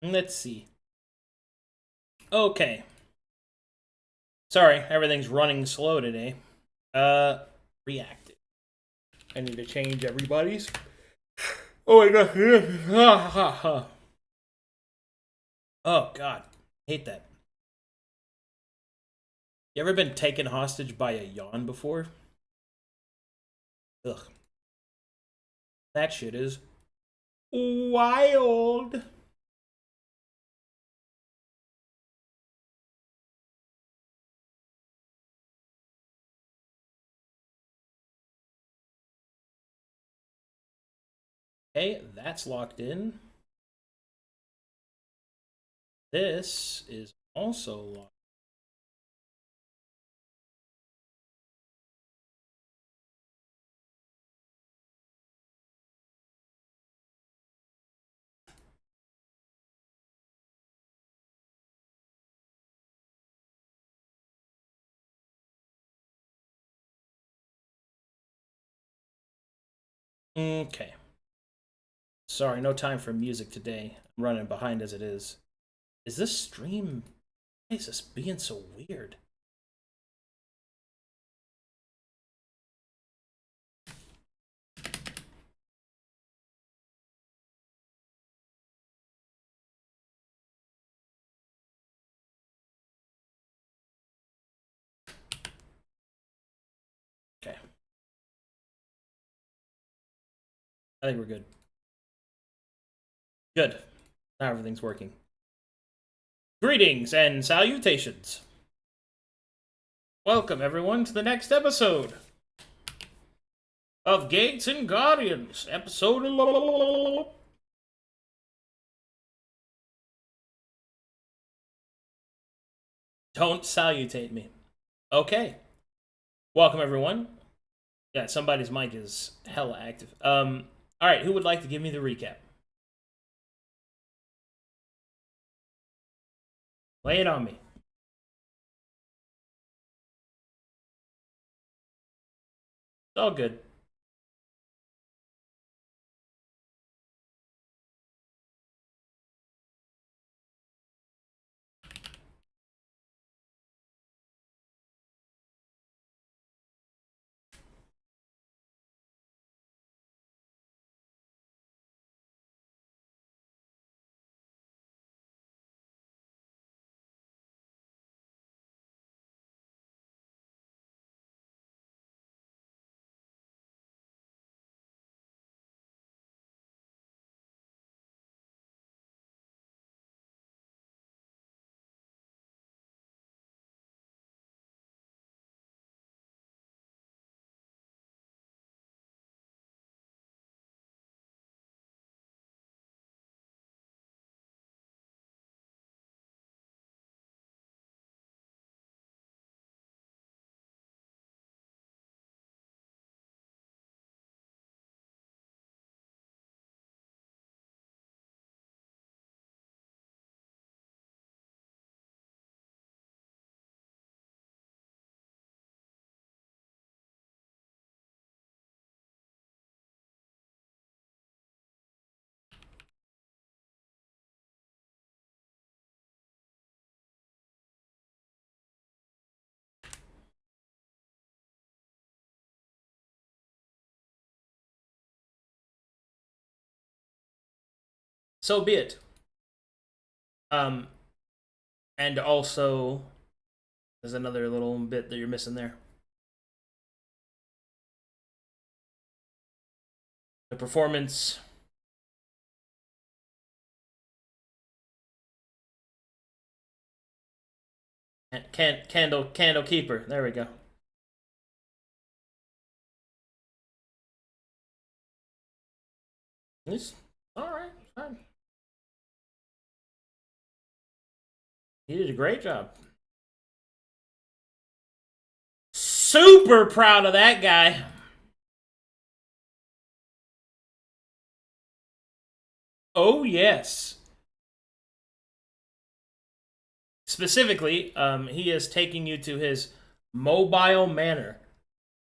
Let's see. Okay. Sorry, everything's running slow today. Uh, reactive. I need to change everybody's. Oh my god. Oh god. Hate that. You ever been taken hostage by a yawn before? Ugh. That shit is wild. Okay, that's locked in. This is also locked. Okay. Sorry, no time for music today. I'm running behind as it is. Is this stream? Why is this being so weird? Okay. I think we're good. Good. Now everything's working. Greetings and salutations. Welcome, everyone, to the next episode of Gates and Guardians. Episode. Don't salutate me. Okay. Welcome, everyone. Yeah, somebody's mic is hella active. Alright, who would like to give me the recap? Lay it on me. It's all good. So be it. Um, and also, there's another little bit that you're missing there. The performance. Candle keeper. There we go. He's all right. Fine. He did a great job. Super proud of that guy. Oh yes. Specifically, he is taking you to his mobile manor,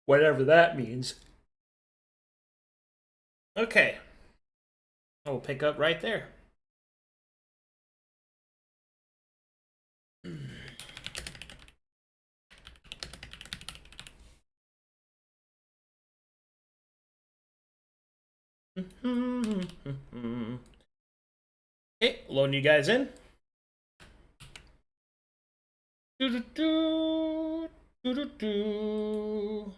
whatever that means. Okay, I will pick up right there. Okay, loading you guys in. Do-do-do, do-do-do.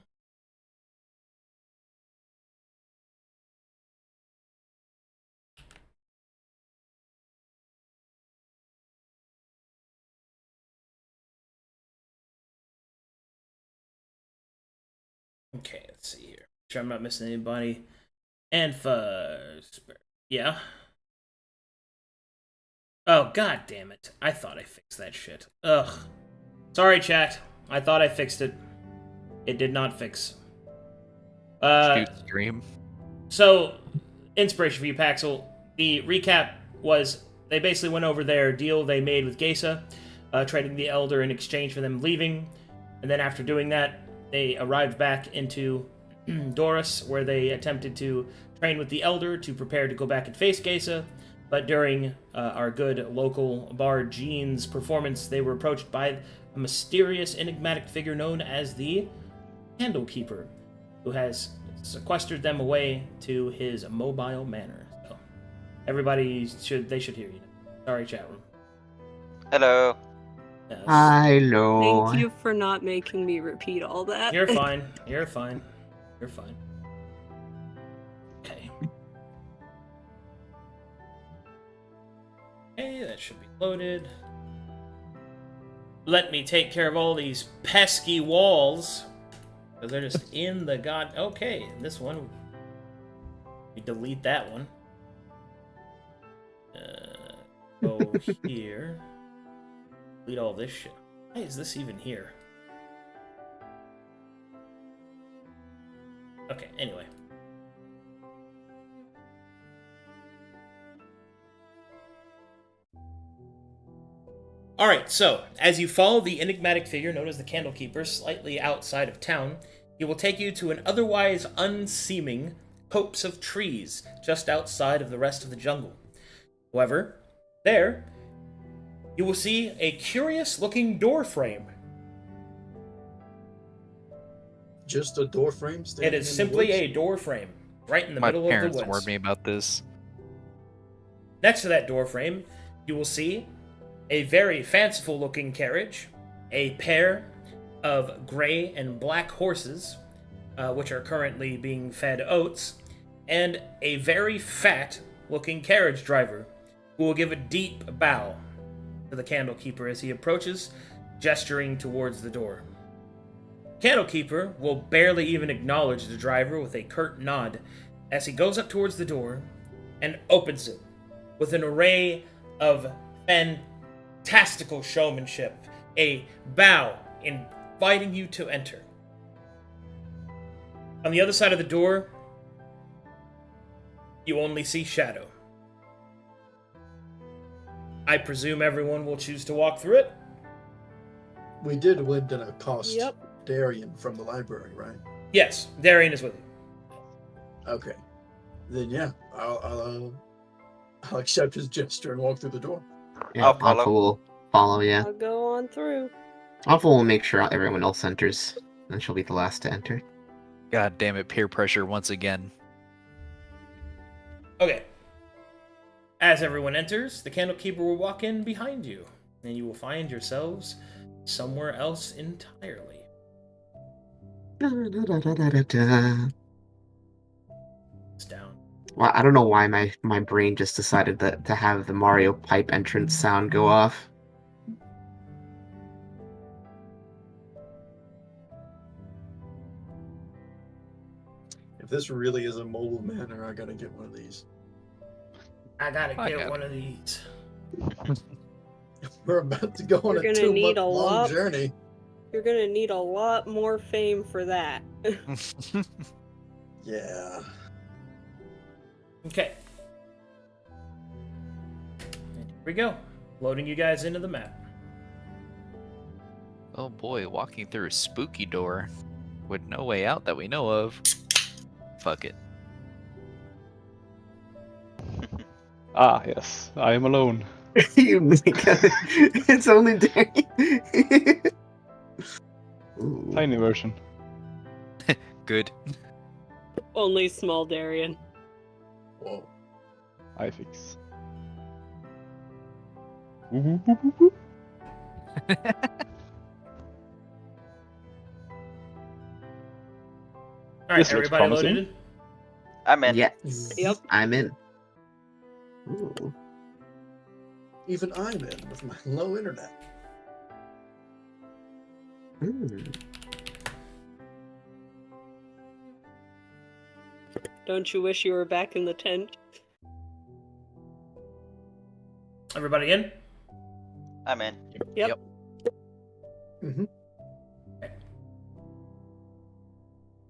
Okay, let's see here. Make sure I'm not missing anybody. And first, yeah. Oh, god damn it. I thought I fixed that shit. Ugh. Sorry, chat. I thought I fixed it. It did not fix. Stream. So, inspiration for you, Paxel. The recap was they basically went over their deal they made with Geisa, trading the Elder in exchange for them leaving. And then after doing that, they arrived back into Doris, where they attempted to train with the Elder to prepare to go back and face Geisa. But during our good local bard Jean's performance, they were approached by a mysterious, enigmatic figure known as the Candlekeeper, who has sequestered them away to his mobile manor. So everybody should hear you. Sorry, chat room. Hello. Yes. Hello. Thank you for not making me repeat all that. You're fine. You're fine. You're fine. Okay. Okay, that should be loaded. Let me take care of all these pesky walls. Because they're just in the god... Okay, this one... We delete that one. Go here. Delete all this shit. Why is this even here? Okay, anyway. Alright, so, as you follow the enigmatic figure known as the Candlekeeper slightly outside of town, he will take you to an otherwise unseeming copse of trees just outside of the rest of the jungle. However, there, you will see a curious-looking door frame. Just a door frame? It is simply a door frame, right in the middle of the woods. My parents warned me about this. Next to that door frame, you will see a very fanciful-looking carriage, a pair of gray and black horses, which are currently being fed oats, and a very fat-looking carriage driver, who will give a deep bow to the Candlekeeper as he approaches, gesturing towards the door. Candlekeeper will barely even acknowledge the driver with a curt nod as he goes up towards the door and opens it with an array of fantastical showmanship, a bow inviting you to enter. On the other side of the door, you only see shadow. I presume everyone will choose to walk through it? We did win at a cost Yep. Darian from the library, right? Yes, Darian is with you. Okay. Then yeah, I'll accept his gesture and walk through the door. Yeah, I'll follow. Alpha will follow, yeah. I'll go on through. Alpha will make sure everyone else enters, and she'll be the last to enter. God damn it, peer pressure once again. Okay. As everyone enters, the Candlekeeper will walk in behind you, and you will find yourselves somewhere else entirely. Da-da-da-da-da-da. It's down. Well, I don't know why my brain just decided to have the Mario pipe entrance sound go off. If this really is a mobile manor, I gotta get one of these. I gotta I get got one of these. We're about to go on You're a gonna need 2-month a long lot. journey. You're gonna need a lot more fame for that. Yeah. Okay. And here we go. Loading you guys into the map. Oh boy, walking through a spooky door with no way out that we know of. Fuck it. Ah, yes, I am alone. It's only Darian. Ooh. Tiny version. Good. Only small Darian. Whoa. I fix. Woo, woo, woo, woo, woo. All right, This looks everybody promising. loaded in? I'm in. Yes. Yep. I'm in. Ooh. Even I'm in with my low internet. Hmm. Don't you wish you were back in the tent? Everybody in? I'm in. Yep.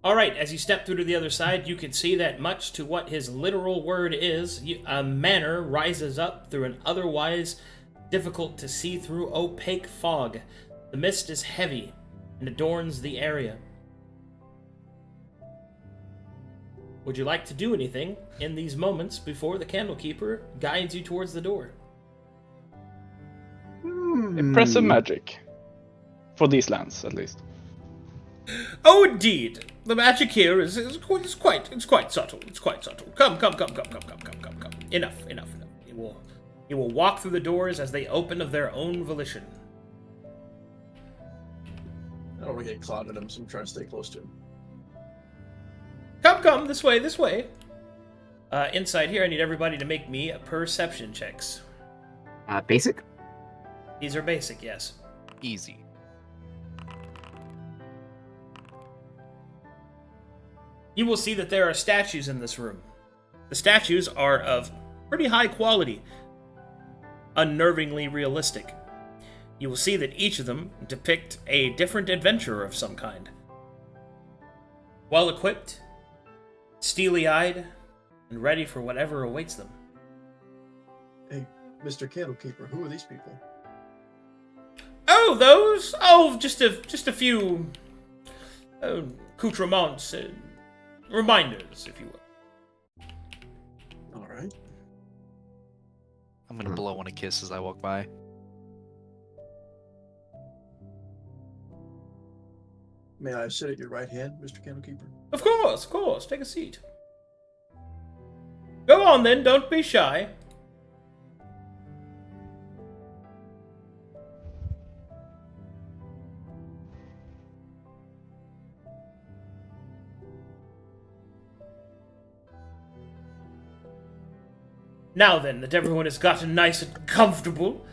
All right, as you step through to the other side, you can see that much to what his literal word is, a manor rises up through an otherwise difficult to see through opaque fog. The mist is heavy and adorns the area. Would you like to do anything in these moments before the Candlekeeper guides you towards the door? Impressive magic. For these lands, at least. Oh, indeed. The magic here is quite subtle. It's quite subtle. Come. Enough. You will walk through the doors as they open of their own volition. I don't want to get clouded at him, so I'm trying to stay close to him. Come, this way. Inside here, I need everybody to make me perception checks. Basic? These are basic, yes. Easy. You will see that there are statues in this room. The statues are of pretty high quality, unnervingly realistic. You will see that each of them depict a different adventurer of some kind. Well equipped, steely-eyed, and ready for whatever awaits them. Hey, Mr. Candlekeeper, who are these people? Oh, those? Oh, just a few accoutrements, reminders, if you will. All right. I'm gonna blow one a kiss as I walk by. May I sit at your right hand, Mr. Candlekeeper? Of course, take a seat. Go on then, don't be shy. Now then, that everyone has gotten nice and comfortable,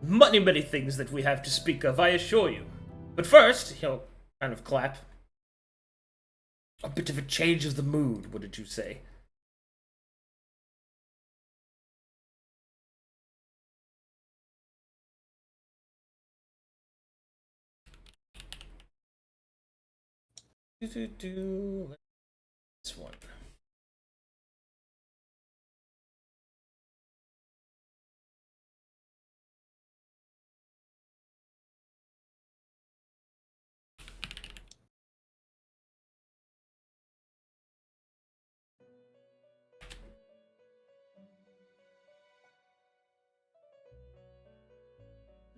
many things that we have to speak of, I assure you. But first, he'll kind of clap. A bit of a change of the mood, what did you say? This one.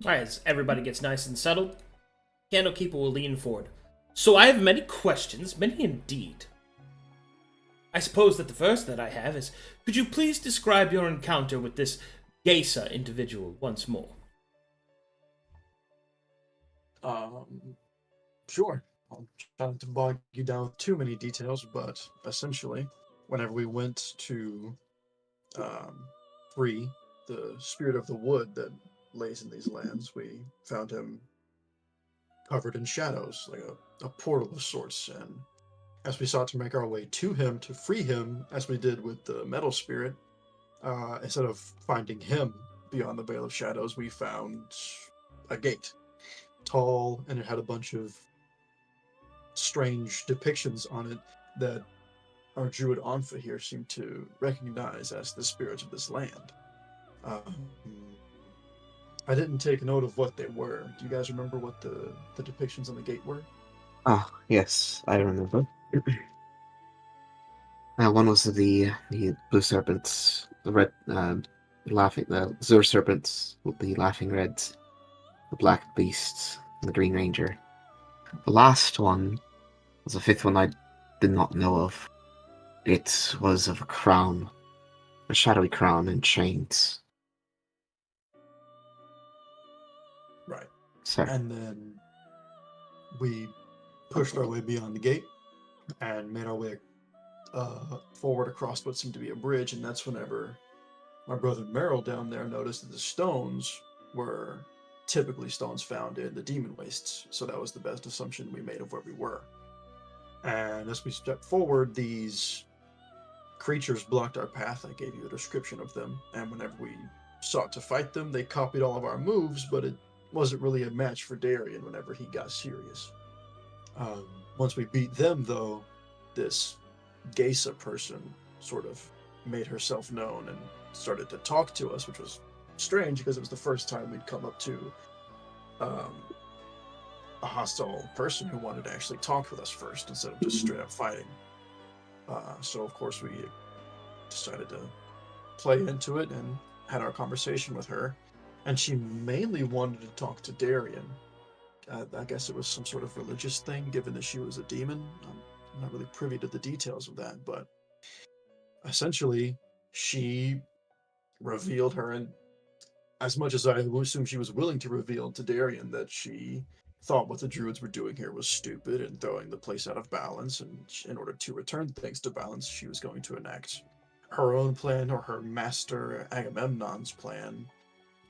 Alright, as everybody gets nice and settled, Candlekeeper will lean forward. So I have many questions, many indeed. I suppose that the first that I have is, could you please describe your encounter with this Geisa individual once more? Sure. I'll try not to bog you down with too many details, but essentially, whenever we went to free the spirit of the wood that lays in these lands, we found him covered in shadows, like a portal of sorts, and as we sought to make our way to him to free him, as we did with the metal spirit, instead of finding him beyond the veil of shadows, we found a gate, tall, and it had a bunch of strange depictions on it that our druid Anfa here seemed to recognize as the spirits of this land. I didn't take note of what they were. Do you guys remember what the depictions on the gate were? Ah, yes, I remember. One was the blue serpents, the red, the Zur serpents with the laughing reds, the black beasts, and the green ranger. The last one was the fifth one I did not know of. It was of a crown a shadowy crown and chains. Right. So, And then we pushed our way beyond the gate and made our way forward across what seemed to be a bridge. And that's whenever my brother Merrill down there noticed that the stones were typically stones found in the demon wastes. So that was the best assumption we made of where we were. And as we stepped forward, these creatures blocked our path. I gave you a description of them. And whenever we sought to fight them, they copied all of our moves, but it wasn't really a match for Darian whenever he got serious. Once we beat them, though, this Geisa person sort of made herself known and started to talk to us, which was strange because it was the first time we'd come up to a hostile person who wanted to actually talk with us first instead of just straight up fighting. So of course we decided to play into it and had our conversation with her, and she mainly wanted to talk to Darian. I guess it was some sort of religious thing, given that she was a demon. I'm not really privy to the details of that, but essentially she revealed her, and as much as I assume she was willing to reveal to Darian that she thought what the druids were doing here was stupid and throwing the place out of balance, and in order to return things to balance, she was going to enact her own plan, or her master Agamemnon's plan,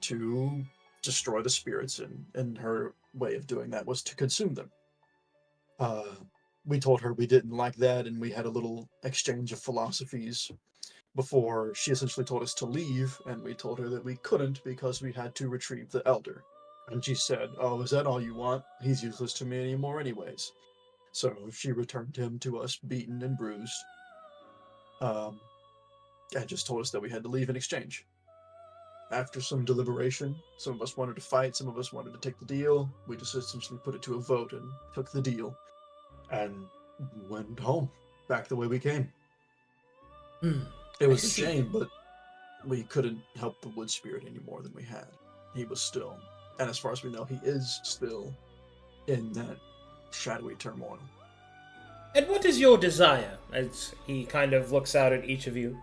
to destroy the spirits, and her way of doing that was to consume them. We told her we didn't like that, and we had a little exchange of philosophies before she essentially told us to leave, and we told her that we couldn't because we had to retrieve the elder. And she said, "Oh, is that all you want? He's useless to me anymore anyways." So she returned him to us beaten and bruised, and just told us that we had to leave in exchange. After some deliberation, some of us wanted to fight, some of us wanted to take the deal. We just essentially put it to a vote and took the deal, and went home, back the way we came. It was a shame, but we couldn't help the wood spirit any more than we had. He was still, and as far as we know, he is still in that shadowy turmoil. And what is your desire? As he kind of looks out at each of you.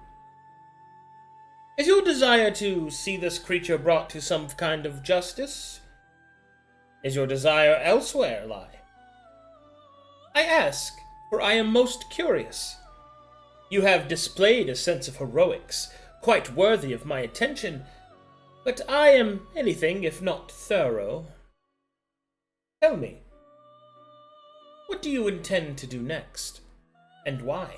Is your desire to see this creature brought to some kind of justice? Is your desire elsewhere lie? I ask, for I am most curious. You have displayed a sense of heroics, quite worthy of my attention, but I am anything if not thorough. Tell me, what do you intend to do next, and why?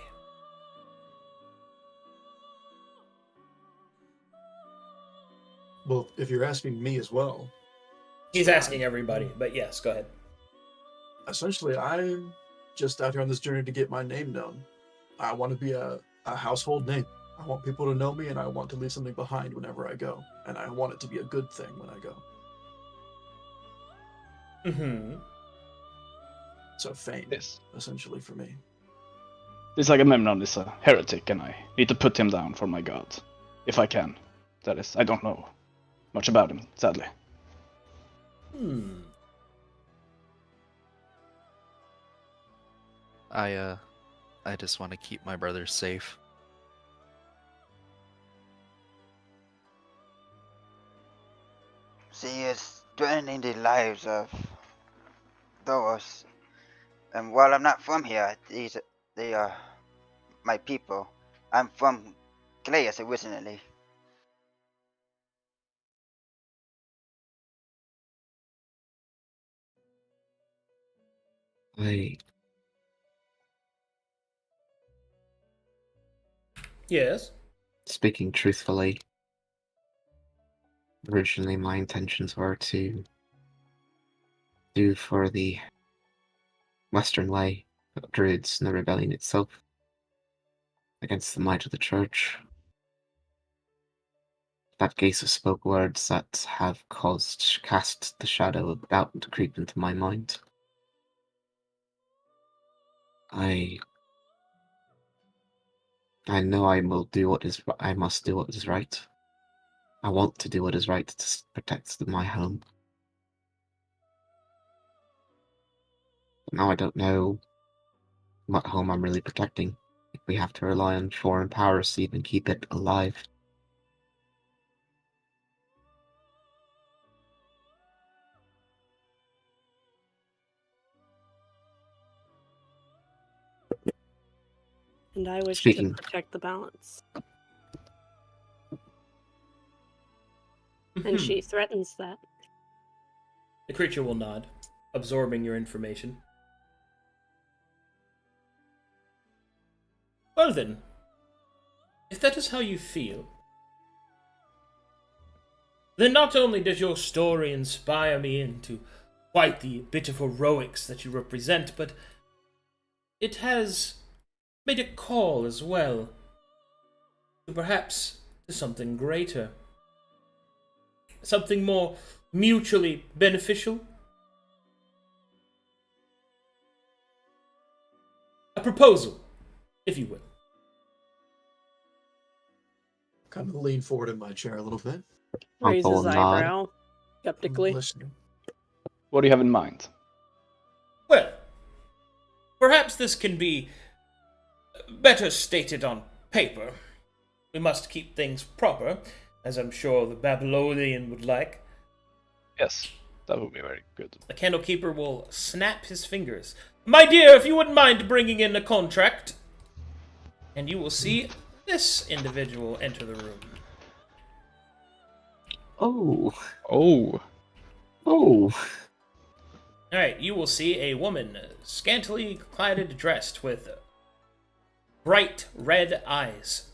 Well, if you're asking me as well. He's asking everybody, but yes, go ahead. Essentially, I'm just out here on this journey to get my name known. I want to be a household name. I want people to know me, and I want to leave something behind whenever I go. And I want it to be a good thing when I go. Mm-hmm. So fame, Yes. essentially, for me. This Agamemnon is a heretic, and I need to put him down for my god. If I can. That is, I don't know much about him, sadly. I just want to keep my brother safe. She is threatening the lives of those. And while I'm not from here, they are my people. I'm from Glaeus originally. Yes? Speaking truthfully, originally my intentions were to do for the Western Way, the Druids and the rebellion itself, against the might of the Church. That Geisa spoke words that have cast the shadow of doubt to creep into my mind. I know I must do what is right. I want to do what is right to protect my home. But now I don't know what home I'm really protecting. we have to rely on foreign powers to even keep it alive. And I wish Speaking- to protect the balance. And she threatens that. The creature will nod, absorbing your information. Well then, if that is how you feel, then not only does your story inspire me into quite the bit of heroics that you represent, but it has made a call as well, to perhaps to something greater. Something more mutually beneficial. A proposal, if you will. Kind of lean forward in my chair a little bit. Raises Uncle nod. eyebrow skeptically. Listening. What do you have in mind? Well, perhaps this can be better stated on paper. We must keep things proper, as I'm sure the Babylonian would like. Yes, that would be very good. The Candlekeeper will snap his fingers. My dear, if you wouldn't mind bringing in a contract. And you will see this individual enter the room. Oh, Oh, oh. Alright, you will see a woman, scantily clad, dressed with bright red eyes.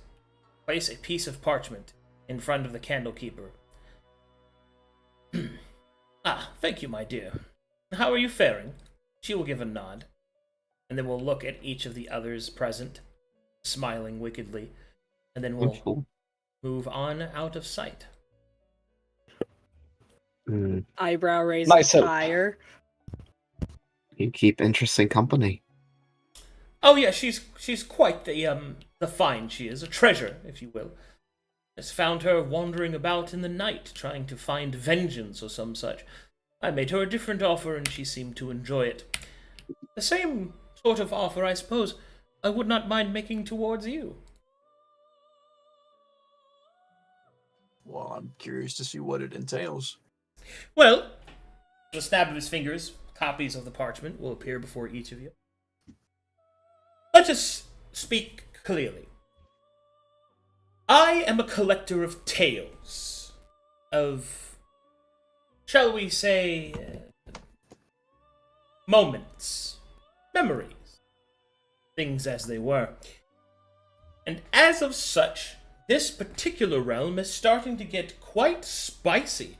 Place a piece of parchment in front of the Candlekeeper. Ah, thank you, my dear. How are you faring? She will give a nod, and then we'll look at each of the others present, smiling wickedly, and then we'll Wonderful. move on out of sight. Eyebrow raises Myself. higher. You keep interesting company. Oh yeah, she's quite the find she is, a treasure, if you will. Just found her wandering about in the night, trying to find vengeance or some such. I made her a different offer, and she seemed to enjoy it. The same sort of offer, I suppose, I would not mind making towards you. Well, I'm curious to see what it entails. Well, the snap of his fingers, copies of the parchment will appear before each of you. Let us speak clearly. I am a collector of tales, of, shall we say, moments, memories, things as they were. And as of such, this particular realm is starting to get quite spicy,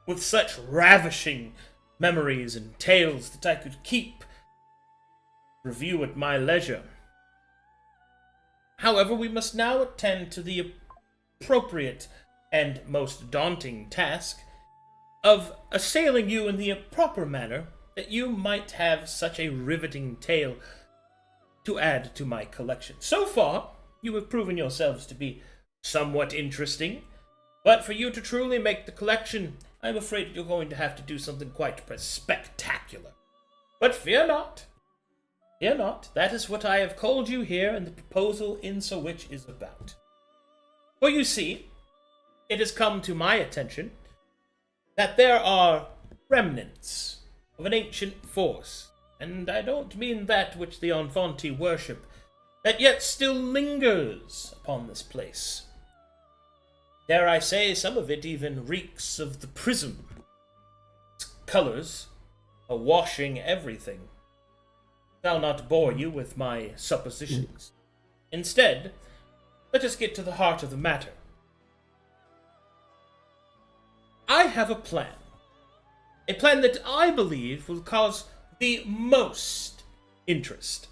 with such ravishing memories and tales that I could keep, review at my leisure. However, we must now attend to the appropriate and most daunting task of assailing you in the proper manner that you might have such a riveting tale to add to my collection. So far, you have proven yourselves to be somewhat interesting, but for you to truly make the collection, I'm afraid you're going to have to do something quite spectacular. But fear not. Fear not. That is what I have called you here, and the proposal in so which is about. For you see, it has come to my attention that there are remnants of an ancient force, and I don't mean that which the Enfanti worship, that yet still lingers upon this place. Dare I say, some of it even reeks of the prism. Its colors are washing everything. Shall not bore you with my suppositions. Instead, let us get to the heart of the matter. I have a plan that I believe will cause the most interest.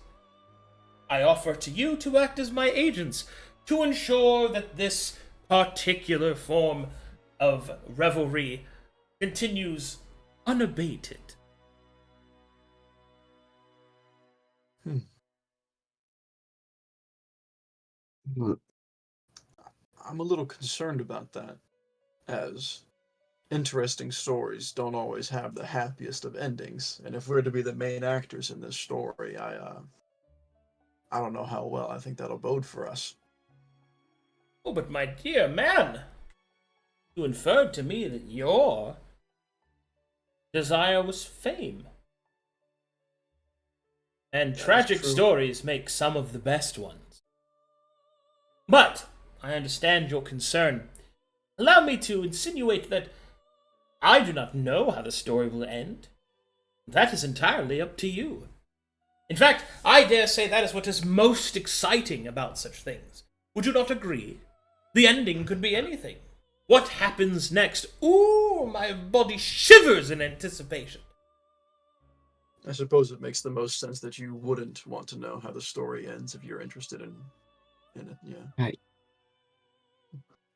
I offer to you to act as my agents to ensure that this particular form of revelry continues unabated. I'm a little concerned about that, as interesting stories don't always have the happiest of endings, and if we're to be the main actors in this story, I don't know how well I think that'll bode for us. Oh, but my dear man, you inferred to me that your desire was fame. And That is tragic true. stories make some of the best ones. But I understand your concern. Allow me to insinuate that I do not know how the story will end. That is entirely up to you. In fact, I dare say that is what is most exciting about such things. Would you not agree? The ending could be anything. What happens next? Ooh, my body shivers in anticipation. I suppose it makes the most sense that you wouldn't want to know how the story ends if you're interested in it. Yeah.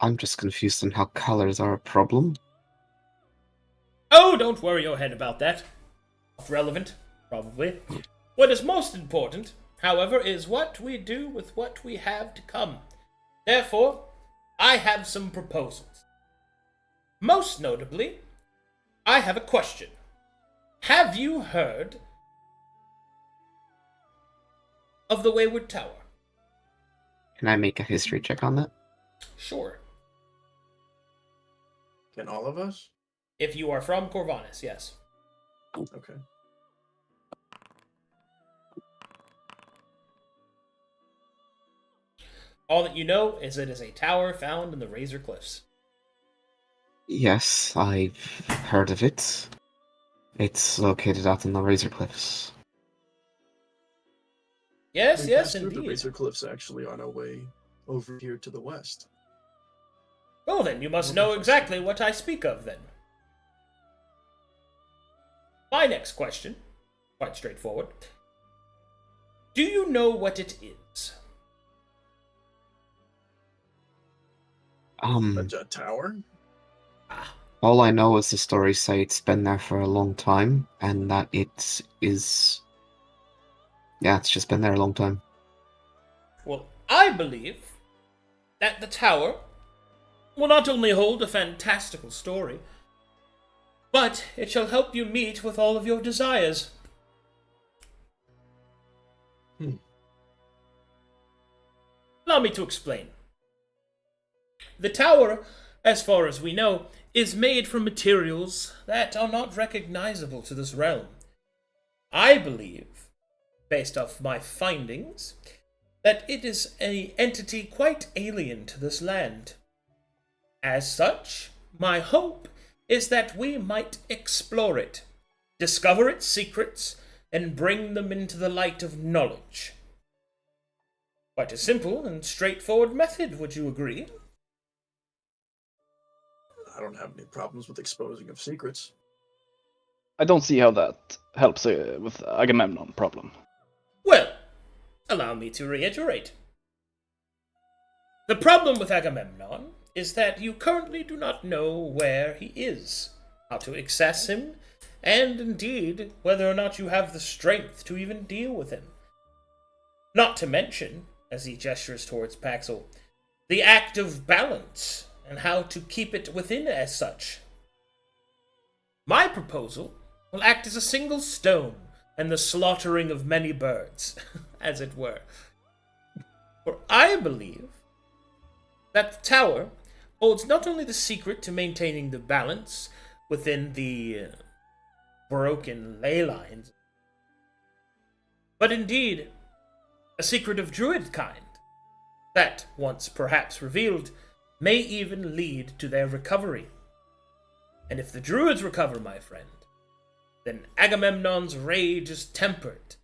I'm just confused on how colors are a problem. Oh, don't worry your head about that. Not relevant, probably. What is most important, however, is what we do with what we have to come. Therefore, I have some proposals. Most notably, I have a question. Have you heard of the Wayward Tower? Can I make a history check on that? Sure. Can all of us? If you are from Corvallis, yes. Okay. All that you know is it is a tower found in the Razor Cliffs. Yes, I've heard of it. It's located out in the Razor Cliffs. Yes, We yes, passed through the indeed. Razor Cliffs actually on our way over here to the west. Well then, you must Well, know that's- exactly what I speak of then. My next question, quite straightforward. Do you know what it is? A tower? All I know is the stories say it's been there for a long time, and that it is... Yeah, it's just been there a long time. Well, I believe that the tower will not only hold a fantastical story, but it shall help you meet with all of your desires. Allow me to explain. The tower, as far as we know, is made from materials that are not recognizable to this realm. I believe, based off my findings, that it is an entity quite alien to this land. As such, my hope is that we might explore it, discover its secrets, and bring them into the light of knowledge. Quite a simple and straightforward method, would you agree? I don't have any problems with exposing of secrets. I don't see how that helps with Agamemnon problem. Well, allow me to reiterate. The problem with Agamemnon is that you currently do not know where he is, how to access him, and indeed whether or not you have the strength to even deal with him. Not to mention, as he gestures towards Paxel, the act of balance and how to keep it within as such. My proposal will act as a single stone and the slaughtering of many birds, as it were. For I believe that the tower holds not only the secret to maintaining the balance within the broken ley lines, but indeed a secret of druid kind that, once perhaps revealed, may even lead to their recovery. And if the druids recover, my friend, then Agamemnon's rage is tempered,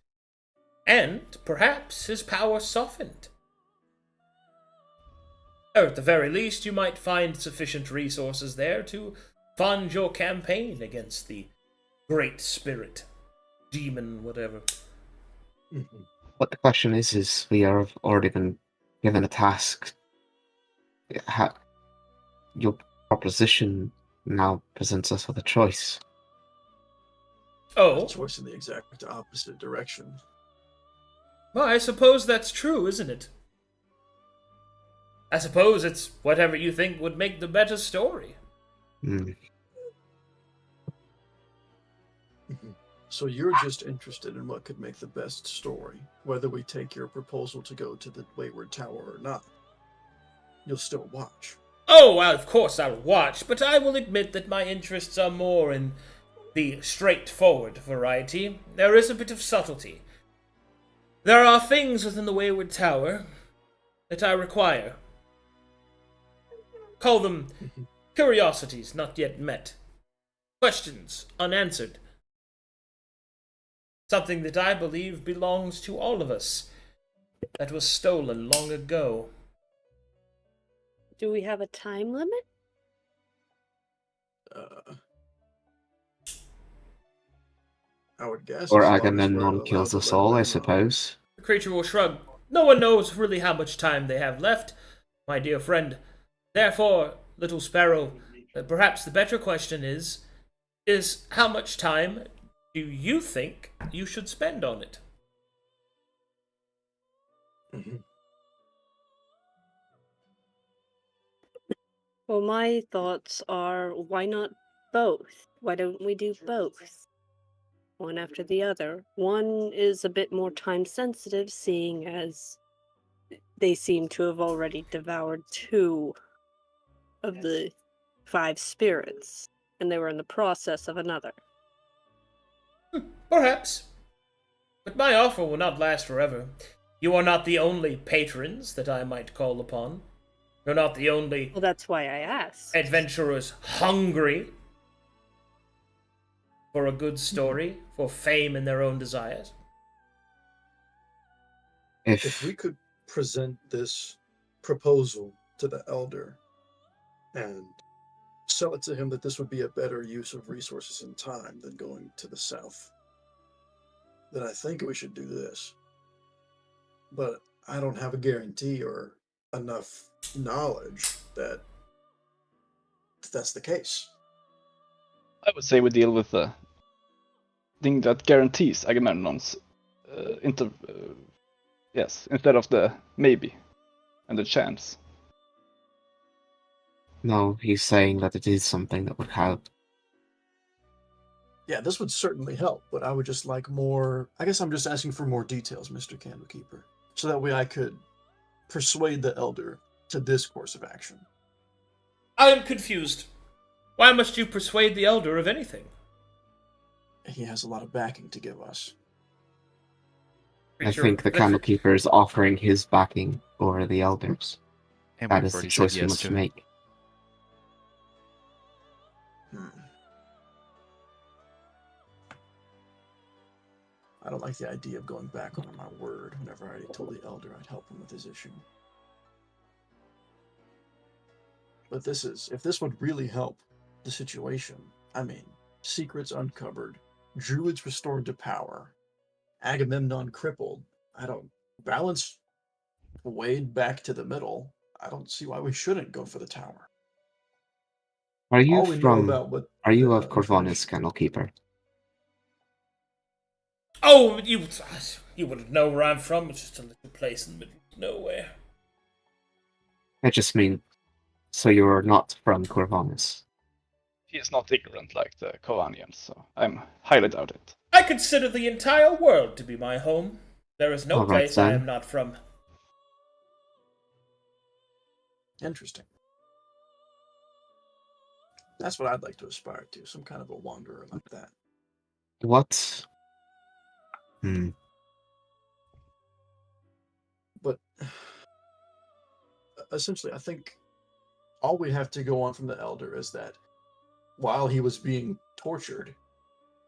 and perhaps his power softened. Or at the very least, you might find sufficient resources there to fund your campaign against the Great Spirit, demon, whatever. What the question is we have already been given a task. Your proposition now presents us with a choice. Oh, A choice in the exact opposite direction. well, I suppose that's true, isn't it? I suppose it's whatever you think would make the better story. So you're just interested in what could make the best story, whether we take your proposal to go to the Wayward Tower or not. You'll still watch. Oh, well, of course I'll watch, but I will admit that my interests are more in the straightforward variety. There is a bit of subtlety. There are things within the Wayward Tower that I require. Call them curiosities not yet met. Questions unanswered. Something that I believe belongs to all of us, that was stolen long ago. Do we have a time limit? I would guess. Or as long as we're Agamemnon allowed kills to us let all, I Ren know. suppose. The creature will shrug. No one knows really how much time they have left, my dear friend. Therefore, little sparrow, perhaps the better question is how much time do you think you should spend on it? Mhm. Well, my thoughts are, why not both? Why don't we do both? One after the other. One is a bit more time sensitive, seeing as they seem to have already devoured 2 of the 5 spirits, and they were in the process of another. Perhaps. But my offer will not last forever. You are not the only patrons that I might call upon. You're not the only Well, that's why I asked. adventurers hungry for a good story, for fame and their own desires. If we could present this proposal to the elder and sell it to him that this would be a better use of resources and time than going to the south, then I think we should do this. But I don't have a guarantee or enough knowledge that that's the case. I would say we deal with the thing that guarantees Agamemnon's yes, instead of the maybe and the chance. No, he's saying that it is something that would help. Yeah, this would certainly help, but I would just like more. I guess I'm just asking for more details, Mr. Candlekeeper, so that way I could persuade the elder to this course of action. I am confused. Why must you persuade the elder of anything? He has a lot of backing to give us. I think the Candlekeeper is offering his backing over the elders. And That we've is the already choice said we yes must to it. make. I don't like the idea of going back on my word whenever I already told the elder I'd help him with his issue. But if this would really help the situation, I mean, secrets uncovered, druids restored to power, Agamemnon crippled, balance weighed back to the middle, I don't see why we shouldn't go for the tower. Are you All we know from? about what Are you the of Corvinus, information- Candlekeeper? Oh, you wouldn't know where I'm from. It's just a little place in the middle of nowhere. I just mean, so you're not from Corvinus. He is not ignorant like the Kovanians, so I'm highly doubt it. I consider the entire world to be my home. There is no All right, place I then. am not from. Interesting. That's what I'd like to aspire to, some kind of a wanderer like that. What? But essentially, I think all we have to go on from the elder is that while he was being tortured,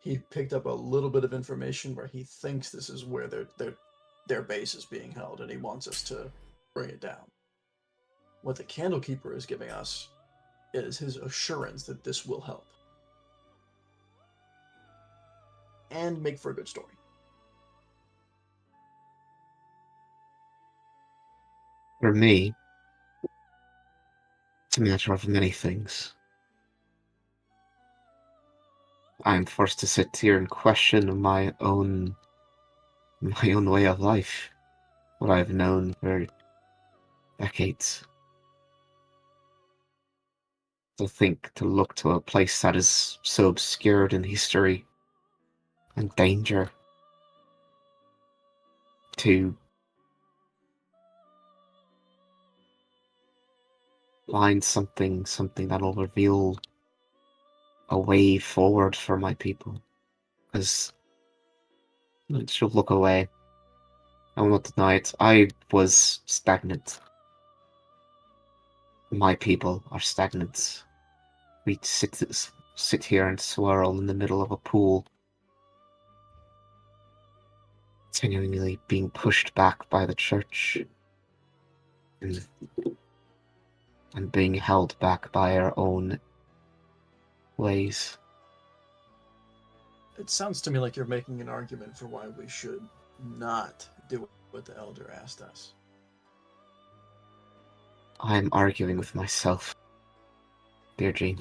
he picked up a little bit of information where he thinks this is where their base is being held, and he wants us to bring it down. What the Candlekeeper is giving us is his assurance that this will help and make for a good story. For me, it's a matter of many things. I'm forced to sit here and question my own way of life, what I've known for decades. To look to a place that is so obscured in history, and danger to find something that'll reveal a way forward for my people. Because she'll look away. I will not deny it. I was stagnant. My people are stagnant. We sit here and swirl in the middle of a pool, continually being pushed back by the church, and being held back by our own ways. It sounds to me like you're making an argument for why we should not do what the Elder asked us. I'm arguing with myself, dear Jean.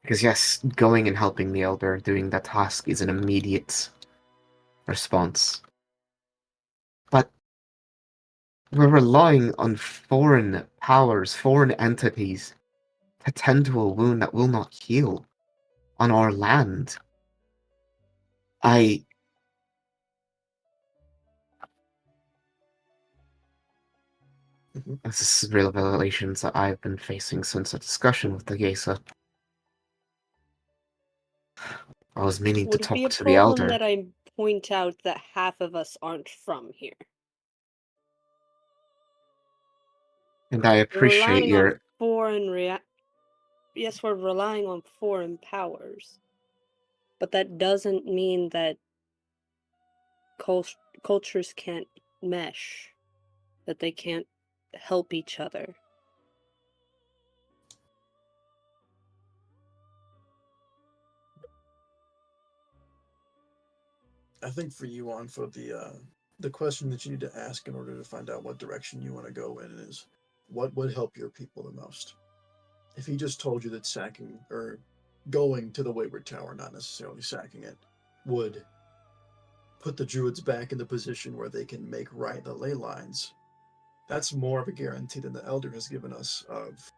Because yes, going and helping the Elder, doing that task is an immediate response. But we're relying on foreign powers, foreign entities, to tend to a wound that will not heal on our land. This is real revelations that I've been facing since a discussion with the Gesa. I was meaning Would to it be talk a to the problem Elder. that I point out that half of us aren't from here? And I We're appreciate relying on your... foreign Yes, we're relying on foreign powers, but that doesn't mean that cultures can't mesh, that they can't help each other. I think for you, on for the question that you need to ask in order to find out what direction you want to go in is, what would help your people the most? If he just told you that sacking or going to the Wayward Tower, not necessarily sacking it, would put the Druids back in the position where they can make right the ley lines, that's more of a guarantee than the Elder has given us of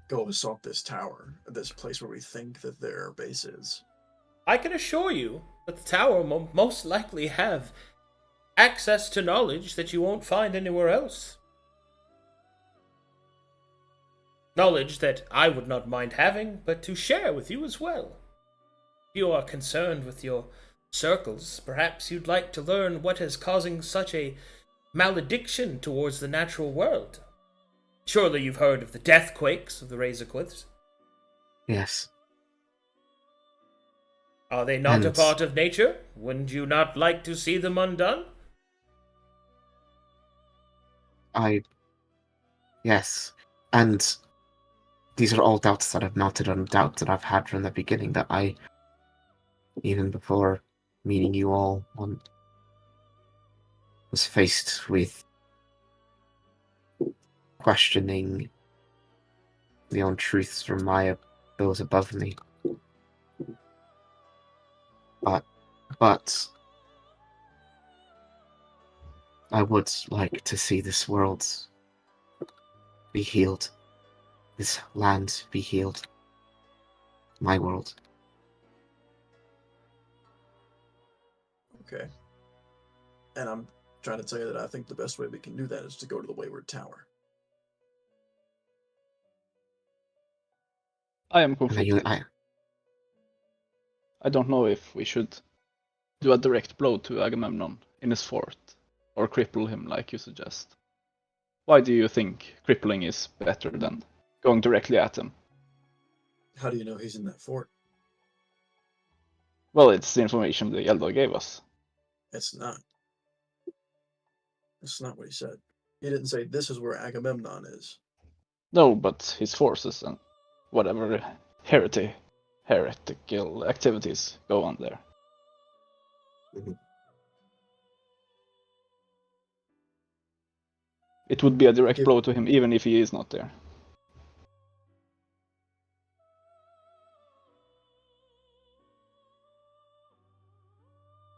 go assault this tower, this place where we think that their base is. I can assure you that the tower will most likely have access to knowledge that you won't find anywhere else. Knowledge that I would not mind having, but to share with you as well. If you are concerned with your circles, perhaps you'd like to learn what is causing such a malediction towards the natural world. Surely you've heard of the deathquakes of the Razorcliffs. Yes. Are they not a And- part of nature? Wouldn't you not like to see them undone? Yes. And these are all doubts that I've mounted on doubts that I've had from the beginning, that I, even before meeting you all, was faced with questioning the own truths from those above me. But I would like to see this world be healed. This land be healed. My world. Okay. And I'm trying to tell you that I think the best way we can do that is to go to the Wayward Tower. I am And conflicted. I don't know if we should do a direct blow to Agamemnon in his fort, or cripple him like you suggest. Why do you think crippling is better than going directly at him? How do you know he's in that fort? Well, it's the information the Elder gave us. It's not. That's not what he said. He didn't say this is where Agamemnon is. No, but his forces and whatever heretical activities go on there. Mhm. It would be a direct Okay. blow to him even if he is not there.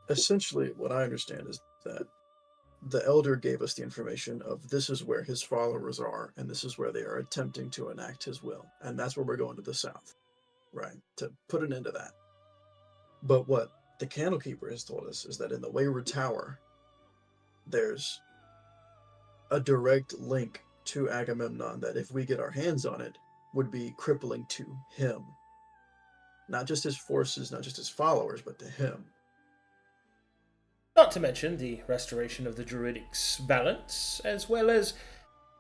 Essentially, what I understand is that the Elder gave us the information of this is where his followers are, and this is where they are attempting to enact his will, and that's where we're going to the south. right? To put an end to that. But what the Candlekeeper has told us is that in the Wayward Tower, there's a direct link to Agamemnon that, if we get our hands on it, would be crippling to him. Not just his forces, not just his followers, but to him. Not to mention the restoration of the Druidic balance, as well as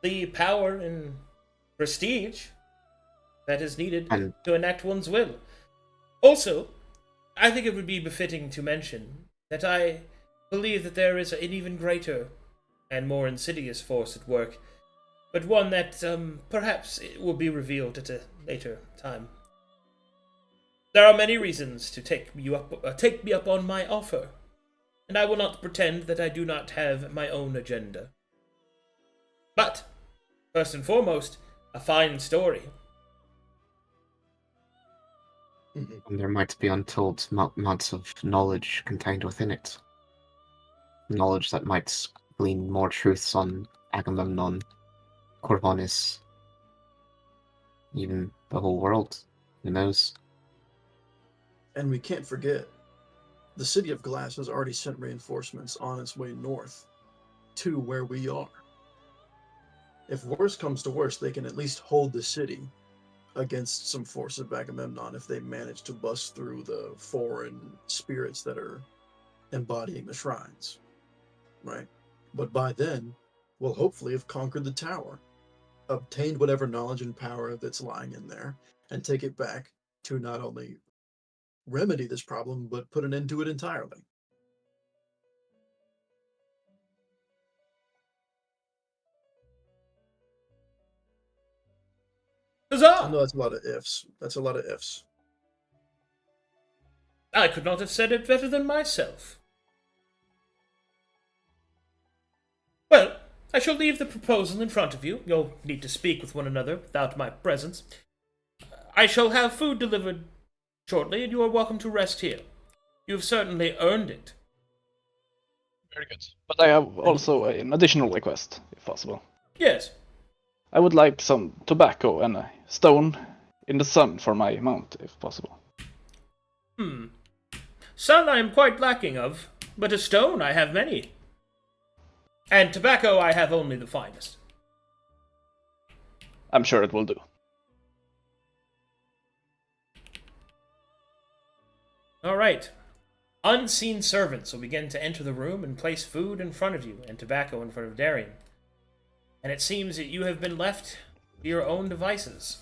the power and prestige that is needed And- to enact one's will. Also, I think it would be befitting to mention that I believe that there is an even greater and more insidious force at work, but one that perhaps it will be revealed at a later time. There are many reasons to take me up on my offer, and I will not pretend that I do not have my own agenda. But, first and foremost, a fine story. Mhm. And there might be untold amounts of knowledge contained within it. Knowledge that might glean more truths on Agamemnon, Corvinus, even the whole world. Who knows? And we can't forget, the City of Glass has already sent reinforcements on its way north to where we are. If worse comes to worse, they can at least hold the city against some force of Agamemnon if they manage to bust through the foreign spirits that are embodying the shrines. Right? But by then, we'll hopefully have conquered the tower, obtained whatever knowledge and power that's lying in there, and take it back to not only remedy this problem, but put an end to it entirely. I Huzzah! know that's a lot of ifs. That's a lot of ifs. I could not have said it better than myself. Well, I shall leave the proposal in front of you. You'll need to speak with one another without my presence. I shall have food delivered shortly, and you are welcome to rest here. You've certainly earned it. Very good. But I have also an additional request, if possible. Yes. I would like some tobacco and a stone in the sun for my mount, if possible. Sun I am quite lacking of, but a stone I have many. And tobacco I have only the finest. I'm sure it will do. All right. Unseen servants will begin to enter the room and place food in front of you and tobacco in front of Darian. And it seems that you have been left to your own devices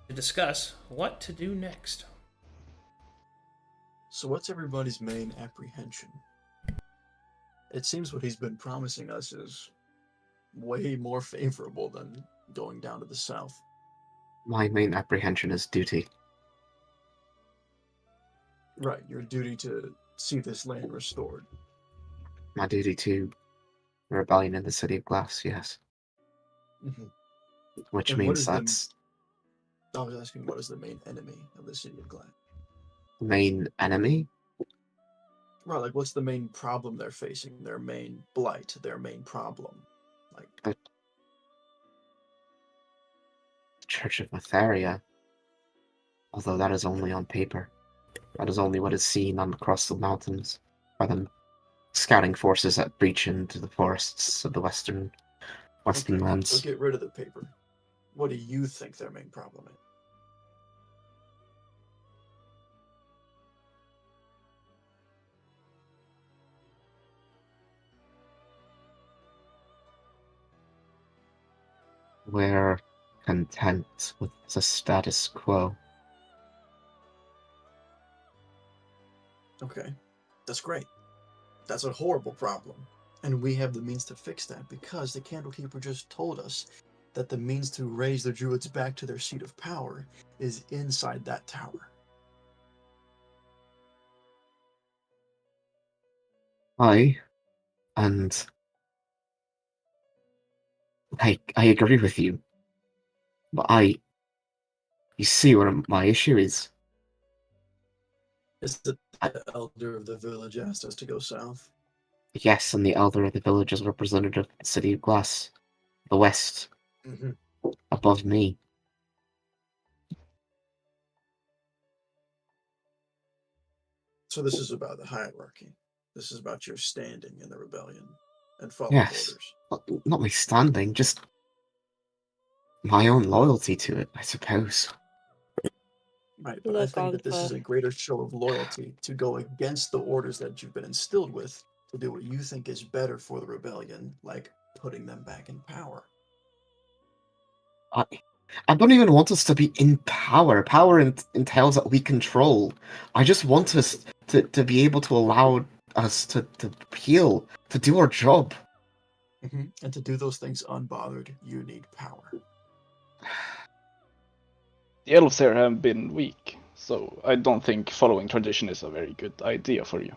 to discuss what to do next. So what's everybody's main apprehension? It seems what he's been promising us is way more favorable than going down to the south. My main apprehension is duty. Right, your duty to see this land restored. My duty to the rebellion in the City of Glass, yes. Which And what means is the- that's I was asking, what is the main enemy of the City of Glass? the main enemy. Right, like what's the main problem they're facing? Their main blight, their main problem. Like, The Church of Matharia. Although that is only on paper. That is only what is seen across the mountains by the scouting forces that breach into the forests of the western okay, lands. so get rid of the paper. What do you think their main problem is? We're content with the status quo. Okay, that's great. That's a horrible problem. And we have the means to fix that because the Candlekeeper just told us that the means to raise the Druids back to their seat of power is inside that tower. And I agree with you. But you see what my issue is. Is that the elder of the village asked us to go south? Yes, and the elder of the village is representative of the City of Glass, the west, Mm-hmm. above me. So this is about the hierarchy. This is about your standing in the rebellion and following Yes. orders. Not my standing, just my own loyalty to it, I suppose. Right, but I Look, think that this is Anfa, a greater show of loyalty to go against the orders that you've been instilled with to do what you think is better for the rebellion, like putting them back in power. I don't even want us to be in power. Power entails that we control. I just want us to be able to allow us to heal, to do our job. And to do those things unbothered, you need power. The elves here have been weak, so I don't think following tradition is a very good idea for you.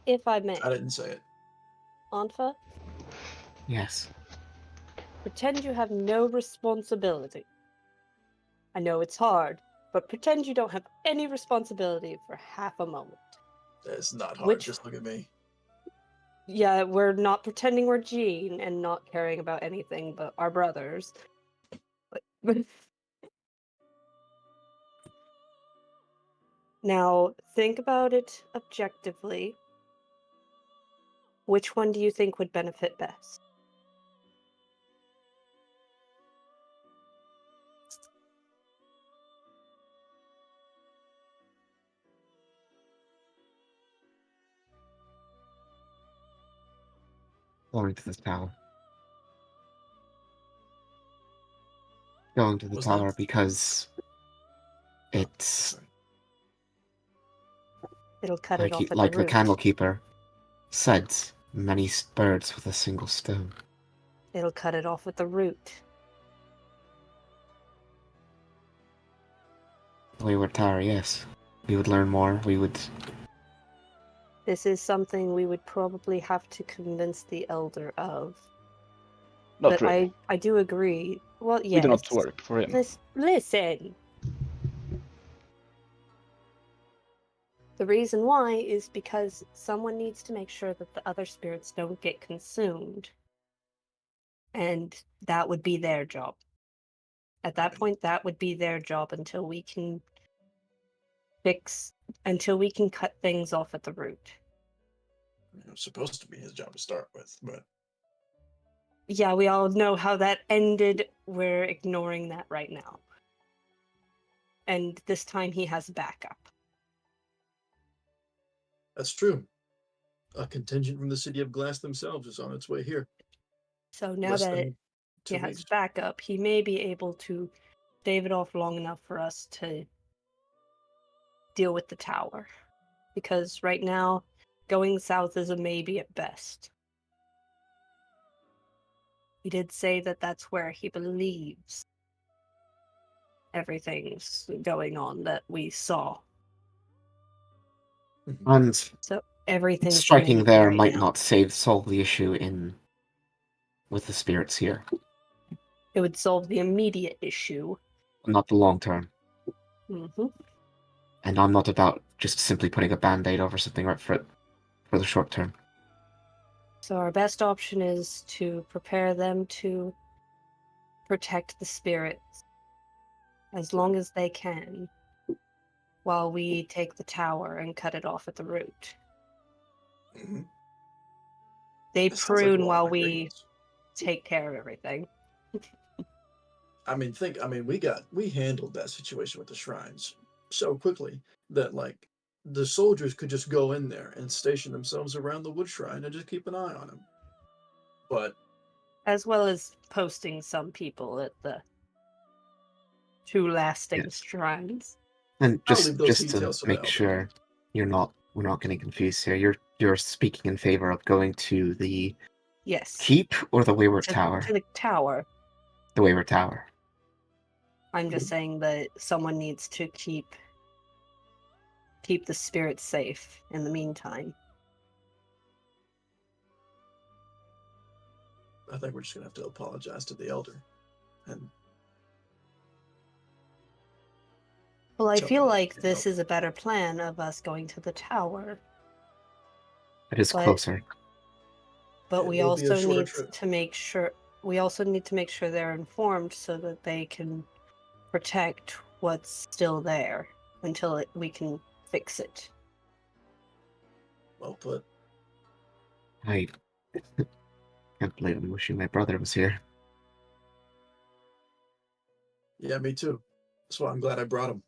if I may, I didn't say it. Anfa, Yes. pretend you have no responsibility. I know it's hard, but pretend you don't have any responsibility for half a moment. It's not hard. Which- Just look at me. Yeah, we're not pretending we're Jean and not caring about anything but our brothers. But now, think about it objectively. Which one do you think would benefit best? Going to the tower. Going to the Was tower that- because it's Sorry. It'll cut it off at like the the root. Candlekeeper said, many birds with a single stone. It'll cut it off at the root. Wayward Tower, yes. We would learn more. We would. This is something we would probably have to convince the elder of. Not But really. I do agree. Well, yes. We do not work for him. Listen. The reason why is because someone needs to make sure that the other spirits don't get consumed. And that would be their job. At that point, that would be their job until we can cut things off at the root. It was supposed to be his job to start with, but Yeah, we all know how that ended. We're ignoring that right now. And this time he has backup. that's true. A contingent from the city of Glass themselves is on its way here. So now Less that than he 2 has weeks. backup, he may be able to stave it off long enough for us to deal with the tower. Because right now, going south is a maybe at best. He did say that that's where he believes everything's going on that we saw. And So everything's striking maybe there right might now. not solve the issue with the spirits here. It would solve the immediate issue. Not the long term. Hmm. And I'm not about just simply putting a band-aid over something right for the short term. So our best option is to prepare them to protect the spirits as long as they can, while we take the tower and cut it off at the root. Mhm. They That sounds like prune a lot while of we agreements. take care of everything. We handled that situation with the shrines so quickly that like the soldiers could just go in there and station themselves around the wood shrine and just keep an eye on them. But As well as posting some people at the two lasting Yes. shrines. And I'll just leave those to details to the make elder. sure we're not getting confused here. You're speaking in favor of going to the Yes. keep or the Wayward to, Tower? to the tower. The Wayward Tower. I'm just saying that someone needs to keep the spirits safe in the meantime. I think we're just gonna have to apologize to the elder. And Well, I Tell feel them like to this help. is a better plan of us going to the tower, It is But- closer. but It we will be a also shorter need trip. to make sure they're informed so that they can protect what's still there until we can fix it. Well put. I can't believe I'm wishing my brother was here. Yeah, me too. That's why I'm glad I brought him.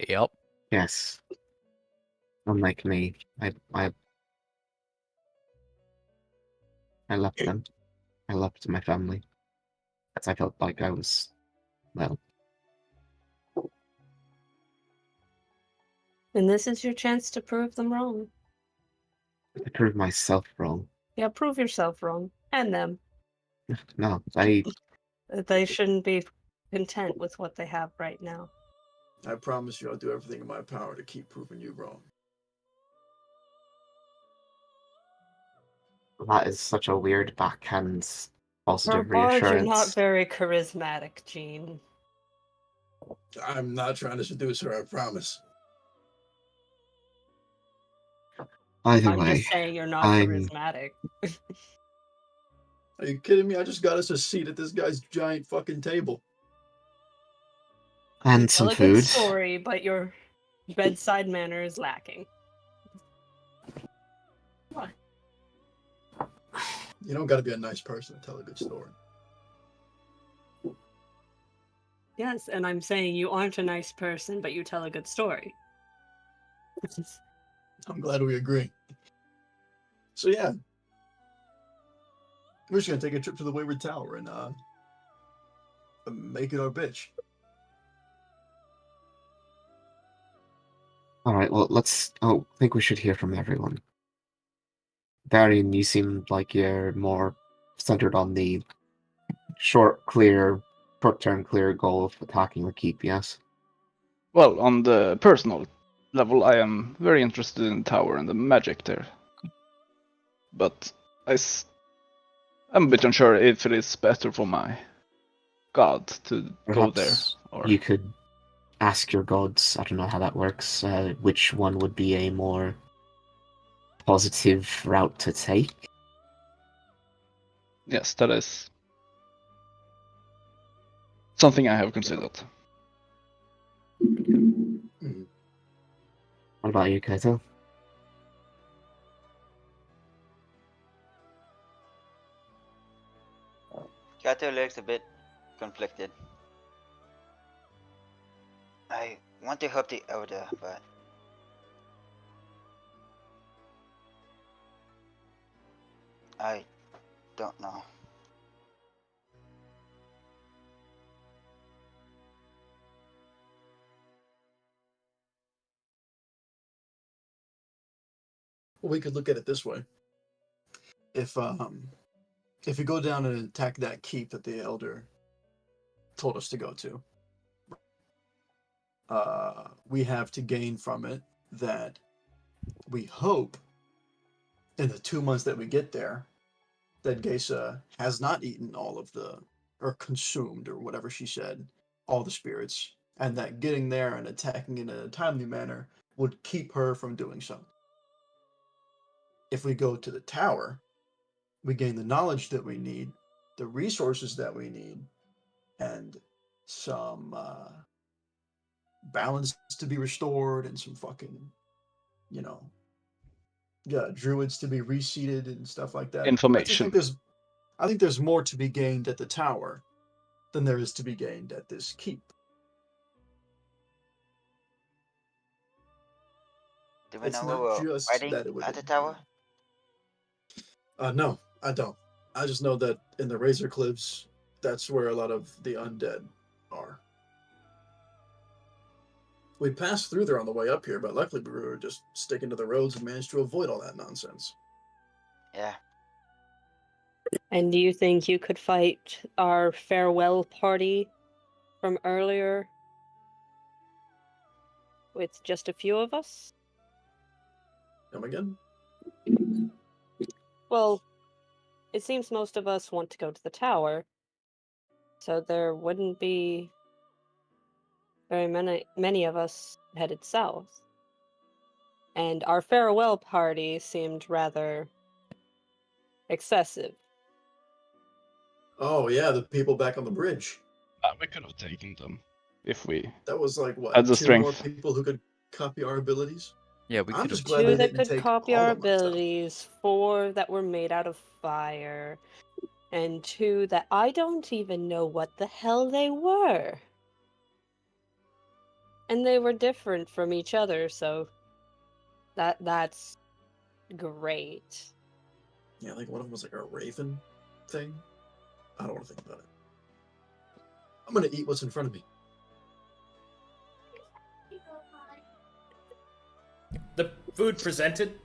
Yep. Yes. Unlike me, I left them. I left my family. As I felt like I was, well, And this is your chance to prove them wrong. I proved myself wrong. Yeah, prove yourself wrong. And them. No, They shouldn't be content with what they have right now. I promise you I'll do everything in my power to keep proving you wrong. that is such a weird backhand For a positive bard, you're not reassurance. very charismatic, Gene. I'm not trying to seduce her, I promise. Either I'm way, just saying you're not I'm charismatic. Are you kidding me? I just got us a seat at this guy's giant fucking table. You and tell some a good food. story, but your bedside manner is lacking. You don't gotta be a nice person to tell a good story. Yes, and I'm saying you aren't a nice person, but you tell a good story. I'm glad we agree. So yeah. We're just gonna take a trip to the Wayward Tower and make it our bitch. Alright, well, let's. Oh, I think we should hear from everyone. Darian, you seem like you're more centered on the short-term clear goal of attacking the keep, yes? Well, on the personal level, I am very interested in the tower and the magic there. But I'm a bit unsure if it is better for my god to go there. Perhaps Or you could ask your gods, I don't know how that works, which one would be a more positive route to take. yes, that is something I have considered. What about you, Kaito? Kato looks a bit conflicted. I want to help the elder, but I don't know. Well, we could look at it this way. If we go down and attack that keep that the elder told us to go to, we have to gain from it that we hope in the 2 months that we get there that Geisa has not eaten all of or consumed, or whatever she said, all the spirits, and that getting there and attacking in a timely manner would keep her from doing so. If we go to the tower, we gain the knowledge that we need, the resources that we need, and some balance to be restored, and some fucking, druids to be reseated and stuff like that. Information. I think there's more to be gained at the tower than there is to be gained at this keep. Do we It's know not who we're just fighting that it would at the tower? No, I don't. I just know that in the Razor Cliffs, that's where a lot of the undead are. We passed through there on the way up here, but luckily we were just sticking to the roads and managed to avoid all that nonsense. Yeah. And do you think you could fight our farewell party from earlier with just a few of us? Come again? Well, it seems most of us want to go to the tower, so there wouldn't be very many of us headed south. And our farewell party seemed rather excessive. Oh yeah, the people back on the bridge. We could have taken them if we That was like what? had the 2 more strength. people who could copy our abilities. Yeah, we I'm could just have. glad Two they that didn't could take copy all our of my stuff. abilities, 4 that were made out of fire, and 2 that I don't even know what the hell they were. And they were different from each other, so that's great. Yeah, I think one of them was like a raven thing. I don't want to think about it. I'm gonna eat what's in front of me. The food presented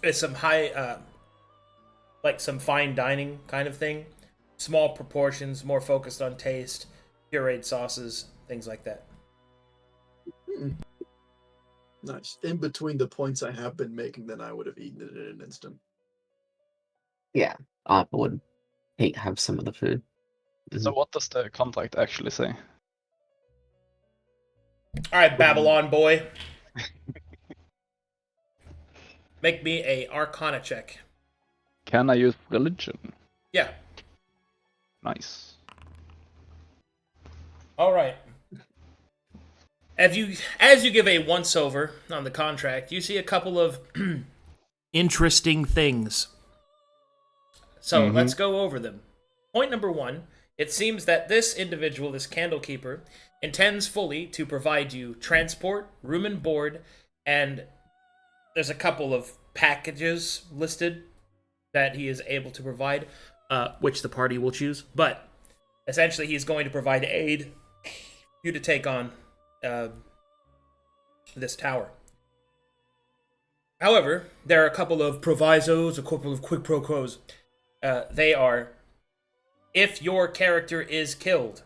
is some high, like some fine dining kind of thing. Small proportions, more focused on taste, pureed sauces, things like that. Nice. In between the points I have been making, then I would have eaten it in an instant. Yeah, I would have some of the food. So what does the contract actually say? All right, Babylon boy. Make me a Arcana check. Can I use religion? Yeah. Nice. All right. As you give a once over on the contract, you see a couple of interesting things. So let's go over them. Point number 1. It seems that this individual, this Candlekeeper, intends fully to provide you transport, room and board, and there's a couple of packages listed that he is able to provide, which the party will choose. But essentially, he's going to provide aid for you to take on this tower. However, there are a couple of provisos, a couple of quid pro quos. They are, if your character is killed,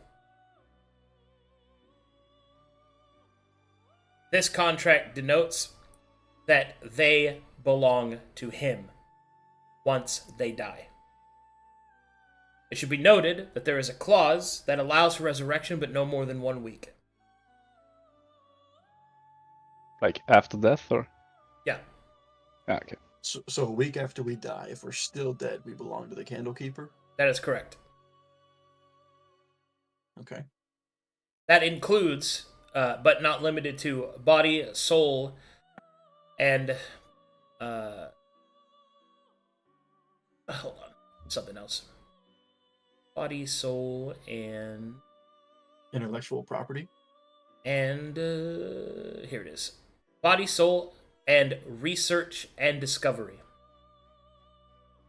this contract denotes that they belong to him once they die. It should be noted that there is a clause that allows for resurrection, but no more than 1 week. Like after death, or? Yeah. Yeah, okay. So a week after we die, if we're still dead, we belong to the Candlekeeper? That is correct. Okay. That includes, but not limited to, body, soul, and hold on, something else. Body, soul, and Intellectual property? here it is. Body, soul, and research and discovery.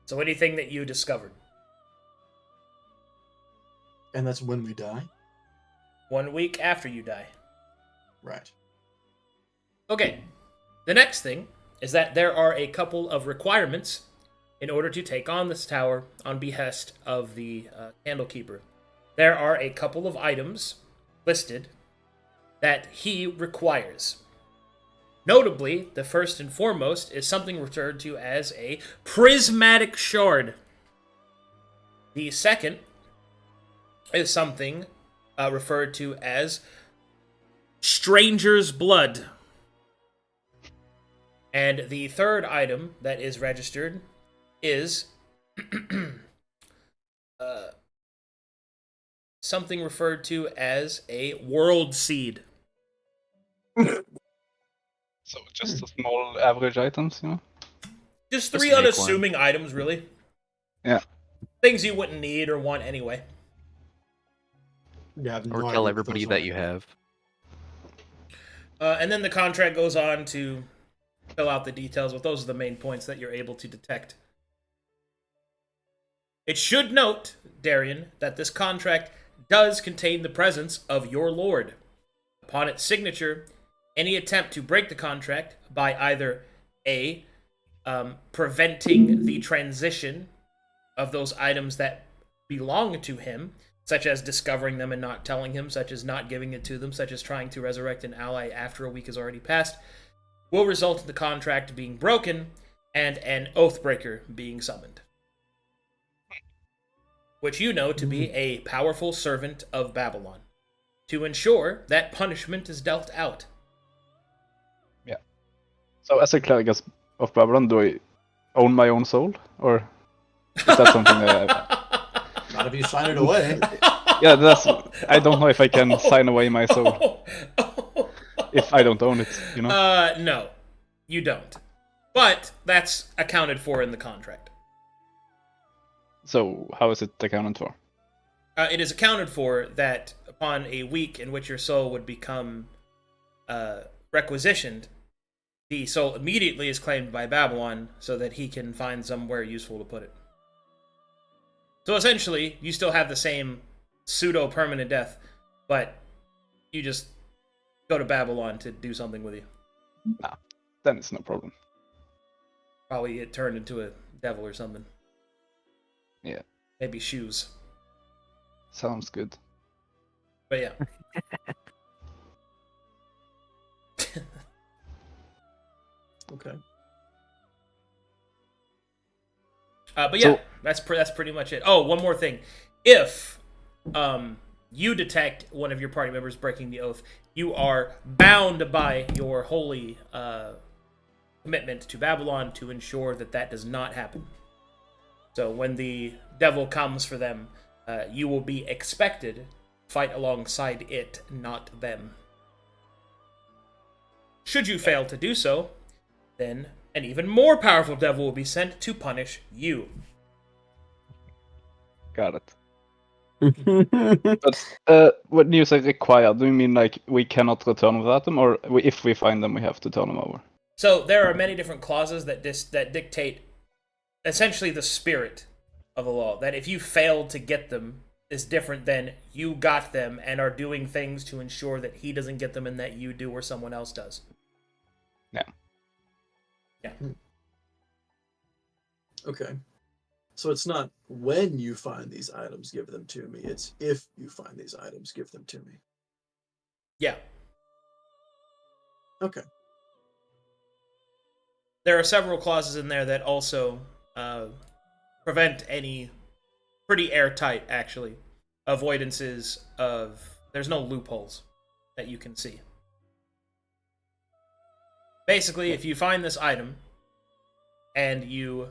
So anything that you discovered. And that's when we die? 1 week after you die. Right. Okay. The next thing is that there are a couple of requirements in order to take on this tower on behest of the Candlekeeper. There are a couple of items listed that he requires. Notably, the first and foremost is something referred to as a prismatic shard. The second is something referred to as stranger's blood. And the third item that is registered is something referred to as a world seed. So just a small average items, you know? Just Just 3 make unassuming items, really. Yeah. Things you wouldn't need or want anyway. Yeah, I have no Or idea tell what everybody those that are. you have. And then the contract goes on to fill out the details, but those are the main points that you're able to detect. It should note, Darian, that this contract does contain the presence of your lord. Upon its signature, any attempt to break the contract by either A, preventing the transition of those items that belong to him, such as discovering them and not telling him, such as not giving it to them, such as trying to resurrect an ally after a week has already passed, will result in the contract being broken and an Oathbreaker being summoned. Which you know to be a powerful servant of Babylon, to ensure that punishment is dealt out. So as a cleric of Babylon, do I own my own soul? Or is that something that Not if you sign it away. Yeah, I don't know if I can sign away my soul. if I don't own it, you know? No, you don't. But that's accounted for in the contract. So how is it accounted for? It is accounted for that upon a week in which your soul would become requisitioned, the soul immediately is claimed by Babylon so that he can find somewhere useful to put it. So essentially, you still have the same pseudo-permanent death, but you just go to Babylon to do something with you. Nah, then it's no problem. Probably get turned into a devil or something. Yeah. Maybe shoes. Sounds good. But yeah. Okay. But yeah, So- that's pretty much it. Oh, one more thing. If you detect one of your party members breaking the oath, you are bound by your holy commitment to Babylon to ensure that that does not happen. So when the devil comes for them, you will be expected to fight alongside it, not them. Should you fail to do so, then an even more powerful devil will be sent to punish you. Got it. But when you say required, do you mean like we cannot return without them, or if we find them, we have to turn them over? So there are many different clauses that that dictate essentially the spirit of the law. That if you failed to get them is different than you got them and are doing things to ensure that he doesn't get them and that you do or someone else does. Yeah. Okay. So it's not when you find these items, give them to me. It's if you find these items, give them to me. Yeah. Okay. There are several clauses in there that also prevent any pretty airtight, actually, avoidances of... There's no loopholes that you can see. Basically, if you find this item and you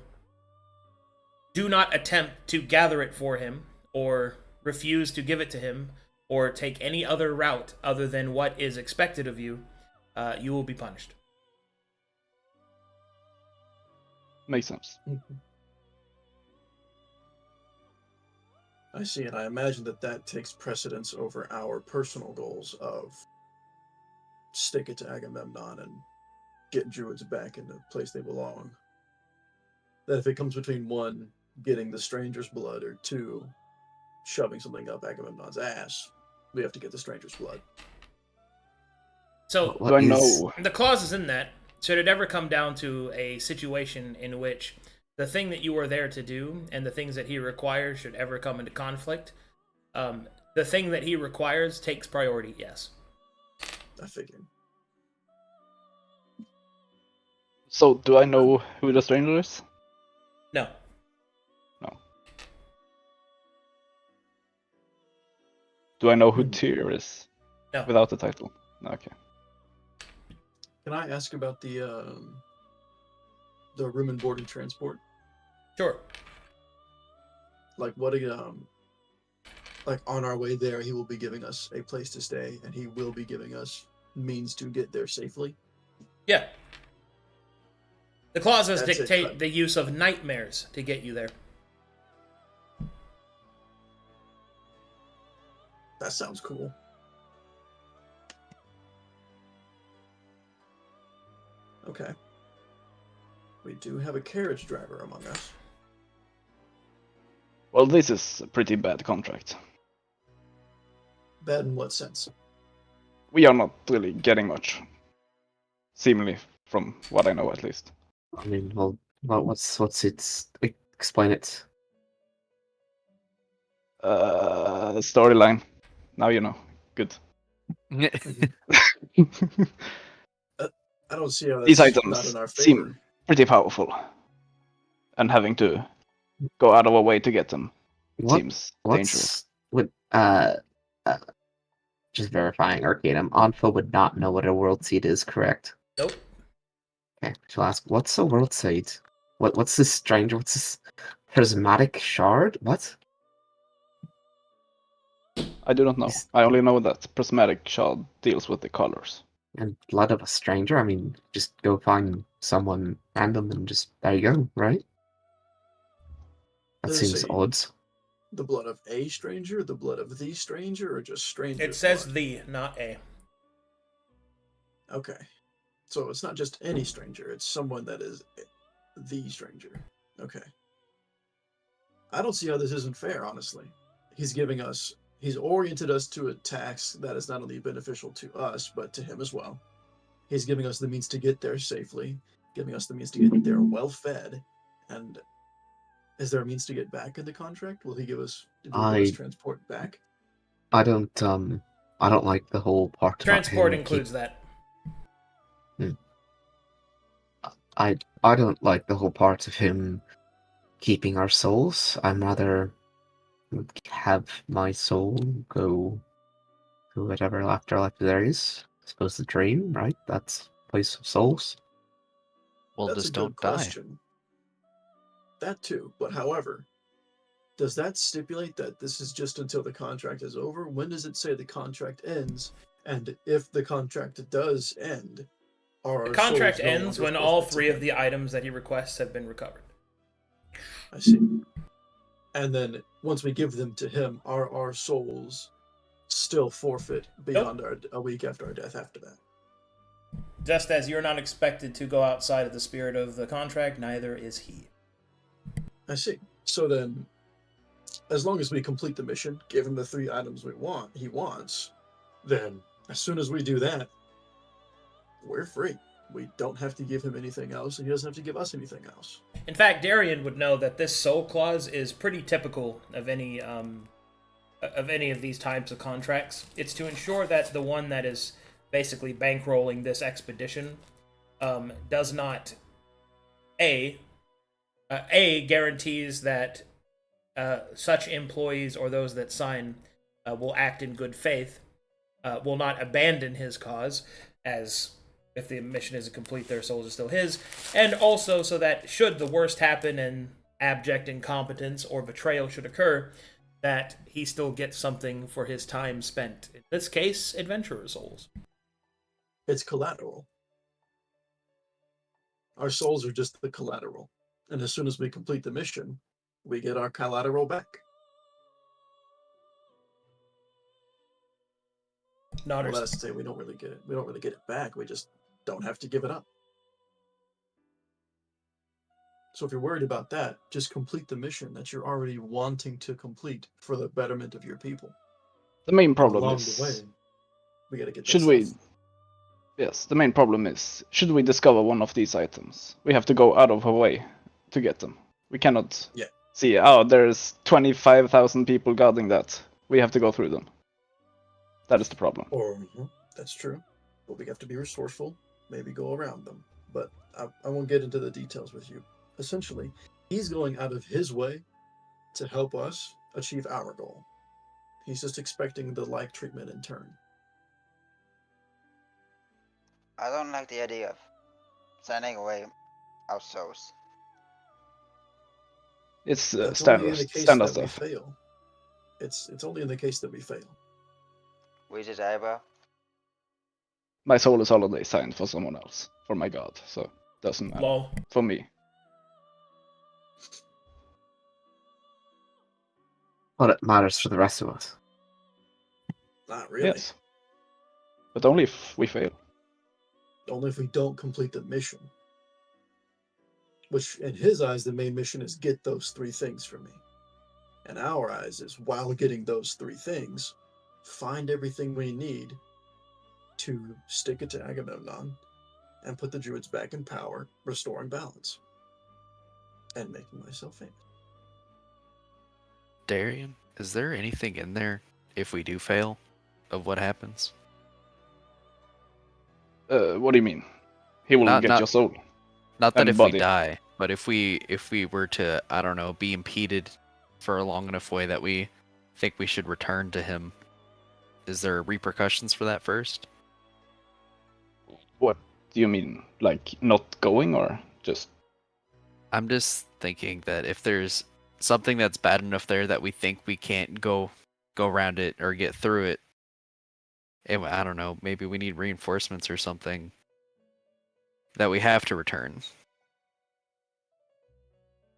do not attempt to gather it for him or refuse to give it to him or take any other route other than what is expected of you, you will be punished. Makes sense. I see, and I imagine that takes precedence over our personal goals of stick it to Agamemnon and get Druids back in the place they belong. That if it comes between one, getting the stranger's blood, or two, shoving something up Agamemnon's ass, we have to get the stranger's blood. So, Do I know? the clauses in that, should it ever come down to a situation in which the thing that you are there to do and the things that he requires should ever come into conflict, the thing that he requires takes priority, yes. I figured. So do I know who the stranger is? No. No. Do I know who Tyr is? No. Without the title? Okay. Can I ask about the room and board and transport? Sure. Like what like on our way there, he will be giving us a place to stay, and he will be giving us means to get there safely. Yeah. The clauses That's it, dictate but- the use of nightmares to get you there. That sounds cool. Okay. We do have a carriage driver among us. Well, this is a pretty bad contract. Bad in what sense? We are not really getting much. Seemingly, from what I know at least. I mean, well, what's its? Explain it. Storyline. Now you know. Good. I don't see how that's These not items in our seem favor. pretty powerful. And having to go out of our way to get them seems dangerous. Just verifying Arcanum. Onfo would not know what a world seed is, correct? Nope. Okay, she'll ask, what's a world seed? What's this stranger? What's this prismatic shard? What? I do not know. Is- I only know that prismatic shard deals with the colors. And blood of a stranger? I mean, just go find someone random and just there you go, right? That Does it seems say odd. the blood of a stranger, the blood of the stranger, or just stranger? It says blood? the, not a. Okay. So it's not just any stranger, it's someone that is the stranger. Okay. I don't see how this isn't fair, honestly. He's oriented us to a tax that is not only beneficial to us, but to him as well. He's giving us the means to get there safely, giving us the means to get there well fed. And is there a means to get back in the contract? Will he give us transport back? I don't like the whole part about Transport him includes that. I don't like the whole part of him keeping our souls. I'd rather have my soul go to whatever afterlife there is. I suppose the dream, right? That's place of souls. Well, That's just a good don't die. question. That too, but however, does that stipulate that this is just until the contract is over? When does it say the contract ends? And if the contract does end, are The our contract souls no ends longer when all forfeit to three of him? the items that he requests have been recovered. I see. And then once we give them to him, are our souls still forfeit beyond a week after our death after that? Just as you're not expected to go outside of the spirit of the contract, neither is he. I see. So then, as long as we complete the mission, give him the 3 items he wants, then as soon as we do that, we're free. We don't have to give him anything else, and he doesn't have to give us anything else. In fact, Darian would know that this soul clause is pretty typical of any of these types of contracts. It's to ensure that the one that is basically bankrolling this expedition does not guarantees that such employees or those that sign will act in good faith, will not abandon his cause, as if the mission isn't complete, their souls are still his, and also so that should the worst happen and abject incompetence or betrayal should occur, that he still gets something for his time spent. In this case, adventurer souls. It's collateral. Our souls are just the collateral. And as soon as we complete the mission, we get our collateral back. Nodders. Well, that's to say we don't really get it. We don't really get it back. We just don't have to give it up. So if you're worried about that, just complete the mission that you're already wanting to complete for the betterment of your people. The main problem Along is, the way, we gotta get that should we? stuff. Yes, the main problem is, should we discover one of these items, we have to go out of our way to get them. We cannot see, oh, there's 25,000 people guarding that. We have to go through them. That is the problem. Or that's true, but we have to be resourceful. Maybe go around them. But I won't get into the details with you. Essentially, he's going out of his way to help us achieve our goal. He's just expecting the like treatment in turn. I don't like the idea of sending away our souls. It's That's standard, only in the case standard that we stuff. fail. It's only in the case that we fail. Which is eyebrow. My soul is already signed for someone else, for my god, so doesn't matter. Lol. For me. But it matters for the rest of us. Not really. Yes. But only if we fail. Only if we don't complete the mission. Which, in his eyes, the main mission is get those 3 things for me. In our eyes is, while getting those 3 things, find everything we need to stick it to Agamemnon and put the druids back in power, restoring balance, and making myself famous. Darian, is there anything in there, if we do fail, of what happens? What do you mean? He will get your soul. Not that and if body. we die, but if we were to, I don't know, be impeded for a long enough way that we think we should return to him, is there repercussions for that first? What do you mean? Like not going or just? I'm just thinking that if there's something that's bad enough there that we think we can't go around it or get through it, I don't know, maybe we need reinforcements or something that we have to return.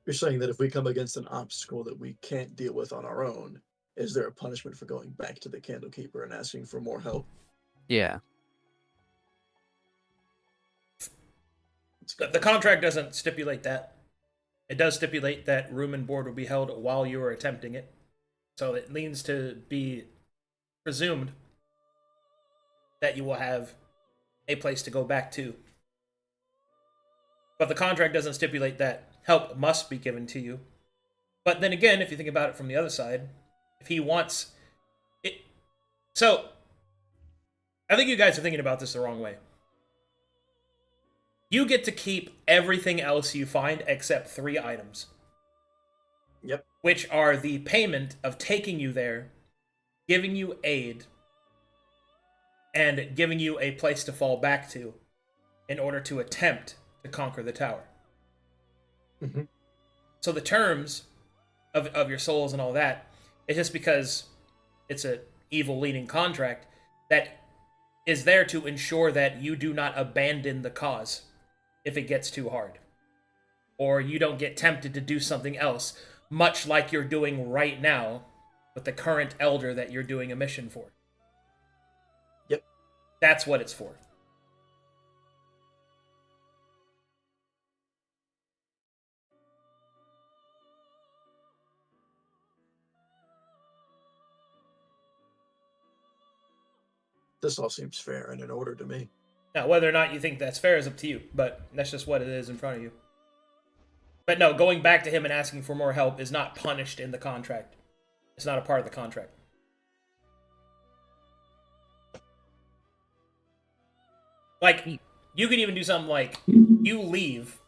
You're saying that if we come against an obstacle that we can't deal with on our own, is there a punishment for going back to the Candlekeeper and asking for more help? Yeah. The contract doesn't stipulate that. It does stipulate that room and board will be held while you are attempting it. So it leans to be presumed that you will have a place to go back to. But the contract doesn't stipulate that help must be given to you. But then again, if you think about it from the other side, if he wants it. So, I think you guys are thinking about this the wrong way. You get to keep everything else you find except 3 items. Yep. Which are the payment of taking you there, giving you aid, and giving you a place to fall back to in order to attempt to conquer the tower. Mm-hmm. So the terms of your souls and all that, it's just because it's an evil leading contract that is there to ensure that you do not abandon the cause if it gets too hard. Or you don't get tempted to do something else, much like you're doing right now with the current elder that you're doing a mission for. Yep. That's what it's for. This all seems fair and in order to me. Now, whether or not you think that's fair is up to you, but that's just what it is in front of you. But no, going back to him and asking for more help is not punished in the contract. It's not a part of the contract. Like, you could even do something like, you leave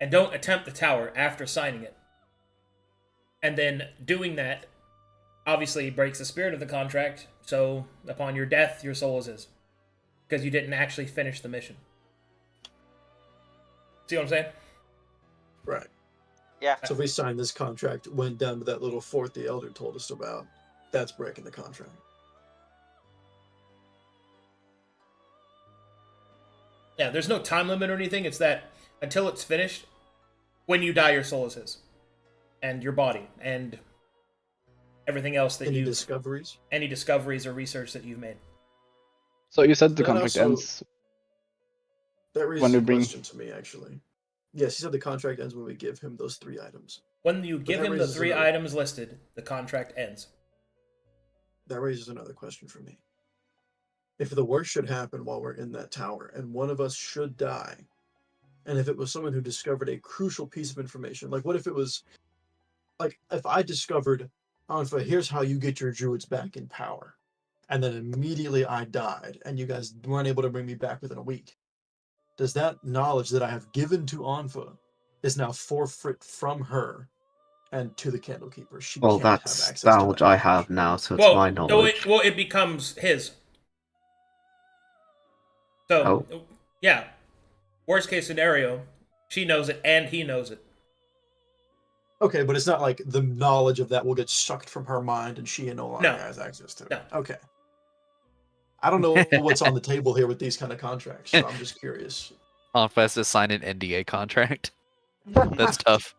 and don't attempt the tower after signing it. And then doing that obviously breaks the spirit of the contract, so upon your death, your soul is his. Because you didn't actually finish the mission. See what I'm saying? Right. Yeah. So if we signed this contract, went down to that little fort the elder told us about, that's breaking the contract. Yeah, there's no time limit or anything. It's that until it's finished, when you die, your soul is his. And your body. And everything else that Any discoveries? Any discoveries or research that you've made. So you said the That contract also- ends. That raises When we a bring- question to me, actually. Yes, he said the contract ends when we give him those 3 items. When you give that him the raises 3 another- items listed, the contract ends. That raises another question for me. If the worst should happen while we're in that tower, and one of us should die, and if it was someone who discovered a crucial piece of information, like what if it was, like if I discovered, Anfa, here's how you get your druids back in power, and then immediately I died, and you guys weren't able to bring me back within a week. Does that knowledge that I have given to Anfa is now forfeit from her and to the Candlekeeper? She Well, can't have that's access that to which that I have information. now, so it's my knowledge. It becomes his. So, yeah. Worst case scenario, she knows it and he knows it. Okay, but it's not like the knowledge of that will get sucked from her mind and she no longer No. has access to it. No. Okay. I don't know what's on the table here with these kind of contracts, so I'm just curious. Anfa has to sign an NDA contract. That's tough.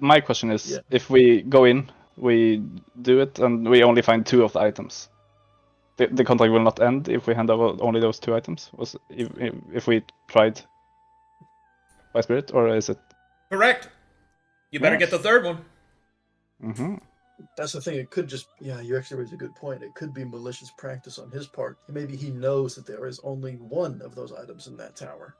My question is, Yeah. if we go in, we do it, and we only find 2 of the items. The contract will not end if we hand over only those 2 items. Was if we tried by spirit, or is it? Correct. You better get the Nice. 3rd one. Mm-hmm. That's the thing. It could just, yeah, you actually raised a good point. It could be malicious practice on his part. Maybe he knows that there is only one of those items in that tower.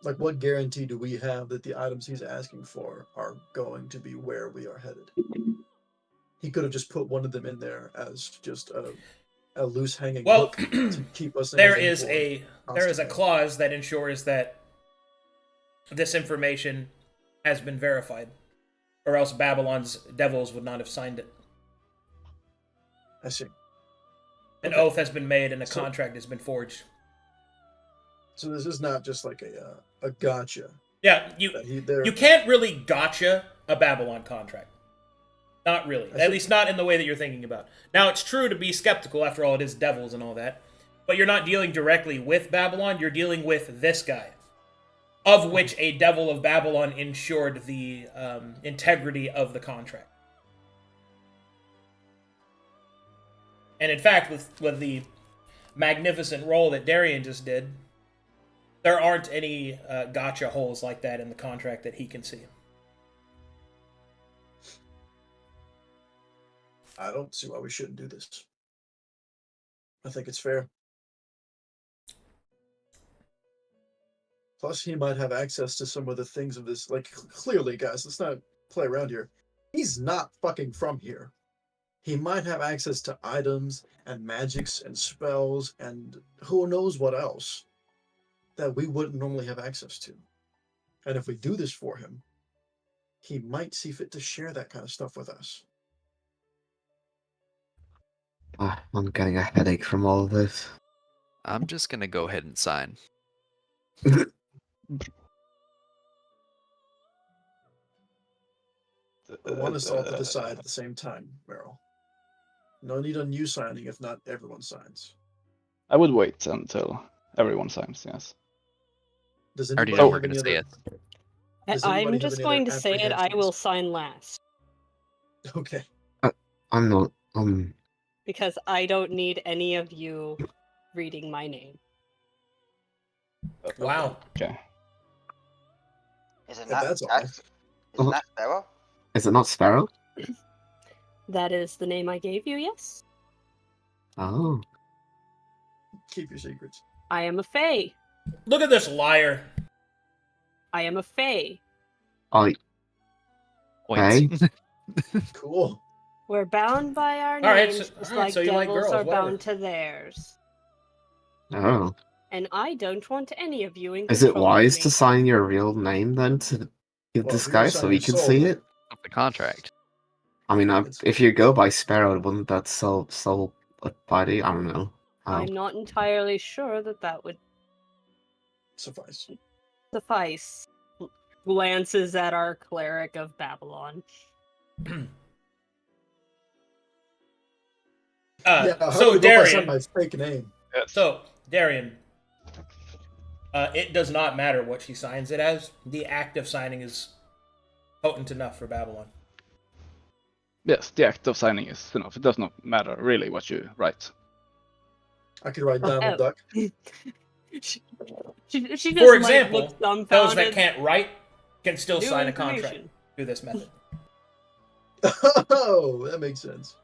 Like, what guarantee do we have that the items he's asking for are going to be where we are headed? He could have just put one of them in there as just a loose hanging Well, hook to keep us in There his is employ there is a constantly. clause that ensures that this information has been verified, or else Babylon's devils would not have signed it. I see. An Okay. oath has been made and a So- contract has been forged. So this is not just like a gotcha. Yeah, They're, you can't really gotcha a Babylon contract. Not really. At least not in the way that you're thinking about. Now, it's true to be skeptical, after all, it is devils and all that. But you're not dealing directly with Babylon, you're dealing with this guy. Of which a devil of Babylon ensured the integrity of the contract. And in fact, with the magnificent roll that Darian just did, there aren't any gotcha holes like that in the contract that he can see. I don't see why we shouldn't do this. I think it's fair. Plus, he might have access to some of the things of this. Like, clearly, guys, let's not play around here. He's not fucking from here. He might have access to items and magics and spells and who knows what else that we wouldn't normally have access to. And if we do this for him, he might see fit to share that kind of stuff with us. I'm getting a headache from all of this. I'm just gonna go ahead and sign. One is all to decide at the same time, Meryl. No need on you signing if not everyone signs. I would wait until everyone signs, yes. Does I already anybody know we're have gonna any say other... it. Does anybody I'm have just any going other to say it. I will apprehensions? sign last Okay. I'm not. because I don't need any of you reading my name. Wow. Okay. Is it If not? that's all. Is it not Sparrow? Is it not Sparrow? That is the name I gave you, yes? Oh. Keep your secrets. I am a fae. Look at this liar. I am a fae. I. Points. Cool. We're bound by our All right, names, so- just all right, like so you like devils girls, are whatever. bound to theirs. Oh. And I don't want any of you in Is it control of wise me. to sign your real name then to give Well, this if you're guy gonna so sign he your can soul, see then- it? Of the contract. I mean, It's- if you go by Sparrow, wouldn't that soul party? I don't know. I'm not entirely sure that would Suffice. suffice. Glances at our cleric of Babylon. Yeah, how So do I go if I sign Darian, my fake name? Darian, it does not matter what she signs it as. The act of signing is potent enough for Babylon. Yes, the act of signing is enough. It does not matter really what you write. I could write Donald Duck. She just For like, example, looks those dumbfounded. that can't write can still New sign a contract information. through this method. Oh, that makes sense.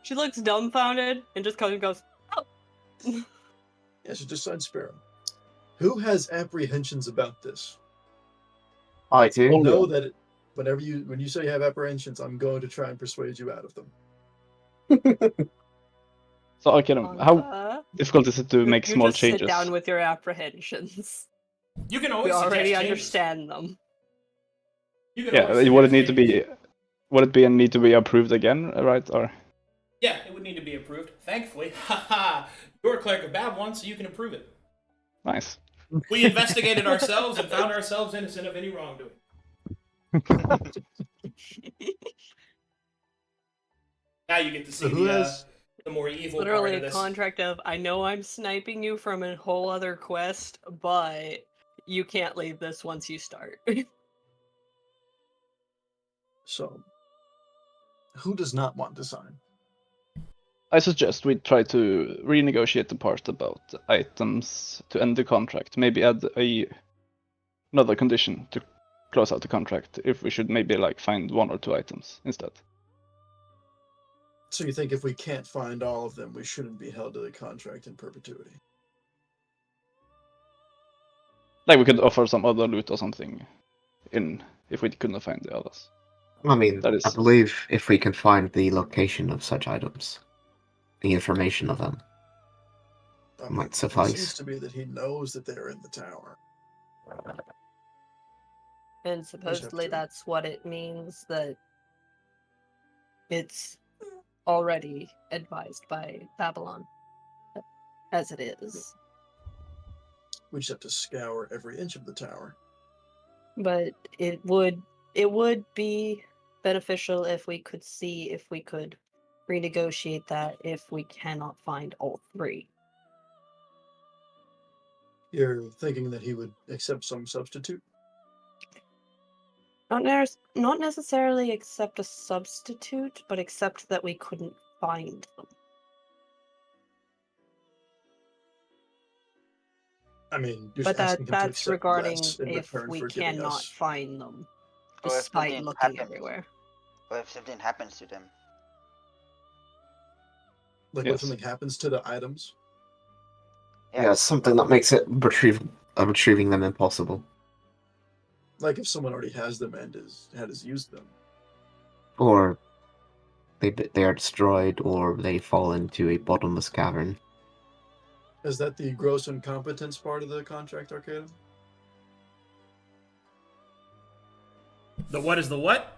She looks dumbfounded and just kind of goes, "Oh." Yeah, she just signed Sparrow. Who has apprehensions about this? I do. Know that when you say you have apprehensions, I'm going to try and persuade you out of them. So I can. How difficult is it to make you small just changes? sit down with your apprehensions. You can We always already suggest changes. understand them. You can Yeah, always would it suggest need to changes. be? Would it be need to be approved again, right? Or Yeah, it would need to be approved. Thankfully, haha, you're a cleric of Babylon, so you can approve it. nice. We investigated ourselves and found ourselves innocent of any wrongdoing. Now you get to see So who the has- the more evil Literally part a of this. contract of, I know I'm sniping you from a whole other quest, but you can't leave this once you start. So, who does not want to sign? I suggest we try to renegotiate the part about items to end the contract. Maybe add another condition to close out the contract. If we should maybe like find one or two items instead. So you think if we can't find all of them, we shouldn't be held to the contract in perpetuity? Like we could offer some other loot or something, if we couldn't find the others. I mean, That is- I believe if we can find the location of such items, the information of them. I Might It suffice. seems to be that he knows that they're in the tower. And supposedly to. that's what it means, that it's already advised by Babylon, as it is. We just have to scour every inch of the tower. But it would be beneficial if we could see if we could renegotiate that if we cannot find all three. You're thinking that he would accept some substitute? Not necessarily accept a substitute, but accept that we couldn't find them. I mean, you're But just asking him to that's accept regarding less in if return we for giving cannot us. find them, Or if despite something looking happens. everywhere. Or if something happens to them. Like, Yes. if something happens to the items, Yeah, something that makes it retrieving them impossible. like if someone already has them and has used them. Or they are destroyed, or they fall into a bottomless cavern. Is that the gross incompetence part of the contract, Arcade? The what is the what?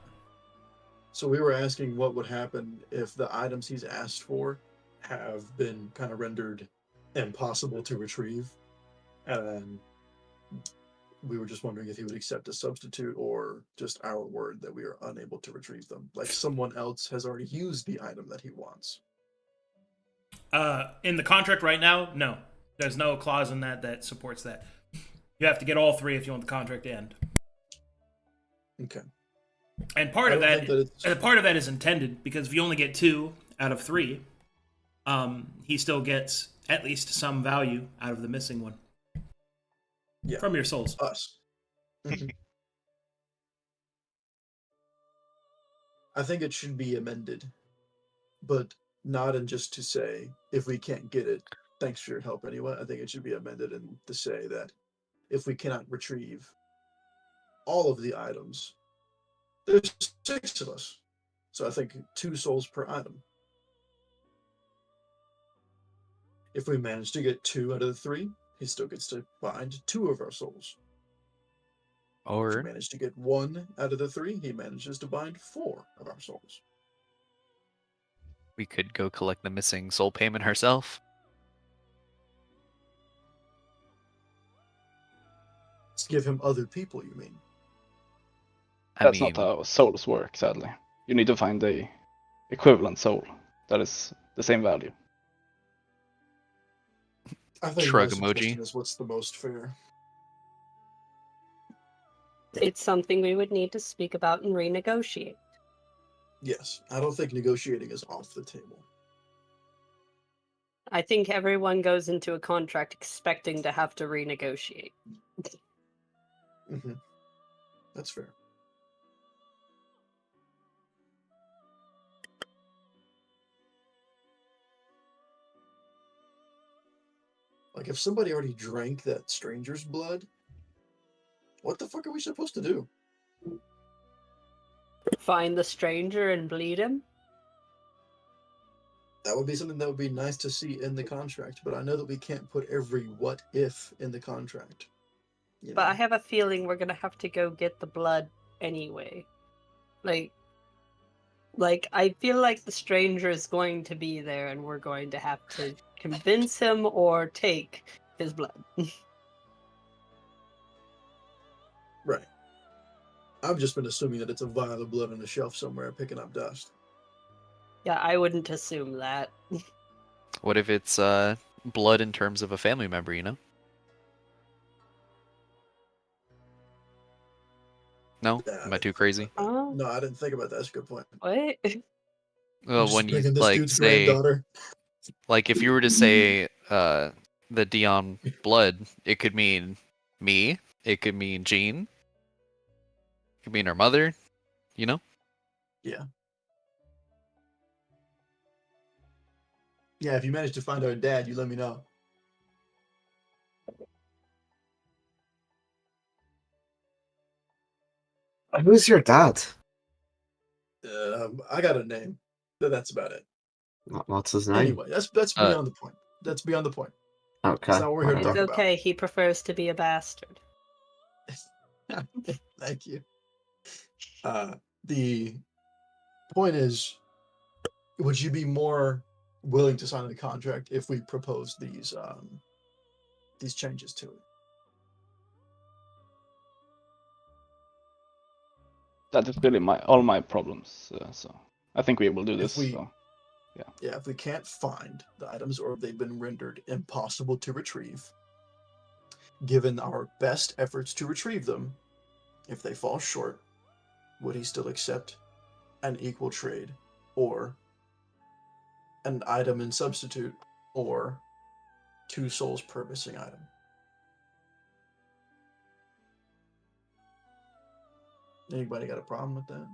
So we were asking what would happen if the items he's asked for have been kind of rendered impossible to retrieve. And we were just wondering if he would accept a substitute or just our word that we are unable to retrieve them. Like someone else has already used the item that he wants. In the contract right now, no. There's no clause in that supports that. You have to get all three if you want the contract to end. Okay. And part I of don't that, think that it's- part of that is intended because if you only get 2 out of 3, he still gets at least some value out of the missing one. Yeah. From your souls. Us. Mhm. I think it should be amended, but not in just to say, if we can't get it, thanks for your help anyway. I think it should be amended and to say that if we cannot retrieve all of the items, there's 6 of us. So I think 2 souls per item. If we manage to get 2 out of the 3, he still gets to bind 2 of our souls. If we Or manage to get 1 out of the 3, he manages to bind 4 of our souls. we could go collect the missing soul payment herself. Let's give him other people, you mean? That's not how souls work, sadly. You need to find a equivalent soul that is the same value. I think Shrug my emoji. suggestion is what's the most fair. It's something we would need to speak about and renegotiate. Yes, I don't think negotiating is off the table. I think everyone goes into a contract expecting to have to renegotiate. Mm-hmm. That's fair. Like, if somebody already drank that stranger's blood, what the fuck are we supposed to do? Find the stranger and bleed him? That would be something that would be nice to see in the contract, but I know that we can't put every what if in the contract. You But I know? have a feeling we're gonna have to go get the blood anyway. Like I feel like the stranger is going to be there and we're going to have to convince him or take his blood. Right. I've just been assuming that it's a vial of blood on a shelf somewhere picking up dust. Yeah, I wouldn't assume that. What if it's blood in terms of a family member, you know? No? Am I too crazy? Oh, No, I didn't think about that. That's a good point. what? Well, Just when you picking this like dude's say, granddaughter. like if you were to say the Dion blood, it could mean me, it could mean Jean, it could mean our mother, you know? Yeah. Yeah, if you manage to find our dad, you let me know. Who's your dad? I got a name, but that's about it. What's his name? Anyway, that's beyond the point. That's beyond the point. Okay. That's not what we're here to It's talk whatever. about. okay, he prefers to be a bastard. Thank you. The point is, would you be more willing to sign the contract if we propose these changes to it? that is really all my problems. So I think we will do If this. we- So. Yeah, if we can't find the items or if they've been rendered impossible to retrieve, given our best efforts to retrieve them, if they fall short, would he still accept an equal trade or an item in substitute or 2 souls per missing item? Anybody got a problem with that?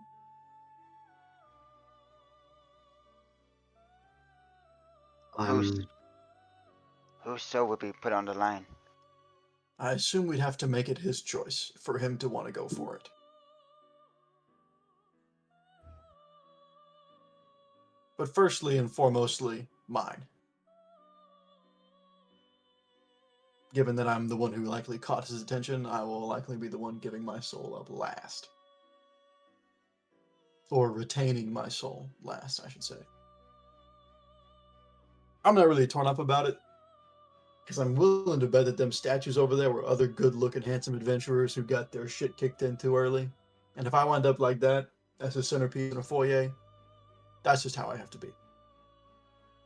Whose soul would be put on the line? I assume we'd have to make it his choice for him to want to go for it. But firstly and foremostly, mine. Given that I'm the one who likely caught his attention, I will likely be the one giving my soul up last. Or retaining my soul last, I should say. I'm not really torn up about it, because I'm willing to bet that them statues over there were other good-looking, handsome adventurers who got their shit kicked in too early. And if I wind up like that, as a centerpiece in a foyer, that's just how I have to be.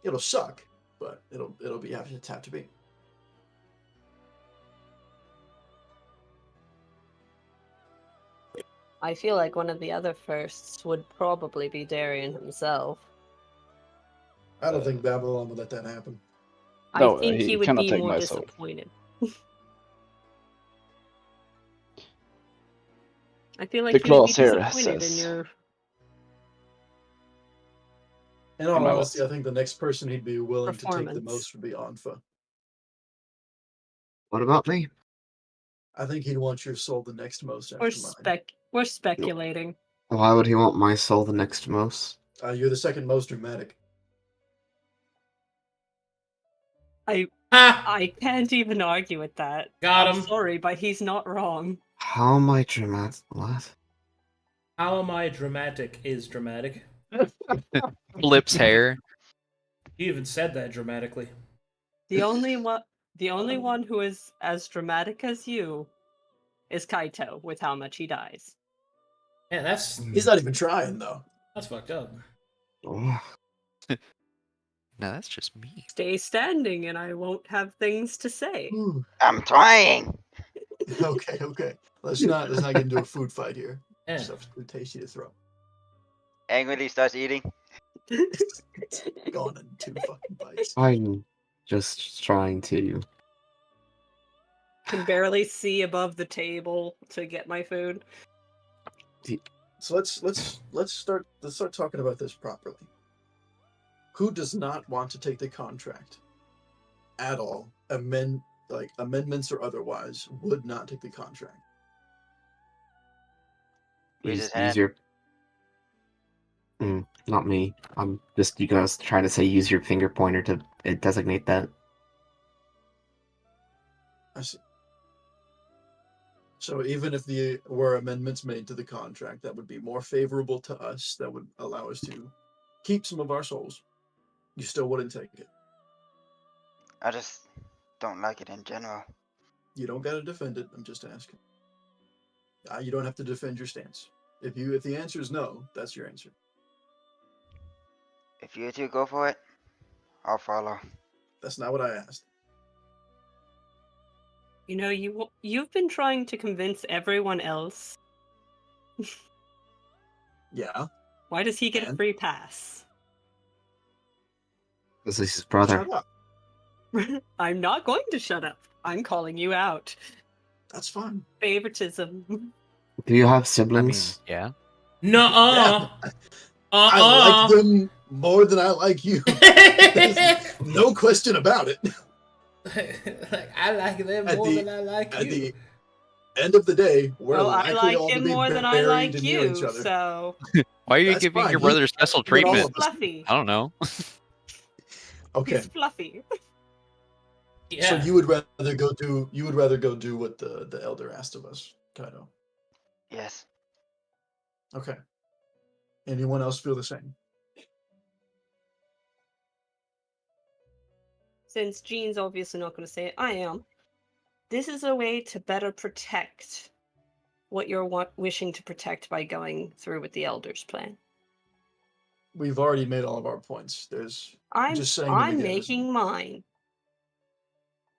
It'll suck, but it'll be have to be. I feel like one of the other firsts would probably be Darian himself. I don't think Babylon would let that happen. No, I think he he would cannot be take more my soul. disappointed. I feel like The he would be clause here disappointed in says- your. In all In my honesty, vote. I think the next person he'd be willing to take the Performance. most would be Anfa. What about me? I think he'd want your soul the next most after mine. We're speculating. Why would he want my soul the next most? You're the second most dramatic. Ha! I can't even argue with that. Got I'm him. sorry, but he's not wrong. How am I dramatic? What? How am I dramatic is dramatic. Lips hair. You even said that dramatically. The only one who is as dramatic as you is Kaito with how much he dies. Yeah, that's He's not even trying, though. fucked up. Oh, No, that's just me. Stay standing and I won't have things to say. I'm trying. Okay. Let's not get into a food fight here. Yeah. Stuff's too tasty to throw. Angrily starts eating. Gone in 2 fucking bites. I'm just trying to. Can barely see above the table to get my food. So let's start talking about this properly. Who does not want to take the contract at all? Amendments or otherwise would not take the contract. Raise Use, his hand. use your. Not me. I'm just you guys trying to say use your finger pointer to designate that. I see. So even if there were amendments made to the contract that would be more favorable to us, that would allow us to keep some of our souls, you still wouldn't take it. I just don't like it in general. You don't gotta defend it. I'm just asking. You don't have to defend your stance. If the answer is no, that's your answer. If you two go for it, I'll follow. That's not what I asked. You know, you've been trying to convince everyone else. Yeah. Why does he get a And? free pass? This is his brother. Shut up. I'm not going to shut up. I'm calling you out. That's fine. Favoritism. Do you have I mean, siblings? yeah. Nuh-uh. I like them more than I like you. There's no question about it. Like, I like them At more the- than I like At you. the end of the day, we're Well, I likely like all to him be more than I buried like and near each you, other. so Why are you That's giving fine. your He's brother special better than all he's treatment? of us. fluffy. I don't know. Okay. He's fluffy. Yeah. So you would rather go do what the elder asked of us, Kaido. Yes. Okay. Anyone else feel the same? Since Jean's obviously not going to say it, I am. This is a way to better protect what you're wishing to protect by going through with the Elder's plan? We've already made all of our points. Just saying them I'm again making mine.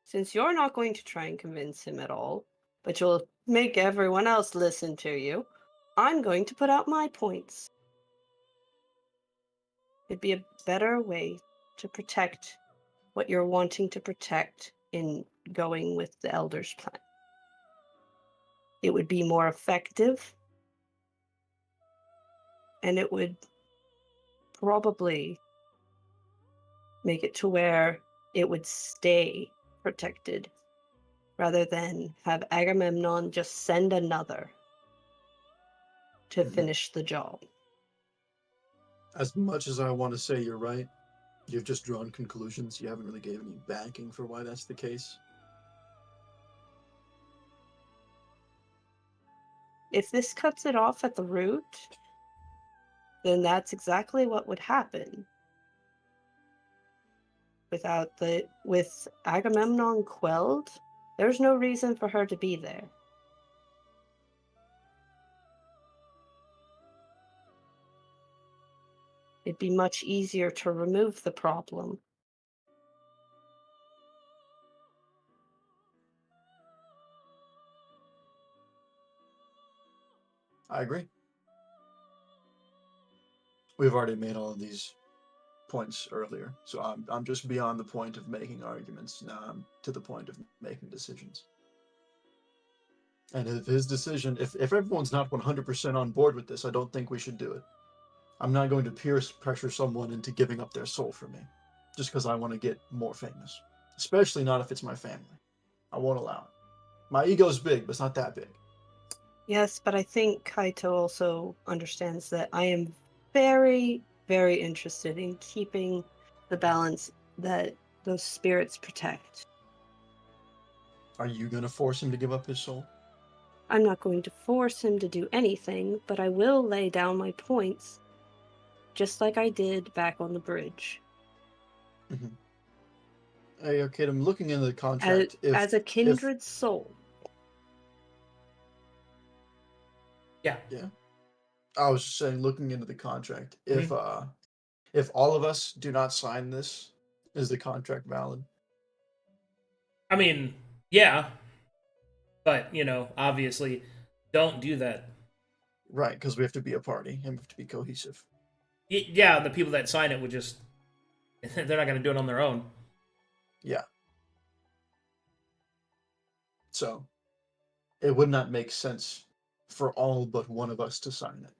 Since you're not going to try and convince him at all, but you'll make everyone else listen to you, I'm going to put out my points. It'd be a better way to protect what you're wanting to protect in going with the Elder's plan. It would be more effective, and it would probably make it to where it would stay protected rather than have Agamemnon just send another to Mhm. finish the job. As much as I want to say you're right, you've just drawn conclusions. You haven't really given any backing for why that's the case. If this cuts it off at the root, then that's exactly what would happen. With Agamemnon quelled, there's no reason for her to be there. It'd be much easier to remove the problem. I agree. We've already made all of these points earlier, so I'm just beyond the point of making arguments. Now I'm to the point of making decisions. And if his decision, if everyone's not 100% on board with this, I don't think we should do it. I'm not going to pressure someone into giving up their soul for me, just because I want to get more famous. Especially not if it's my family. I won't allow it. My ego's big, but it's not that big. Yes, but I think Kaito also understands that I am very, very interested in keeping the balance that those spirits protect. Are you going to force him to give up his soul? I'm not going to force him to do anything, but I will lay down my points, just like I did back on the bridge. Mm-hmm. Hey, okay, I'm looking into the contract. As a kindred soul. Yeah. Yeah. I was just saying, looking into the contract, if all of us do not sign this, is the contract valid? I mean, yeah. But, obviously, don't do that. Right, because we have to be a party and we have to be cohesive. Yeah, the people that sign it would just... They're not going to do it on their own. Yeah. So, it would not make sense for all but one of us to sign it.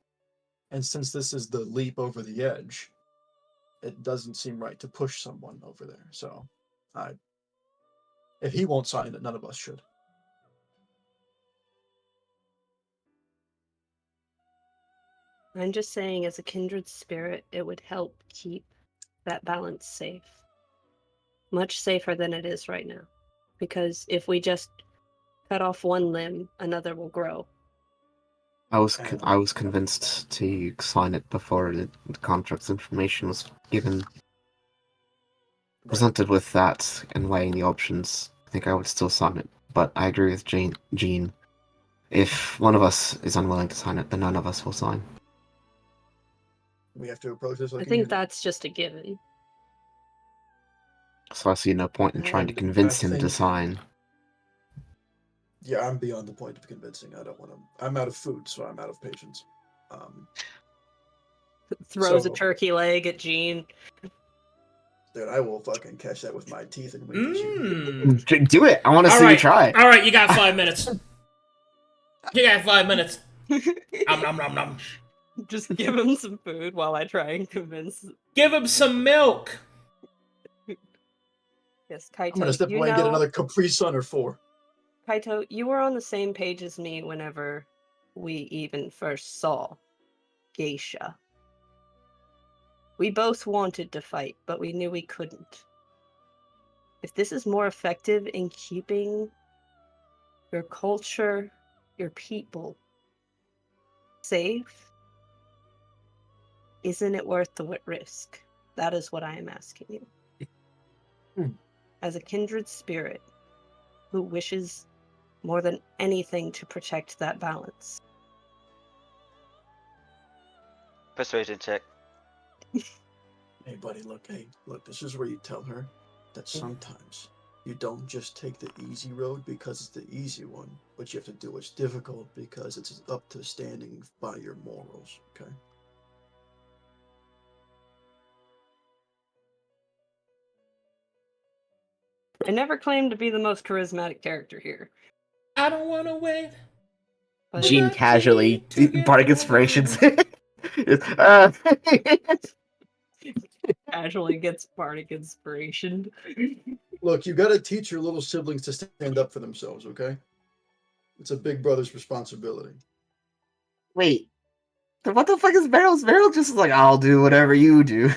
And since this is the leap over the edge, it doesn't seem right to push someone over there. So, if he won't sign it, none of us should. I'm just saying, as a kindred spirit, it would help keep that balance safe. Much safer than it is right now. Because if we just cut off one limb, another will grow. I was convinced to sign it before the contract's information was given. Presented with that and weighing the options, I think I would still sign it. But I agree with Jean. If one of us is unwilling to sign it, then none of us will sign. We have to approach this like I think that's just a given. So I see no point in trying to And convince I him to think- sign. Yeah, I'm beyond the point of convincing. I don't want to. I'm out of food, so I'm out of patience. Throws a So- turkey leg at Jean. Dude, I will fucking catch that with my teeth and wink at you. Do it! I want to All see right. you try. All right, you got 5 minutes. You got 5 minutes. Nom, nom, nom. Just give him some food while I try and convince. Give him some milk. Yes, Kaito. I'm gonna step away and get another Capri Sun or 4. Kaito, you were on the same page as me whenever we even first saw Geisha. We both wanted to fight, but we knew we couldn't. If this is more effective in keeping your culture, your people safe, isn't it worth the risk? That is what I am asking you. As a kindred spirit who wishes more than anything to protect that balance. Persuasion check. Hey, buddy, look, this is where you tell her that sometimes you don't just take the easy road because it's the easy one, but you have to do what's difficult because it's up to standing by your morals, okay? I never claimed to be the most charismatic character here. I don't want to wait. But Gene Not casually, to get bardic older. inspirations. casually gets bardic inspiration. Look, you gotta teach your little siblings to stand up for themselves, okay? It's a big brother's responsibility. Wait, what the fuck is Meryl? Meryl just like, I'll do whatever you do.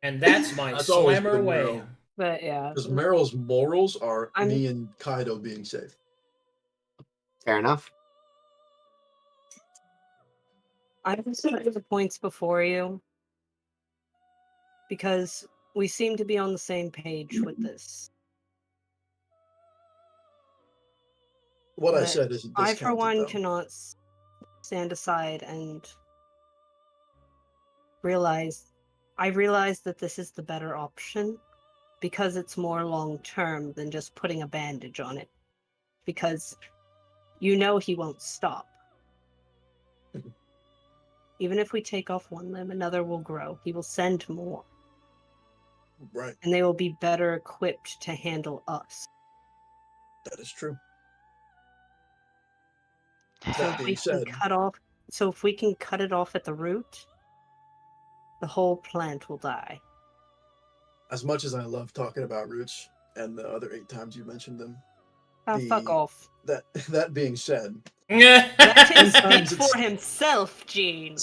And that's my That's always slammer been way. Meryl. But yeah, Because Meryl's morals are I'm- me and Kaido being safe. Fair enough. I've set the points before you because we seem to be on the same page with this. What I But said isn't I, discounted, for one, though. cannot stand aside and realize that this is the better option because it's more long term than just putting a bandage on it. Because you know he won't stop. Even if we take off one limb, another will grow. He will send more, Right, and they will be better equipped to handle us. that is true. So That if we being can said, if we can cut it off at the root, the whole plant will die. as much as I love talking about roots and the other 8 times you mentioned them, Fuck The- off. that being said, Let him speak Sometimes it's- for himself, Gene.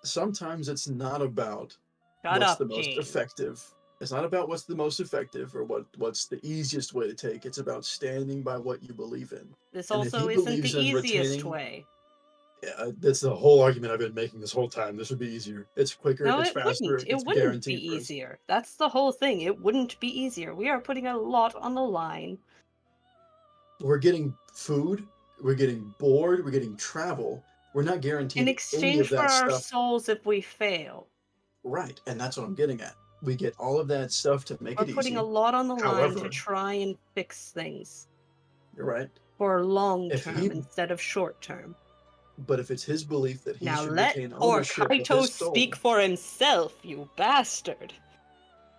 sometimes it's not about Shut what's up, the most Gene. effective. It's not about what's the most effective or what's the easiest way to take. It's about standing by what you believe in. This and if also he isn't believes the in easiest retaining- way. Yeah, that's the whole argument I've been making this whole time. This would be easier. It's quicker. No, it's it faster. wouldn't. It It's wouldn't guaranteed be for us. easier. That's the whole thing. It wouldn't be easier. We are putting a lot on the line. We're getting food. We're getting board. We're getting travel. We're not guaranteed In any exchange of for that our stuff. souls if we fail. Right, and that's what I'm getting at. We get all of that stuff to make We're it putting easy. a lot on the line However- to try and fix things You're right. for long If term he- instead of short term. But if it's his belief that he Now should let retain poor ownership of Kaito his soul, speak for himself, you bastard.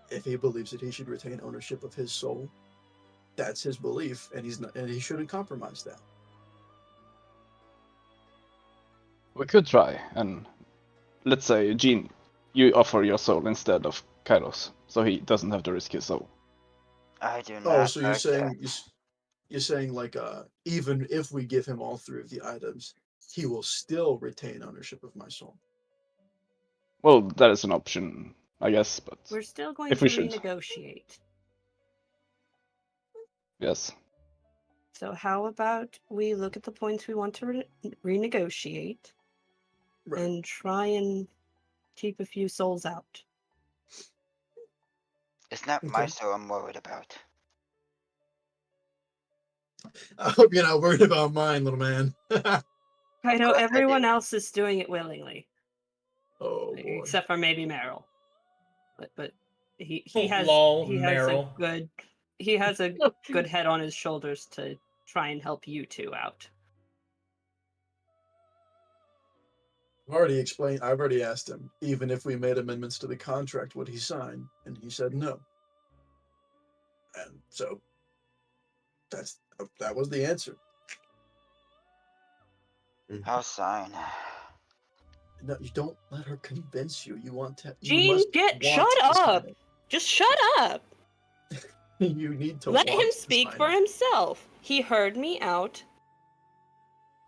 if he believes that he should retain ownership of his soul, that's his belief, and he shouldn't compromise that. We could try, and let's say, Gene, you offer your soul instead of Kairos, so he doesn't have to risk his soul. I do not. Oh, so you're like saying that. you're saying like even if we give him all 3 of the items, he will still retain ownership of my soul. Well, that is an option, I guess, but We're still going If to we should. renegotiate. yes. So how about we look at the points we want to renegotiate Right. and try and keep a few souls out. It's not my Okay. soul I'm worried about. I hope you're not worried about mine, little man. I know course I everyone do. else is doing it willingly, Oh boy. except for maybe Meryl. But he Oh, has lol, he has Meryl. a good head on his shoulders to try and help you two out. I've already asked him, even if we made amendments to the contract, would he sign? And he said no. And so that was the answer. I'll sign. No, you don't let her convince you. You want to. Gene, shut up! Just shut up! You need to Let want him to speak sign for it. himself. He heard me out.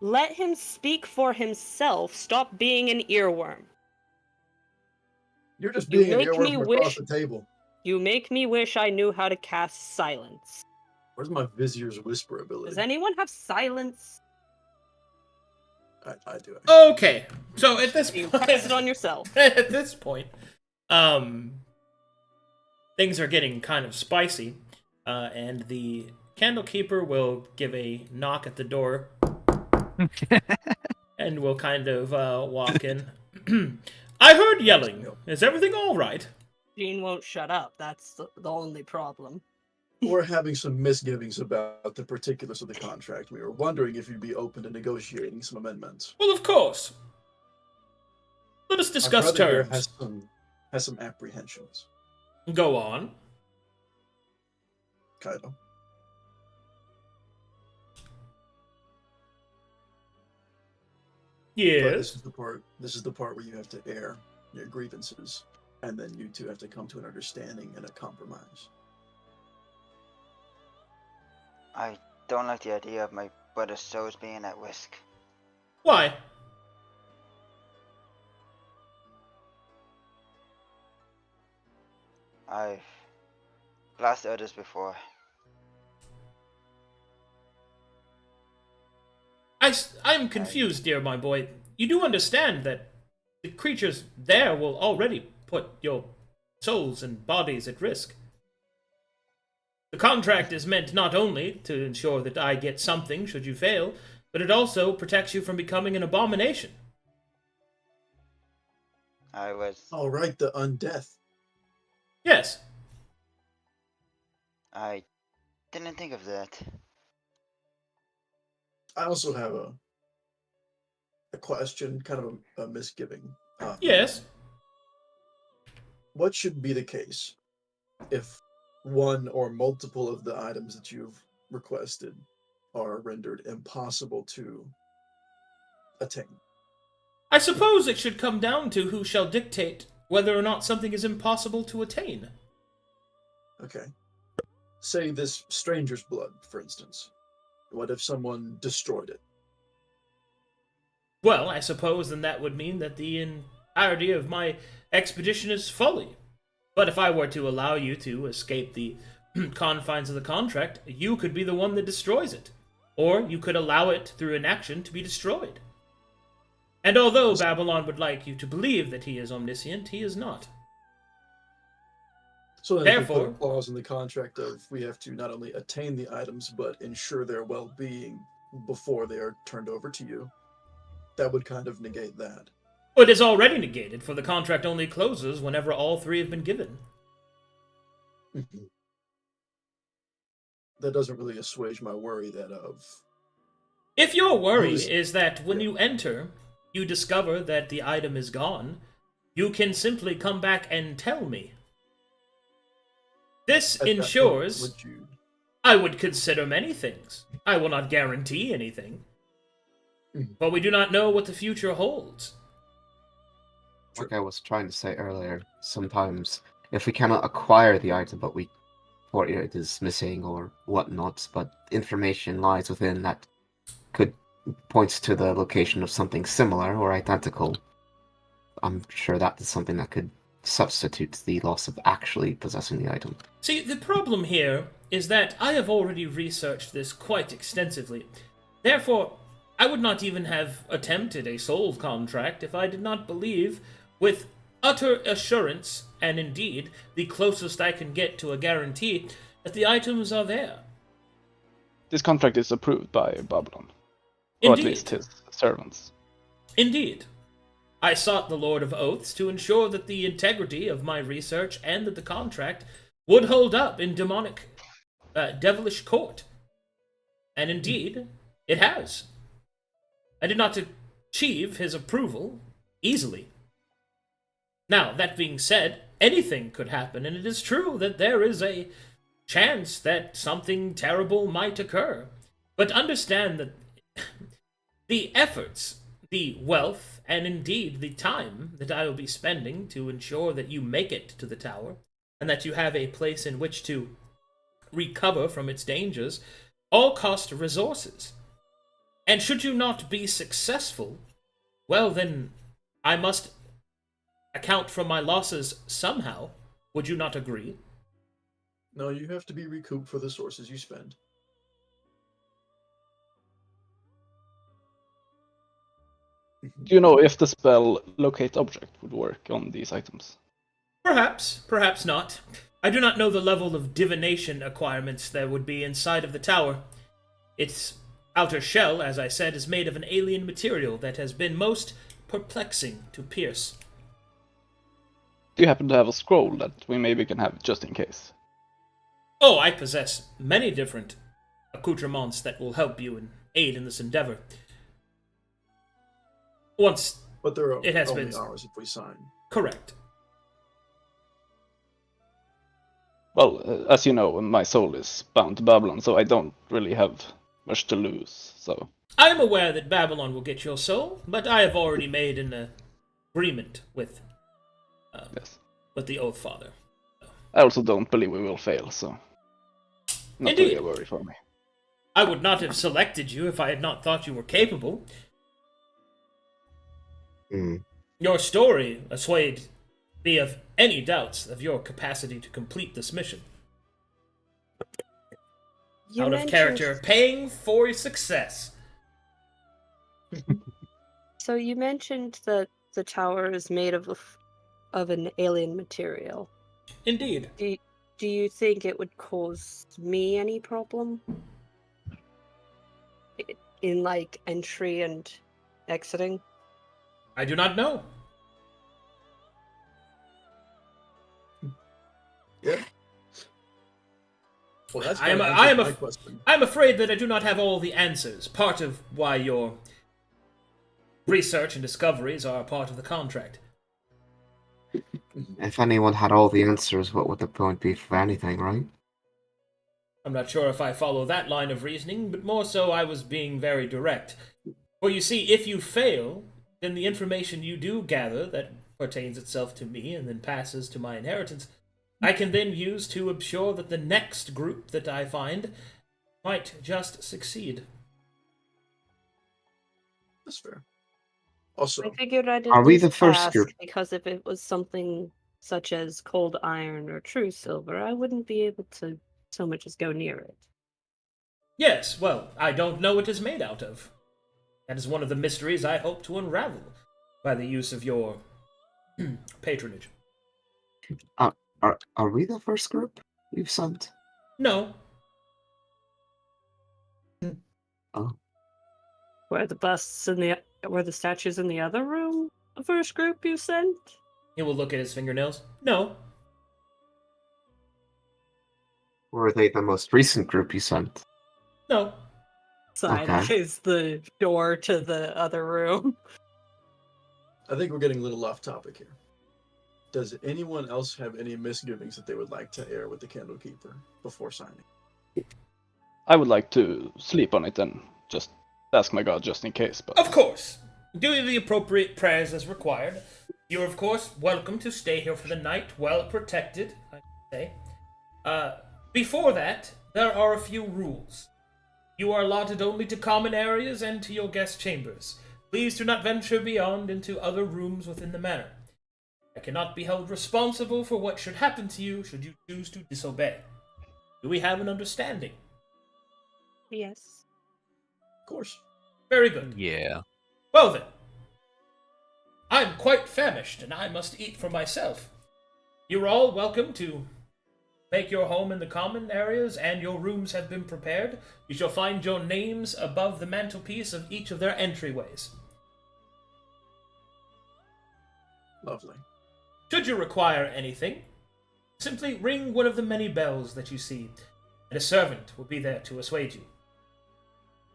Let him speak for himself. Stop being an earworm. You're just You being an make earworm me from across wish- the table. You make me wish I knew how to cast silence. Where's my Vizier's Whisper ability? Does anyone have silence? I do. Okay, so at this You point, cast it on yourself. at this point, things are getting kind of spicy, and the Candlekeeper will give a knock at the door and will kind of walk in. I heard yelling. Is everything all right? Jean won't shut up. That's the only problem. We're having some misgivings about the particulars of the contract. We were wondering if you'd be open to negotiating some amendments. Well, of course. Let us discuss Our brother here terms. has some apprehensions. Go on. Kaido. But Yes. this is the part where you have to air your grievances, and then you two have to come to an understanding and a compromise. I don't like the idea of my brother's souls being at risk. Why? I've lost others before. I'm confused, dear my boy. You do understand that the creatures there will already put your souls and bodies at risk. The contract is meant not only to ensure that I get something should you fail, but it also protects you from becoming an abomination. I was. All right, the undeath. Yes. I didn't think of that. I also have a question, kind of a misgiving. Yes. What should be the case if one or multiple of the items that you've requested are rendered impossible to attain? I suppose it should come down to who shall dictate whether or not something is impossible to attain. Okay. Say this stranger's blood, for instance. What if someone destroyed it? Well, I suppose then that would mean that the entirety of my expedition is folly. But if I were to allow you to escape the confines of the contract, you could be the one that destroys it. Or you could allow it through inaction to be destroyed. And although Babylon would like you to believe that he is omniscient, he is not. So then you Therefore- put a clause in the contract of we have to not only attain the items, but ensure their well-being before they are turned over to you. That would kind of negate that. It is already negated, for the contract only closes whenever all three have been given. That doesn't really assuage my worry that of... If your worry Who's- is that when you enter, you discover that the item is gone, you can simply come back and tell me. This at that point, ensures would you... I would consider many things. I will not guarantee anything. Mhm. But we do not know what the future holds. Like I was trying to say earlier, sometimes if we cannot acquire the item, but or it is missing or whatnot, but information lies within that could points to the location of something similar or identical, I'm sure that is something that could substitute the loss of actually possessing the item. See, the problem here is that I have already researched this quite extensively. Therefore, I would not even have attempted a soul contract if I did not believe, with utter assurance, and indeed the closest I can get to a guarantee, that the items are there. This contract is approved by Babylon. Or at Indeed. least his servants. Indeed. I sought the Lord of Oaths to ensure that the integrity of my research and that the contract would hold up in devilish court. And indeed, it has. I did not achieve his approval easily. Now, that being said, anything could happen, and it is true that there is a chance that something terrible might occur. But understand that the efforts, the wealth, and indeed the time that I will be spending to ensure that you make it to the tower, and that you have a place in which to recover from its dangers, all cost resources. And should you not be successful, well then, I must account for my losses somehow. Would you not agree? No, you have to be recouped for the sources you spend. Do you know if the spell Locate Object would work on these items? Perhaps, perhaps not. I do not know the level of divination acquirements there would be inside of the tower. Its outer shell, as I said, is made of an alien material that has been most perplexing to pierce. Do you happen to have a scroll that we maybe can have just in case? Oh, I possess many different accoutrements that will help you and aid in this endeavor. Once But there are it has only been ours if we sign. correct. Well, as you know, my soul is bound to Babylon, so I don't really have much to lose, so... I am aware that Babylon will get your soul, but I have already made an agreement with Yes. the Oath Father. I also don't believe we will fail, so... Not Indeed. really a worry for me. I would not have selected you if I had not thought you were capable. Hmm. Your story assuaged me of any doubts of your capacity to complete this mission. You Out of mentioned- character, paying for success. So you mentioned that the tower is made of an alien material. Indeed. Do you think it would cause me any problem? In like entry and exiting? I do not know. Yeah. Well, that's I am- kinda I am answers a- my question. I'm afraid that I do not have all the answers. Part of why your research and discoveries are a part of the contract. If anyone had all the answers, what would the point be for anything, right? I'm not sure if I follow that line of reasoning, but more so I was being very direct. For you see, if you fail, then the information you do gather that pertains itself to me and then passes to my inheritance, I can then use to ensure that the next group that I find might just succeed. That's fair. Also, I figured I'd Are at we least the first ask, group? because if it was something such as cold iron or true silver, I wouldn't be able to so much as go near it. Yes, well, I don't know what it is made out of. That is one of the mysteries I hope to unravel by the use of your patronage. Are we the first group you've sent? No, Oh, Were the statues in the other room the first group you sent? he will look at his fingernails. No, were they the most recent group you sent? no. Side Okay. is the door to the other room. I think we're getting a little off topic here. Does anyone else have any misgivings that they would like to air with the Candlekeeper before signing? I would like to sleep on it and just ask my god just in case, but... Of course. Do the appropriate prayers as required. You are, of course, welcome to stay here for the night, well protected, I should say. Before that, there are a few rules. You are allotted only to common areas and to your guest chambers. Please do not venture beyond into other rooms within the manor. I cannot be held responsible for what should happen to you should you choose to disobey. Do we have an understanding? Yes. Of course. Very good. Yeah. Well then, I'm quite famished and I must eat for myself. You're all welcome to make your home in the common areas and your rooms have been prepared. You shall find your names above the mantelpiece of each of their entryways. Lovely. Should you require anything, simply ring one of the many bells that you see, and a servant will be there to assuage you.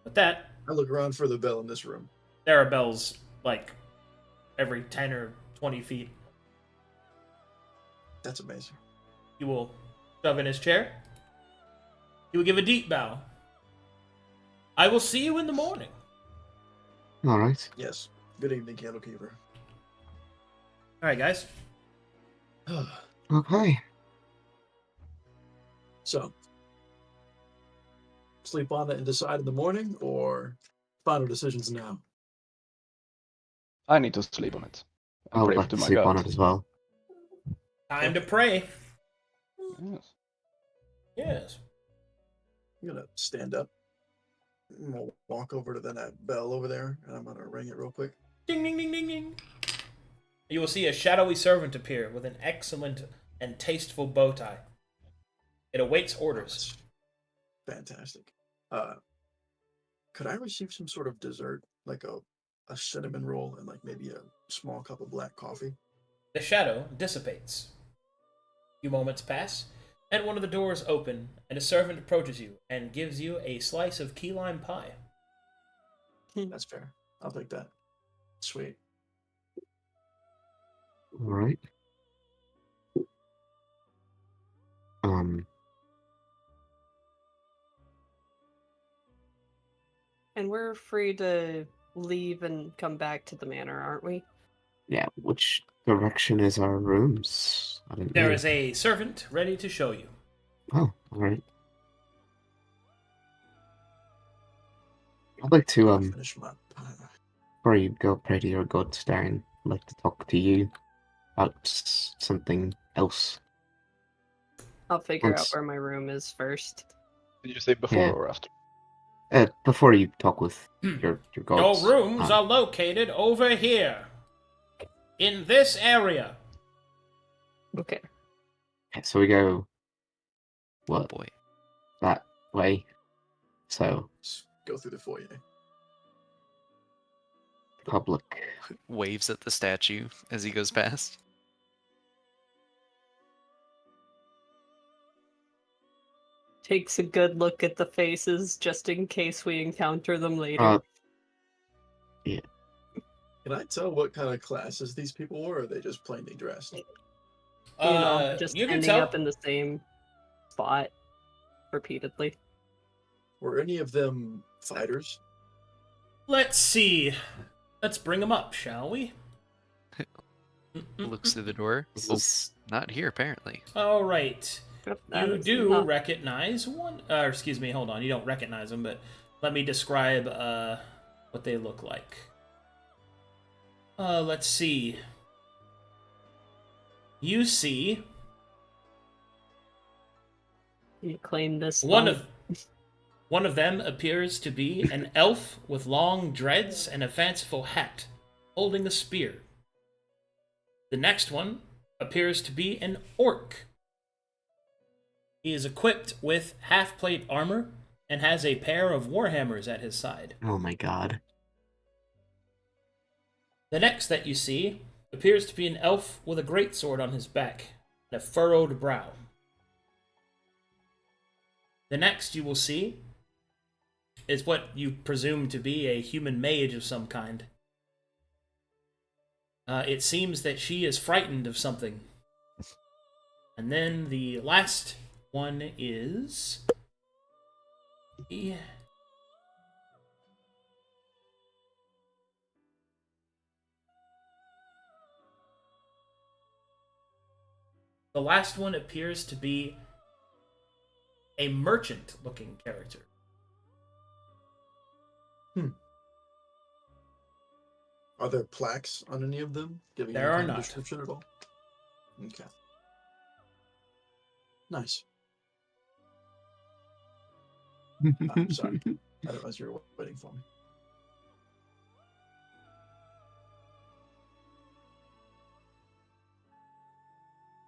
With that, I look around for the bell in this room. there are bells like every 10 or 20 feet. That's amazing. He will shove in his chair. He will give a deep bow. I will see you in the morning. all right. Yes. Good evening, Candlekeeper. All right, guys. Okay. So, sleep on it and decide in the morning, or final decisions now? I need to sleep on it. I And would pray like to to my sleep on god. it as well. Time to pray. Yes. Yes. I'm gonna stand up. I'm gonna walk over to that bell over there, and I'm gonna ring it real quick. Ding, ding, ding, ding, ding. You will see a shadowy servant appear with an excellent and tasteful bow tie. It awaits orders. That's fantastic. Could I receive some sort of dessert, like a cinnamon roll and like maybe a small cup of black coffee? The shadow dissipates. A few moments pass, and one of the doors open, and a servant approaches you and gives you a slice of key lime pie. That's fair. I'll take that. Sweet. All right. And we're free to leave and come back to the manor, aren't we? Yeah, which direction is our rooms? I didn't There know. is a servant ready to show you. Oh, all right. I'd like to I'll finish my pie. before you go pray to your gods, Darren, I'd like to talk to you about something else. I'll figure out Once- where my room is first. Did you say before Yeah. or after? Before you talk with your gods. Your rooms are located over here. In this area. Okay. Okay, so we go Oh boy. that way. So Let's go through the foyer. public. Waves at the statue as he goes past. Takes a good look at the faces just in case we encounter them later. Can I tell what kind of classes these people were, or are they just plainly dressed? Just you can ending tell. up in the same spot repeatedly. Were any of them fighters? Let's see. Let's bring them up, shall we? Looks through the door. This Oh, is not here apparently. All right. That You is do not- recognize one. Excuse me, hold on. You don't recognize them, but let me describe what they look like. Let's see. You see You claim this one bump. of them appears to be an elf with long dreads and a fanciful hat, holding a spear. The next one appears to be an orc. He is equipped with half-plate armor and has a pair of warhammers at his side. oh my god. The next that you see appears to be an elf with a greatsword on his back and a furrowed brow. The next you will see is what you presume to be a human mage of some kind. It seems that she is frightened of something. And then the last one is... The last one appears to be a merchant-looking character. Are there plaques on any of them giving There any are kind of not. description at all? Okay. Nice. I'm sorry. I didn't realize you were waiting for me.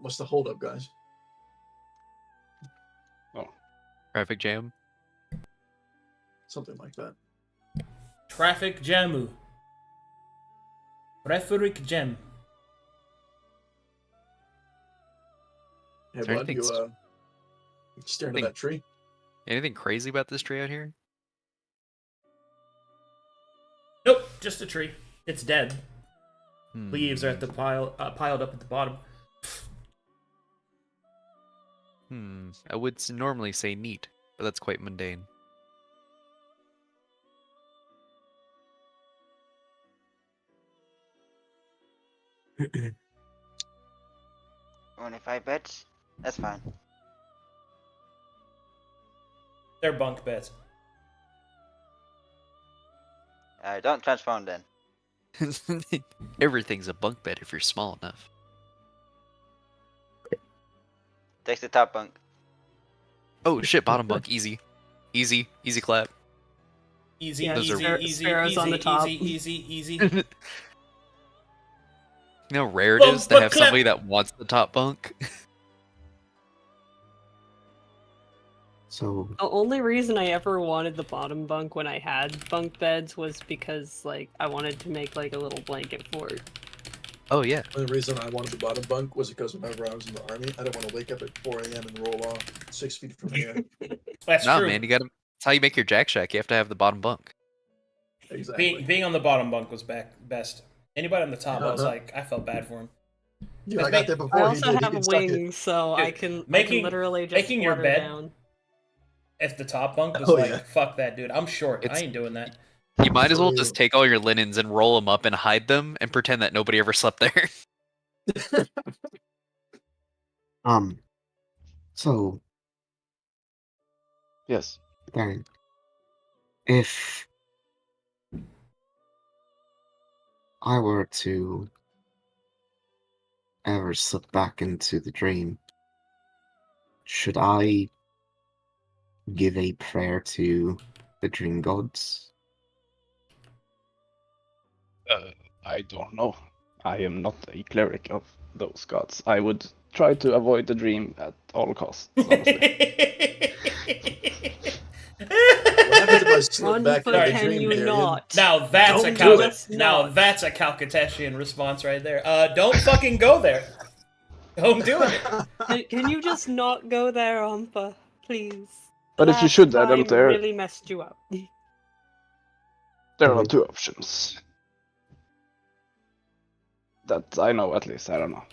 What's the holdup, guys? Traffic jam. Something like that. Traffic jamu. Rhetoric gem. Hey, Is there bud, anything you staring at anything- that tree? Anything crazy about this tree out here? Nope, just a tree. It's dead. Hmm. Leaves are at the piled up at the bottom. I would normally say neat, but that's quite mundane. Only 5 beds? That's fine. They're bunk beds. Don't transform then. Everything's a bunk bed if you're small enough. Takes the top bunk. Oh shit, bottom bunk, easy. Easy clap. Easy, Yeah, easy, those are- easy, sparrows easy, on the top. easy. You know how rare it Bump is to the have clap. somebody that wants the top bunk? So The only reason I ever wanted the bottom bunk when I had bunk beds was because, like, I wanted to make, like, a little blanket fort. Oh yeah. The only reason I wanted the bottom bunk was because whenever I was in the army, I didn't want to wake up at 4 a.m. and roll off 6 feet from here. That's Nah, true. man, you gotta. That's how you make your jack shack. You have to have the bottom bunk. Exactly. Being on the bottom bunk was best. Anybody on the top, I was Uh-huh. like, I felt bad for him. Dude, I got there I before he also did. He have gets stuck in. wings, so I Dude, can making- literally just making your flutter bed- down. If the top bunk was Oh, like, yeah. fuck that, dude. I'm short. I It's- ain't doing that. You might as For well real. just take all your linens and roll them up and hide them and pretend that nobody ever slept there. So Yes. then, if I were to ever slip back into the dream, should I give a prayer to the dream gods? I don't know. I am not a cleric of those gods. I would try to avoid the dream at all costs, honestly. What happens if I slip Run, back but into the can dream, you Darian? not? Now that's Don't a do it. Now Not. that's a Calcutetian response right there. Don't fucking go there. Don't do it. Can you just not go there, Umpa? Please. But if you Last should, Adam, time there really messed you up. are two options. That I know at least, I don't know.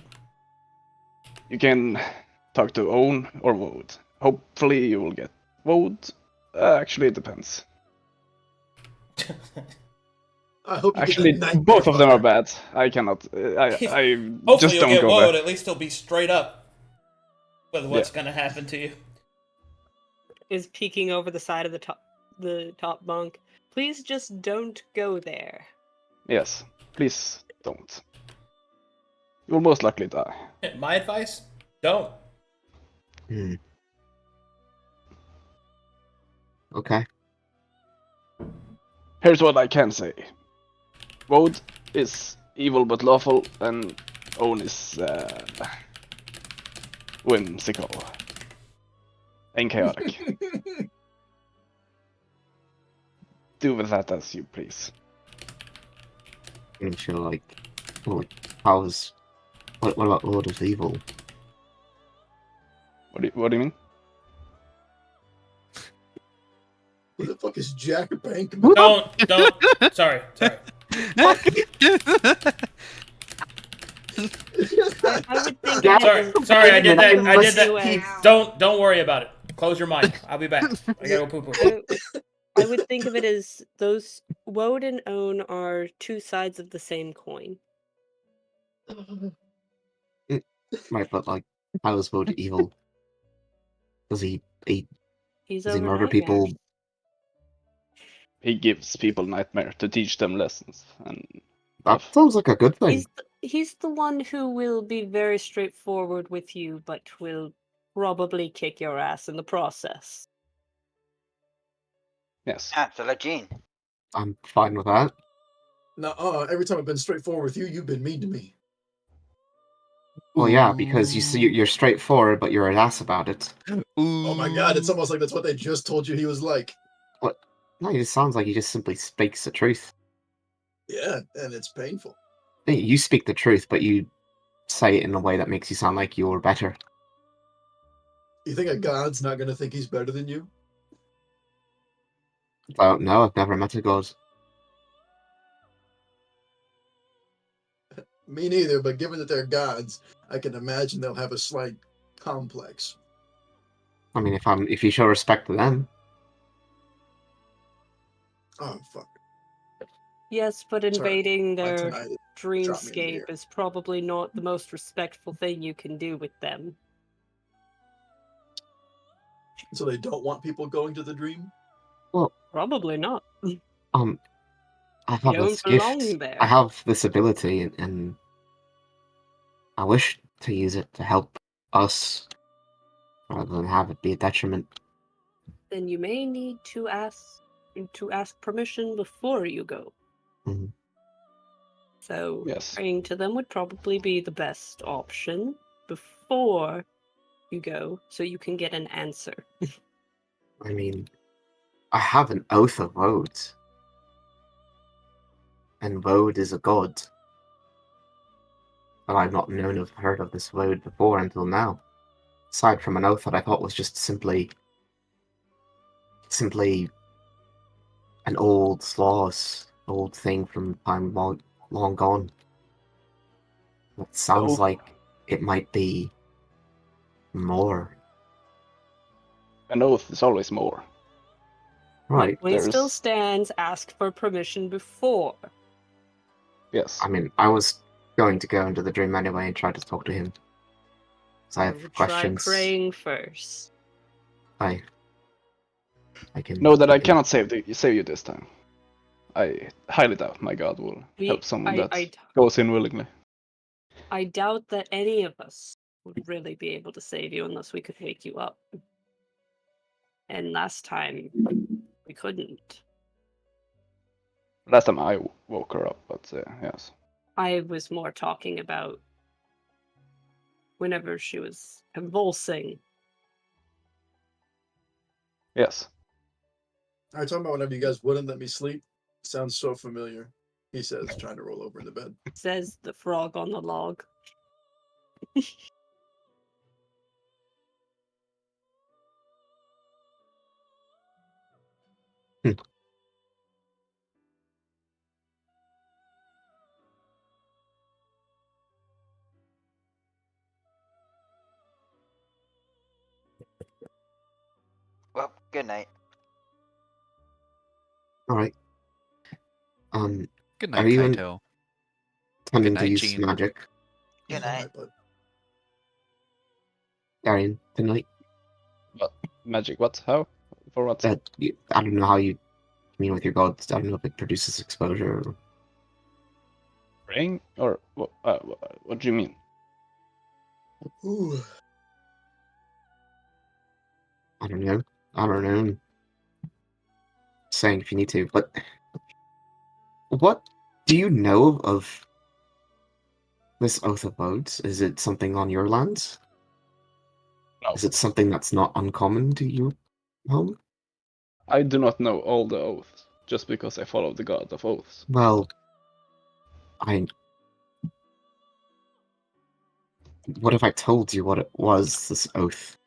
You can talk to Owen or Woad. Hopefully you will get Woad. Actually, it depends. I hope you Actually, get the nightmare both of them are fucker. bad. I cannot. I Hopefully just you'll don't get go woed. there. At least he'll be straight up with what's gonna happen to you. Is peeking over the side of the top bunk. Please just don't go there. Yes, please don't. You will most likely die. My advice: don't. Hmm. Okay. Here's what I can say. Woad is evil but lawful, and Owen is whimsical and chaotic. Do with that as you please. And feel like, well, how's what about Lord of Evil? What do you mean? Who the fuck is Jack Bankman? Don't. Sorry. I would think. Yeah, Sorry, I did that. I did You that. Don't worry about it. Close your mind. I'll be back. I gotta go poo poo. I would think of it as those Woad and Own are two sides of the same coin. Right, but like, how is Lord evil? Does he eat? He's Does he over murder people? nightmares. He gives people nightmare to teach them lessons, and That sounds like a good thing. He's the one who will be very straightforward with you, but will probably kick your ass in the process. yes. Ah, so like Gene. I'm fine with that. No, every time I've been straightforward with you, you've been mean to me. Well, yeah, because you see, you're straightforward, but you're an ass about it. Oh my god, it's almost like that's what they just told you he was like. No, it just sounds like he just simply speaks the truth. Yeah, and it's painful. Hey, you speak the truth, but you say it in a way that makes you sound like you're better. You think a god's not gonna think he's better than you? Well, no, I've never met a god. Me neither, but given that they're gods, I can imagine they'll have a slight complex. I mean, if you show respect to them, Oh fuck. Yes, but Sorry, invading my their tonight- here. dreamscape is probably not the most respectful thing you can do with them. So they don't want people going to the dream? Probably not. I have You this don't belong gift. there. I have this ability, and I wish to use it to help us, rather than have it be a detriment. Then you may need to ask permission before you go. Mhm. So Yes. praying to them would probably be the best option before you go, so you can get an answer. I mean, I have an oath of Woad. And Woad is a god. But I've not known of heard of this Woad before until now. Aside from an oath that I thought was just simply an old old thing from time long gone. It sounds Oh. like it might be more. An oath is always more. Right. Point still there's- stands. Ask for permission before. Yes. I mean, I was going to go into the dream anyway and try to talk to him. So I have Try questions. praying first. I can Know that I can- cannot save you this time. I highly doubt my god will help someone that goes in willingly. I doubt that any of us would really be able to save you unless we could wake you up. And last time, we couldn't. Last time I woke her up, but yes. I was more talking about whenever she was convulsing. Yes. Are you talking about whenever you guys wouldn't let me sleep? Sounds so familiar. He says, trying to roll over in the bed. Says the frog on the log. Well, good night. Alright. Good Are night, you in- Kaito. Tending Good to night, use Gene. magic. Good night. But Darian, tonight. Magic, what? How? For what? I don't know how you mean with your gods. I don't know if it produces exposure. Or... Ring? Or what do you mean? ooh, I don't know. I'm saying if you need to, but what do you know of this Oath of Odes? Is it something on your lands? No. Is it something that's not uncommon to your home? I do not know all the oaths, just because I follow the god of oaths. Well, what if I told you what it was, this oath?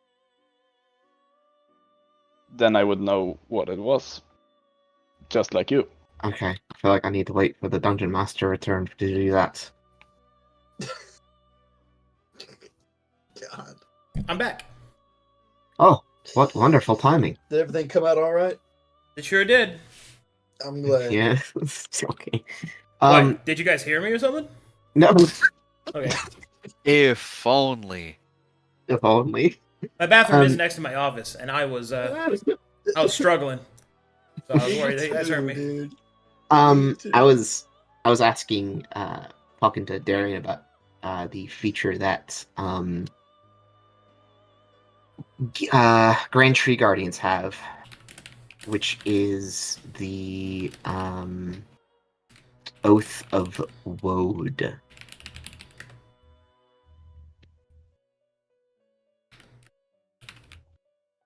Then I would know what it was. Just like you. Okay, I feel like I need to wait for the dungeon master return to do that. God. I'm back. Oh, what wonderful timing. Did everything come out all right? It sure did. I'm glad. Yeah, it's okay. What? Did you guys hear me or something? No, Okay. If only. if only. My bathroom is Um, next to my office, and I was struggling. So I was worried that you guys heard me. Dude. I was asking, talking to Darian about the feature that Grand Tree Guardians have, which is the Oath of Woad.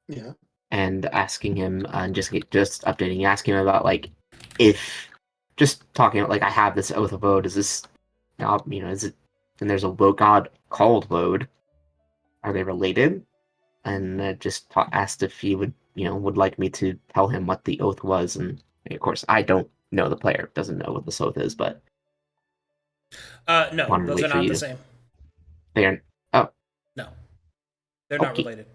Yeah. And asking him, and just updating, asking him about like if just talking about like I have this Oath of Woad. Is this, is it? And there's a god called Woad. Are they related? And asked if he would like me to tell him what the oath was. And of course, I don't know. The player doesn't know what this oath is, but No, Wanted to those wait are for not you the to- same. they are. Oh, No, they're not Okay. related.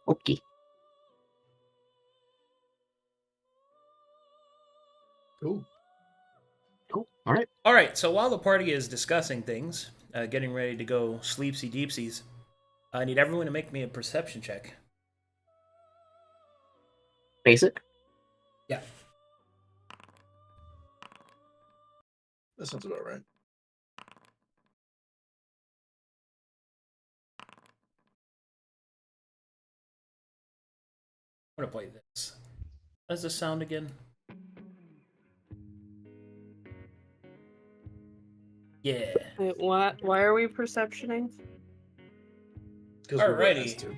okay. Cool. Cool. All right. All right. So while the party is discussing things, getting ready to go sleepsy deepsies, I need everyone to make me a perception check. Basic. Yeah. That sounds about right. I'm gonna play this. How does this sound again? Yeah. Wait, what? Why are we perceptioning? Because we're Alrighty. asked to.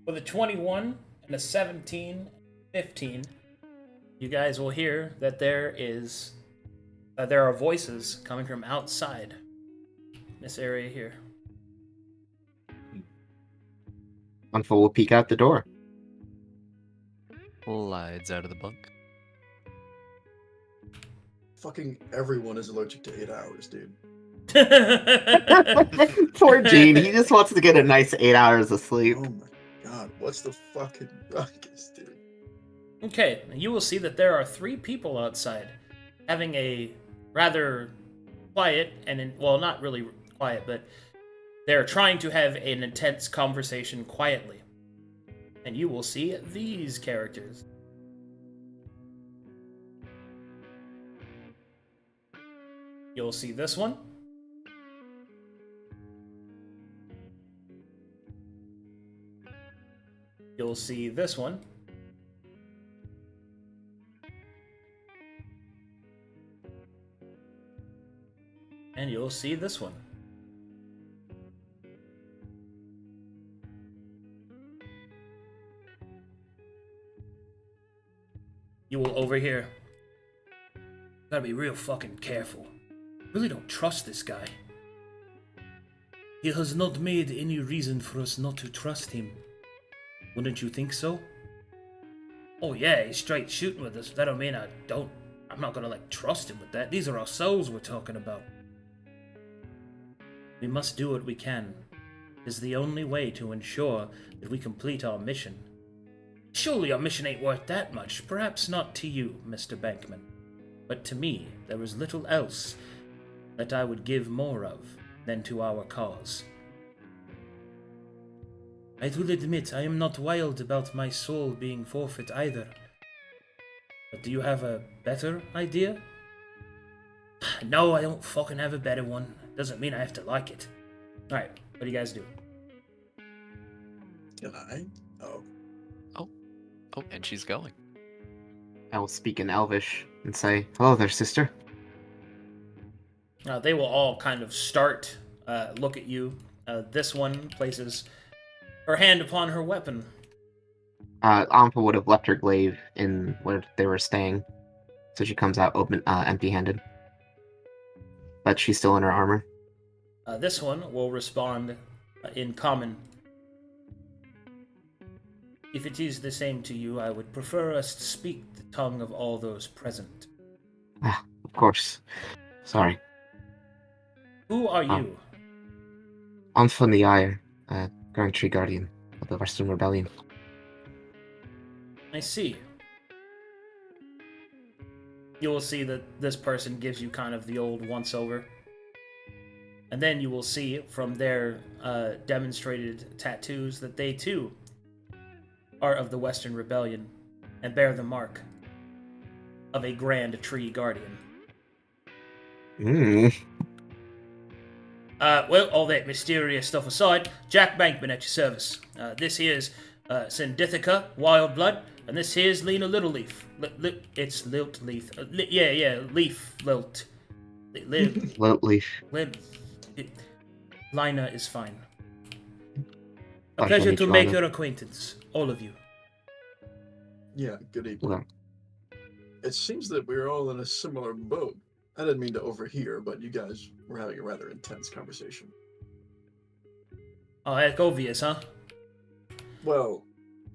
With a 21 and a 17, 15, you guys will hear that there are voices coming from outside this area here. Unfold will peek out the door. Slides out of the bunk. Fucking everyone is allergic to 8 hours, dude. Poor Gene. He just wants to get a nice 8 hours of sleep. Oh my god, what's the fucking ruckus, dude? Okay, you will see that there are 3 people outside having a rather quiet well, not really quiet, but they're trying to have an intense conversation quietly. And you will see these characters. You'll see this one. You'll see this one. And you'll see this one. You will overhear. Gotta be real fucking careful. Really don't trust this guy. He has not made any reason for us not to trust him. Wouldn't you think so? Oh yeah, he's straight shooting with us. That don't mean I'm not gonna trust him with that. These are our souls we're talking about. We must do what we can. It is the only way to ensure that we complete our mission. Surely our mission ain't worth that much. Perhaps not to you, Mr. Bankman. But to me, there is little else that I would give more of than to our cause. I will admit, I am not wild about my soul being forfeit either. But do you have a better idea? No, I don't fucking have a better one. Doesn't mean I have to like it. Alright, what do you guys do? Can I? Oh. Oh, and she's going. I will speak in Elvish and say, "Hello there, sister." They will all kind of start, look at you. This one places her hand upon her weapon. Ampa would have left her glaive in where they were staying, so she comes out empty-handed. But she's still in her armor. This one will respond in common. If it is the same to you, I would prefer us to speak the tongue of all those present. Ah, of course. Sorry. Who are you? Anfon the Ire, Grand Tree Guardian of the Western Rebellion. I see. You will see that this person gives you kind of the old once-over. And then you will see from their demonstrated tattoos that they too are of the Western Rebellion and bear the mark of a Grand Tree Guardian. Well, all that mysterious stuff aside, Jack Bankman at your service. This here's Sindithica Wildblood, and this here's Lena Littleleaf. It's Lilt Leaf. Leaf Lilt. Lilt Leaf. Lina is fine. A Pleasure pleasure to to meet you, make Lina. your acquaintance, all of you. Yeah, good evening. Well, It seems that we're all in a similar boat. I didn't mean to overhear, but you guys were having a rather intense conversation. Oh, heck, obvious, huh? Well,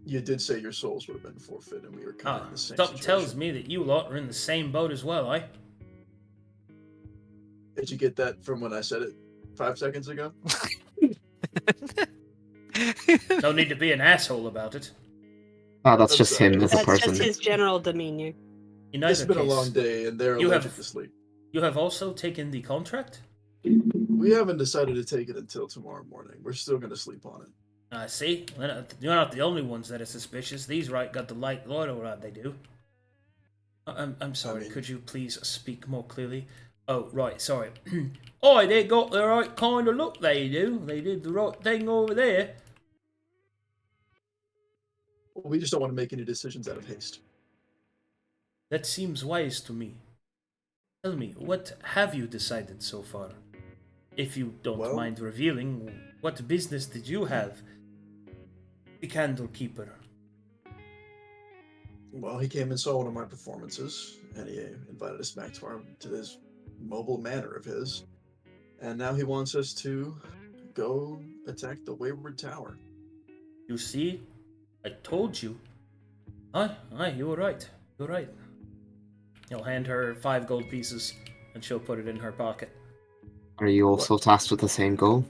you did say your souls would have been forfeit, and we were kind of in the same Something situation. tells me that you lot are in the same boat as well, eh? Did you get that from when I said it 5 seconds ago? No need to be an asshole about it. oh, that's just him as a That's person. just his general demeanor. In It's either been a case, long day, and they're You allergic have- to sleep. you have also taken the contract? We haven't decided to take it until tomorrow morning. We're still going to sleep on it. I see. You're not the only ones that are suspicious. These right got the light loyal right, they do. I'm sorry, mean- could you please speak more clearly? Oh, right, sorry. Oh, they got the right kind of look, they do. They did the right thing over there. We just don't want to make any decisions out of haste. That seems wise to me. Tell me, what have you decided so far? If you don't Well- mind revealing, what business did you have the Candlekeeper? Well, he came and saw one of my performances, and he invited us back to this mobile manor of his. And now he wants us to go attack the Wayward Tower. You see? I told you. Aye, you were right. You were right. He'll hand her 5 gold pieces, and she'll put it in her pocket. Are you also tasked with the same goal?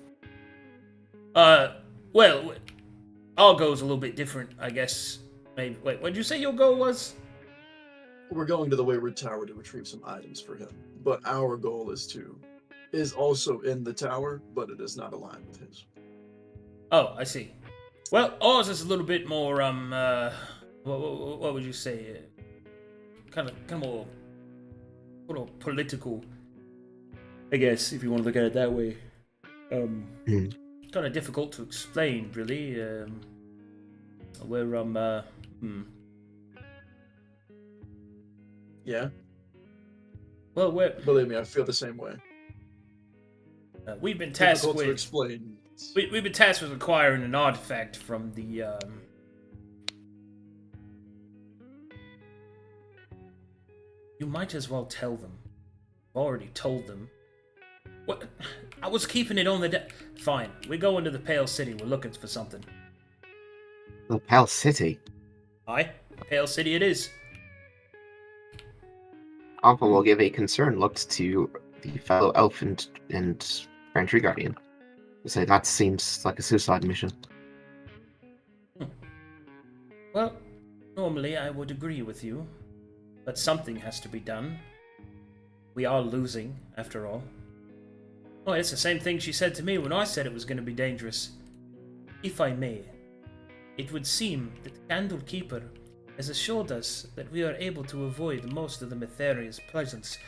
Well, our goal's a little bit different, I guess. Maybe. Wait, what did you say your goal was? We're going to the Wayward Tower to retrieve some items for him, but our goal is also in the tower, but it is not aligned with his. Oh, I see. Well, ours is a little bit more, what would you say? Kind of more political, I guess, if you want to look at it that way. Kind of difficult to explain, really. Yeah? Well, Believe me, I feel the same way. we've been tasked Difficult to with explain. we've been tasked with acquiring an artifact from the You might as well tell them. I've already told them. What? I was keeping it on the Fine. We're going to the Pale City. We're looking for something. The Pale City? Aye, Pale City it is. Alpha will give a concerned look to the fellow elf and Grand Tree Guardian. Say that seems like a suicide mission. Well, normally I would agree with you, but something has to be done. We are losing, after all. Oh, it's the same thing she said to me when I said it was going to be dangerous. If I may, it would seem that the Candlekeeper has assured us that we are able to avoid most of the Mytheria's presence.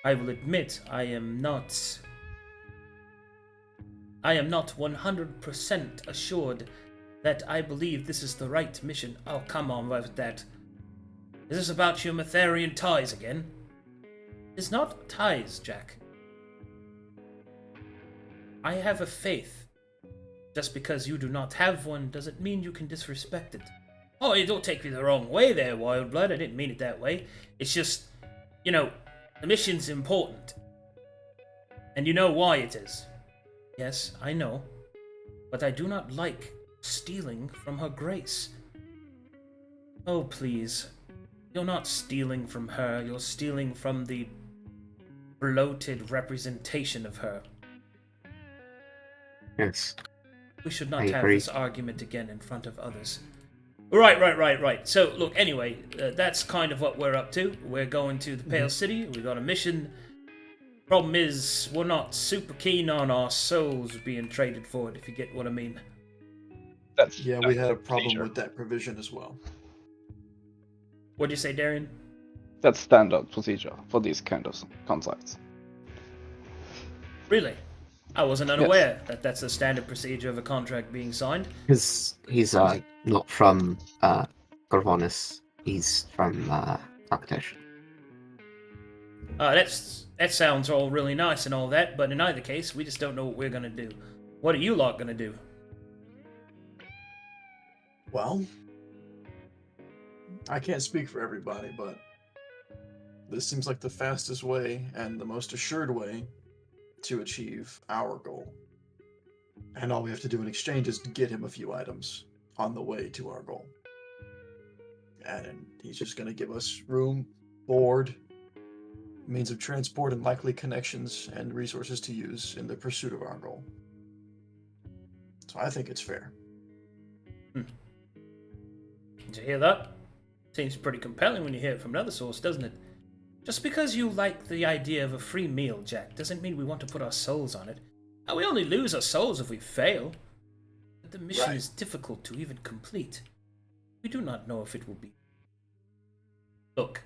I will admit I am not 100% assured that I believe this is the right mission. Oh, come on with that. Is this about your Mytherian ties again? It's not ties, Jack. I have a faith. Just because you do not have one doesn't mean you can disrespect it. Oh, you don't take me the wrong way there, Wildblood. I didn't mean it that way. It's just, the mission's important. And you know why it is. Yes, I know. But I do not like stealing from her grace. Oh, please. You're not stealing from her. You're stealing from the bloated representation of her. Yes. We should not I have agree. this argument again in front of others. Right. So, look, anyway, that's kind of what we're up to. We're going to the Pale City. We've got a mission. Problem is, we're not super keen on our souls being traded for it, if you get what I mean. That's Yeah, we had a problem procedure. with that provision as well. What'd you say, Darian? That's standard procedure for these kind of contracts. Really? I wasn't unaware that that's the standard procedure of a contract being signed. Because he's not from Gorvonis. He's from Arctesh. That sounds all really nice and all that, but in either case, we just don't know what we're gonna do. What are you lot gonna do? Well, I can't speak for everybody, but this seems like the fastest way and the most assured way to achieve our goal. And all we have to do in exchange is get him a few items on the way to our goal. And he's just going to give us room, board, means of transport, and likely connections and resources to use in the pursuit of our goal. So I think it's fair. Did you hear that? Seems pretty compelling when you hear it from another source, doesn't it? Just because you like the idea of a free meal, Jack, doesn't mean we want to put our souls on it. Now, we only lose our souls if we fail. But the mission Right. is difficult to even complete. We do not know if it will be. Look,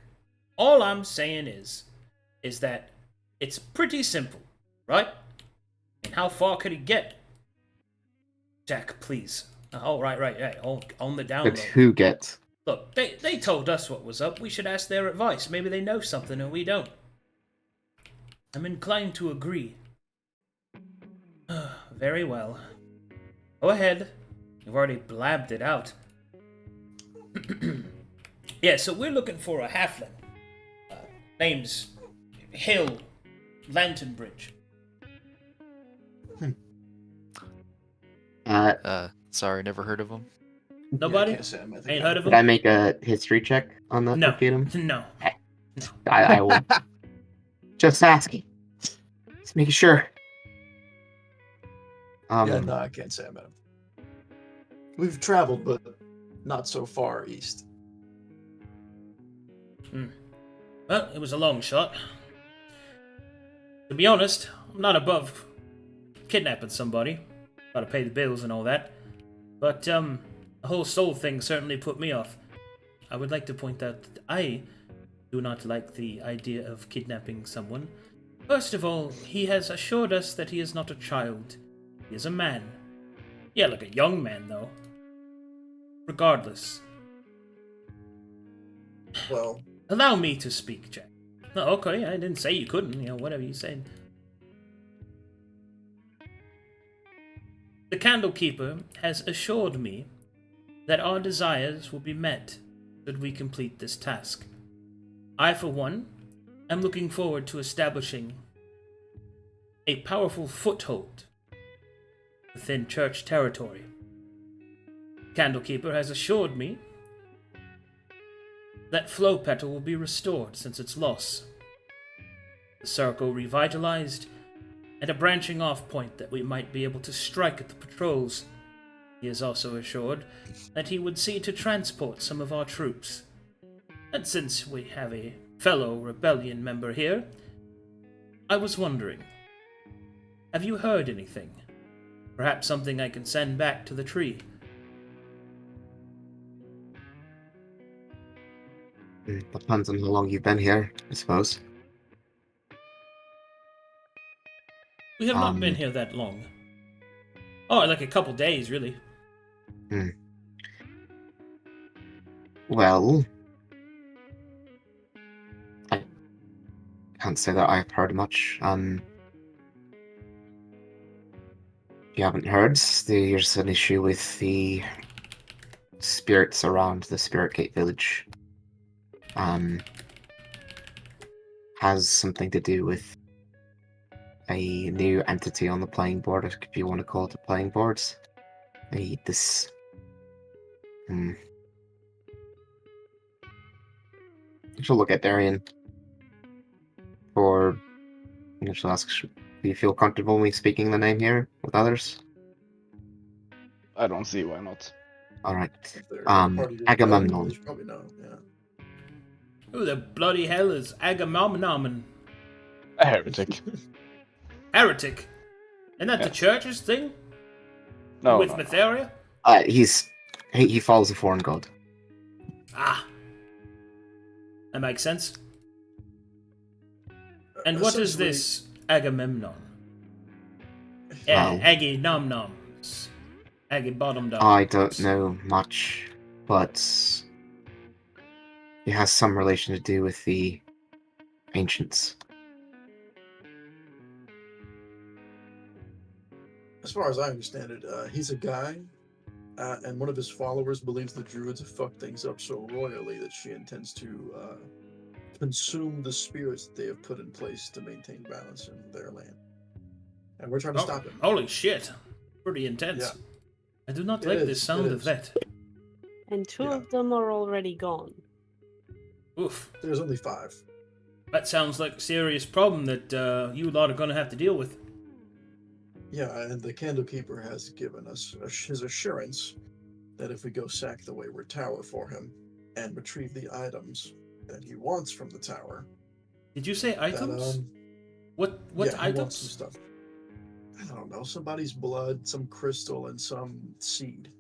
all I'm saying is that it's pretty simple, right? And how far could it get? Jack, please. Oh, right, hey, on the down But low. who get? Look, they told us what was up. We should ask their advice. Maybe they know something and we don't. I'm inclined to agree. Very well. Go ahead. You've already blabbed it out. Yeah, so we're looking for a halfling. Name's Hill Lanternbridge. Sorry, never heard of him. Nobody? Yeah, I can't say I met the Ain't guy. heard of Could him? I make a history check on the No. Arcanum? No. I will. Just asking. Just making sure. Yeah, no, I can't say I met him. We've traveled, but not so far east. Well, it was a long shot. To be honest, I'm not above kidnapping somebody. Gotta pay the bills and all that. But, the whole soul thing certainly put me off. I would like to point out that I do not like the idea of kidnapping someone. First of all, he has assured us that he is not a child. He is a man. Yeah, like a young man, though. Regardless. Well, Allow me to speak, Jack. No, okay, I didn't say you couldn't, whatever you said. The Candlekeeper has assured me that our desires will be met should we complete this task. I, for one, am looking forward to establishing a powerful foothold within church territory. Candlekeeper has assured me that Flow Petal will be restored since its loss, the circle revitalized, and a branching off point that we might be able to strike at the patrols. He has also assured that he would see to transport some of our troops. And since we have a fellow rebellion member here, I was wondering, have you heard anything? Perhaps something I can send back to the tree? Depends on how long you've been here, I suppose. We have not been here that long. Oh, like a couple days, really. Well, I can't say that I've heard much. If you haven't heard, there's an issue with the spirits around the Spirit Gate village. Has something to do with a new entity on the playing board, if you want to call it the playing boards. You should look at Darian. Or I should ask, do you feel comfortable me speaking the name here with others? I don't see why not. Alright. if they're party to Agamemnon. they should probably know, yeah. Who the bloody hell is Agamemnon? A heretic. Heretic? Isn't that the Yes. church's thing? No, With no, no. Matheria? He follows a foreign god. Ah. That makes sense. And what is Essentially, this Agamemnon? Well- Aggie Nom Noms. Aggie Bottom Doms. I don't know much, but it has some relation to do with the ancients. As far as I understand it, he's a guy, and one of his followers believes the druids have fucked things up so royally that she intends to consume the spirits that they have put in place to maintain balance in their land. And we're trying to stop him. Holy shit. Pretty intense. Yeah. I do not It like is, the sound it of is. that. And two Yeah. of them are already gone. Oof. There's only 5. That sounds like a serious problem that you lot are going to have to deal with. Yeah, and the Candlekeeper has given us his assurance that if we go sack the Wayward Tower for him and retrieve the items that he wants from the tower, Did you say that, items? What yeah, he wants some items? stuff. I don't know, somebody's blood, some crystal, and some seed.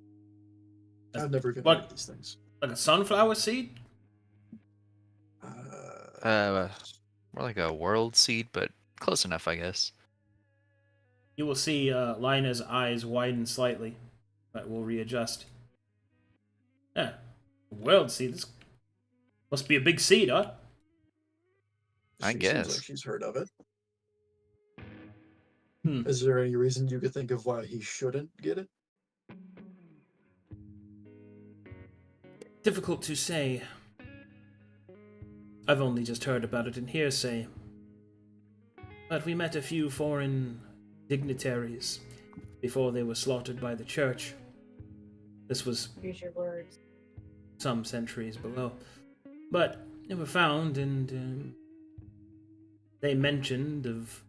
I've never even What? heard of these things. Like a sunflower seed? More like a world seed, but close enough, I guess. You will see Lina's eyes widen slightly, but will readjust. Yeah. World seed. This must be a big seed, huh? I She guess. seems like she's heard of it. Hmm. Is there any reason you could think of why he shouldn't get it? Difficult to say. I've only just heard about it in hearsay. But we met a few foreign dignitaries before they were slaughtered by the church. This was Use your words. some centuries below. But they were found, and they mentioned of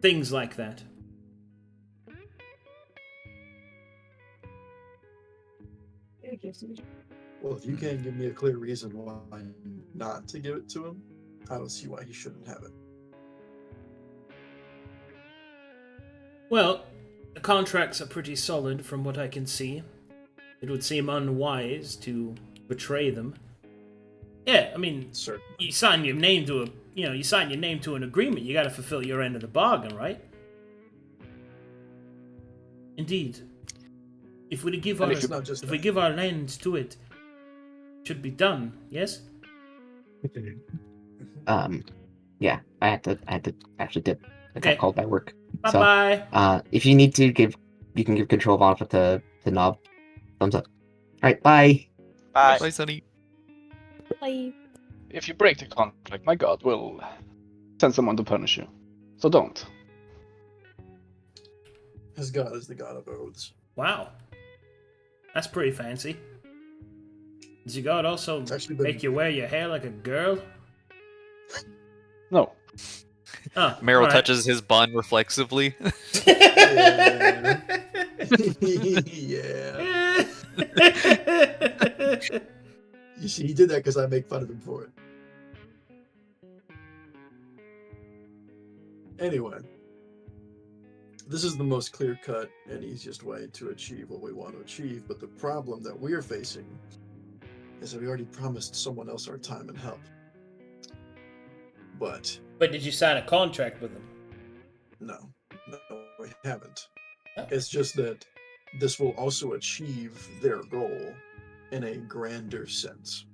things like that. Well, if you can't give me a clear reason why not to give it to him, I don't see why he shouldn't have it. Well, the contracts are pretty solid from what I can see. It would seem unwise to betray them. Yeah, I mean, Certainly. you sign your name to you sign your name to an agreement. You got to fulfill your end of the bargain, right? Indeed. If we give our It's not just if we that. give our land to it, it should be done. Yes. Yeah, I had to actually dip. I got Okay. called by work. Bye So, bye. If you need to you can give control of Alpha to Knob. Thumbs up. Alright, bye. Bye. Bye, Sonny. Bye. If you break the contract, my god will send someone to punish you. So don't. His god is the god of oaths. Wow. That's pretty fancy. Does your god also It's actually been make you wear your hair like a girl? No. Oh, Meryl alright. touches his bun reflexively. Yeah. Yeah. You see, he did that because I make fun of him for it. Anyway, this is the most clear-cut and easiest way to achieve what we want to achieve, but the problem that we're facing is that we already promised someone else our time and help. But But did you sign a contract with him? no, we haven't. Oh. It's just that this will also achieve their goal in a grander sense.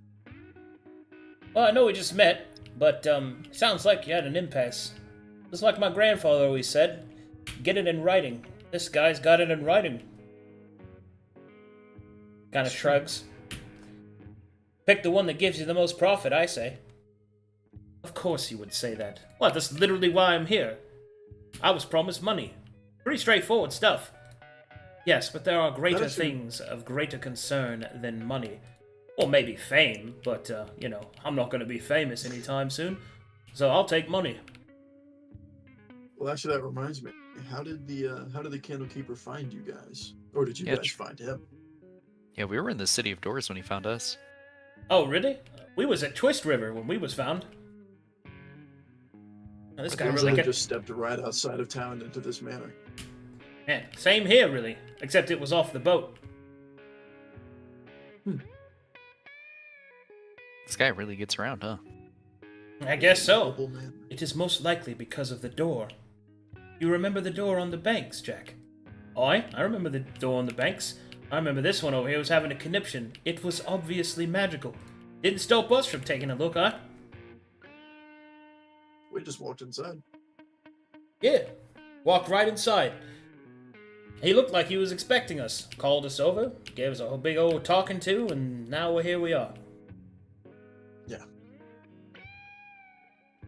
Well, I know we just met, but sounds like you had an impasse. Just like my grandfather always said, get it in writing. This guy's got it in writing. Kind of shrugs. Pick the one that gives you the most profit, I say. Of course you would say that. Well, that's literally why I'm here. I was promised money. Pretty straightforward stuff. Yes, but there are greater That is true. things of greater concern than money. Or maybe fame, but, I'm not going to be famous anytime soon. So I'll take money. Well, actually, that reminds me. How did the Candlekeeper find you guys, or did you Yeah, guys find him? Yeah, we were in the City of Doors when he found us. Oh, really? We was at Twist River when we was found. Now, this guy Seems really like get... just stepped right outside of town into this manor. Yeah, same here, really. Except it was off the boat. This guy really gets around, huh? I guess so. Noble man. It is most likely because of the door. You remember the door on the banks, Jack? I remember the door on the banks. I remember this one over here was having a conniption. It was obviously magical. Didn't stop us from taking a look, huh? We just walked inside. Yeah. Walked right inside. He looked like he was expecting us. Called us over, gave us a big old talking to, and now here we are. Yeah.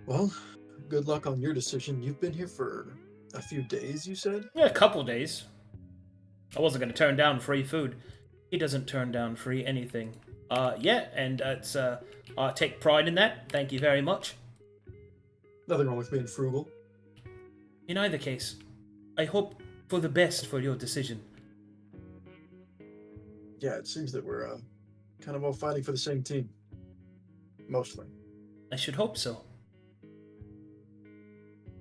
Well, good luck on your decision. You've been here for a few days, you said? Yeah, a couple days. I wasn't going to turn down free food. He doesn't turn down free anything. Yeah, and I take pride in that. Thank you very much. Nothing wrong with being frugal. In either case, I hope for the best for your decision. Yeah, it seems that we're kind of all fighting for the same team. Mostly. I should hope so.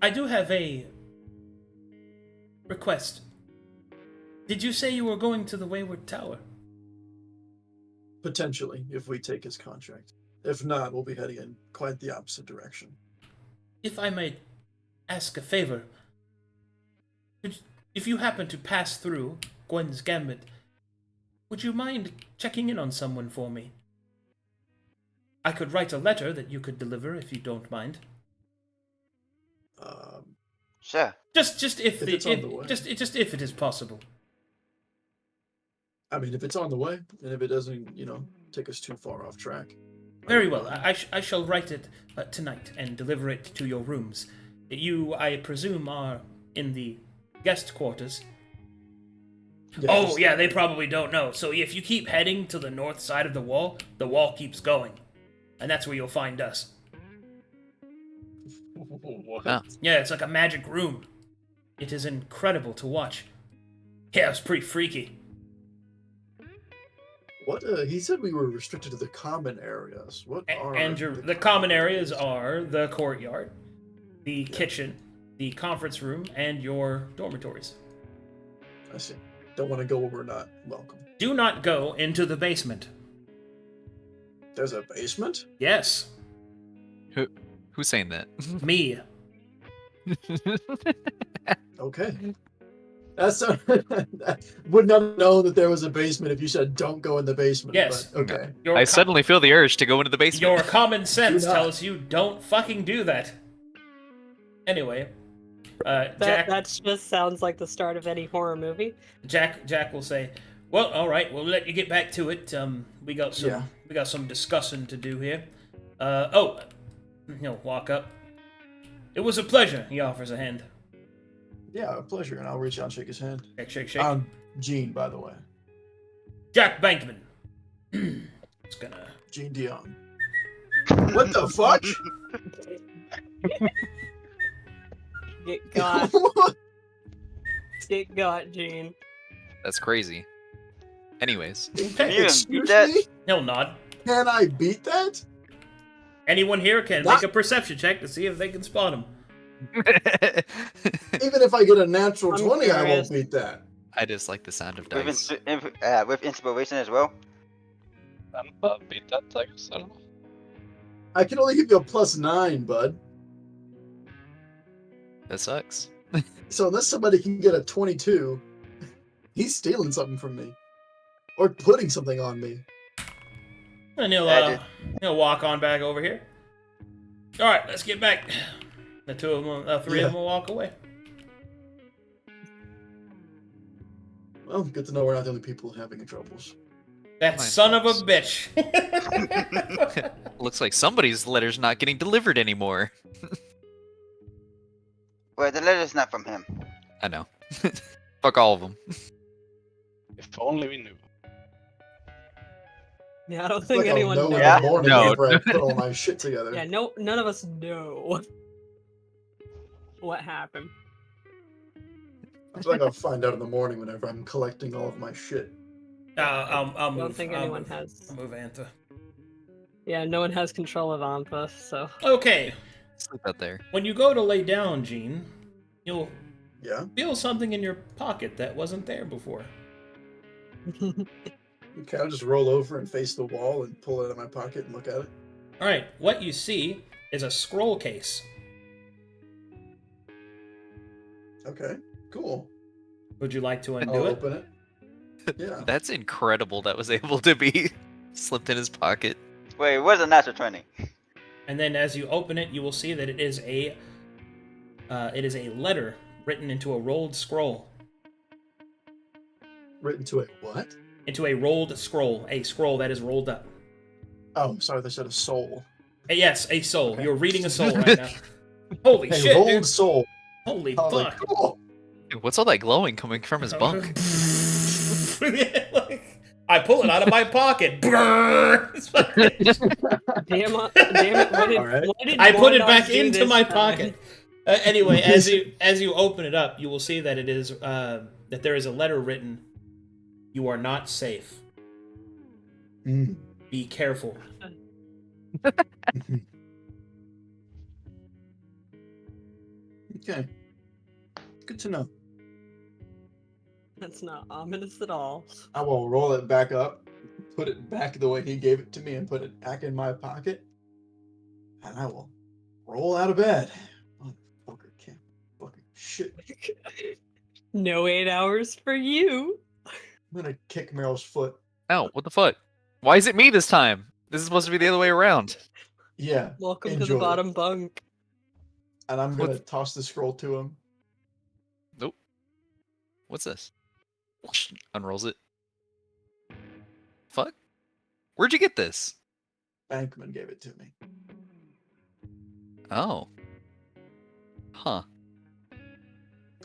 I do have a request. Did you say you were going to the Wayward Tower? Potentially, if we take his contract. If not, we'll be heading in quite the opposite direction. If I may ask a favor, if you happen to pass through Gwen's Gambit, would you mind checking in on someone for me? I could write a letter that you could deliver if you don't mind. Sure. Just if If it's on the way. just if it is possible. I mean, if it's on the way, and if it doesn't, take us too far off track. Very well. I shall write it tonight and deliver it to your rooms. You, I presume, are in the guest quarters. Yeah, Oh, just- yeah, they probably don't know. So if you keep heading to the north side of the wall keeps going. And that's where you'll find us. What? Oh. Yeah, it's like a magic room. It is incredible to watch. Yeah, it's pretty freaky. What? He said we were restricted to the common areas. What are And the common areas are the courtyard, the kitchen, the conference room, and your dormitories. I see. Don't want to go where we're not welcome. Do not go into the basement. There's a basement? Yes, Who's saying that? me. Okay. That's would not have known that there was a basement if you said don't go in the basement. Yes. But okay. Your I suddenly feel the urge to go into the basement. Your common sense Do not. tells you don't fucking do that. Anyway, Jack That just sounds like the start of any horror movie. Jack will say, "Well, all right, we'll let you get back to it. We got Yeah. some discussing to do here. He'll walk up. It was a pleasure." He offers a hand. Yeah, a pleasure. And I'll reach out and shake his hand. Shake, shake, shake. I'm Gene, by the way. Jack Bankman. It's gonna. Gene Dion. What the fuck? Get got. Get got, Gene. That's crazy. Anyways, Can you even Excuse beat that? me? He'll nod. Can I beat that? Anyone here can What? make a perception check to see if they can spot him. Even if I get a natural I'm 20, I curious. won't beat that. I just like the sound of With, dice. with inspiration as well? Beat that, I guess. I don't know. I can only give you a +9, bud. That sucks. So unless somebody can get a 22, he's stealing something from me. Or putting something on me. And he'll walk on back over here. All right, let's get back. The two of them, three of them will walk away. Well, good to know we're not the only people having troubles. That Nice son of a folks. bitch. Looks like somebody's letter's not getting delivered anymore. Well, the letter's not from him. I know. Fuck all of them. If only we knew. Yeah, I don't It's think like I'll anyone know knows. in Yeah. the morning No. after I put all my shit together. Yeah, none of us know what happened. I feel like I'll find out in the morning whenever I'm collecting all of my shit. I'll I move. don't think I'll anyone move. has. I'll move Antha. Yeah, no one has control of Antha, so. Okay, Sleep out there. when you go to lay down, Gene, you'll Yeah? feel something in your pocket that wasn't there before. Okay, I'll just roll over and face the wall and pull it out of my pocket and look at it. All right, what you see is a scroll case. Okay, cool. Would you like to undo I'll it? open it. Yeah. That's incredible that was able to be slipped in his pocket. Wait, it was a natural 20. And then as you open it, you will see that it is a letter written into a rolled scroll. Written to a what? Into a rolled scroll, a scroll that is rolled up. Oh, sorry, they said a soul. Yes, a soul. Okay. You're reading a soul right now. Holy A shit, rolled dude. soul. Holy I was like, fuck. cool. Dude, what's all that glowing coming from his bunk? Like, I pull it out of my pocket. It's fucking- Damn it! Alright. What did I put it Mordox back do into this my time? pocket. Anyway, as you open it up, you will see that it is that there is a letter written. You are not safe. Mm. Be careful. Okay. Good to know. That's not ominous at all. I will roll it back up, put it back the way he gave it to me, and put it back in my pocket. And I will roll out of bed. Motherfucker can't fucking shit. No 8 hours for you. I'm gonna kick Meryl's foot. Oh, what the fuck? Why is it me this time? This is supposed to be the other way around. Yeah. Welcome to Enjoy the it. bottom bunk. And I'm gonna toss the scroll to him. What's this? Unrolls it. Where'd you get this? Bankman gave it to me. Oh. Huh.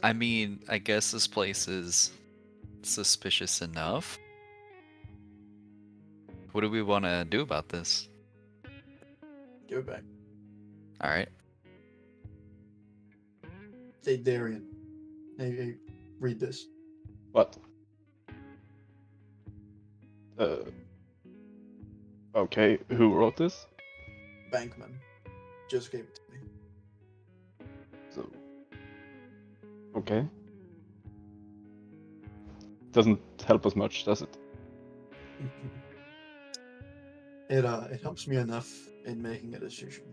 I mean, I guess this place is suspicious enough. What do we want to do about this? Give it back. Alright. Hey, Darian. Hey, read this. What? Okay, who wrote this? Bankman just gave it to me. So, okay. Doesn't help us much, does it? It helps me enough in making a decision,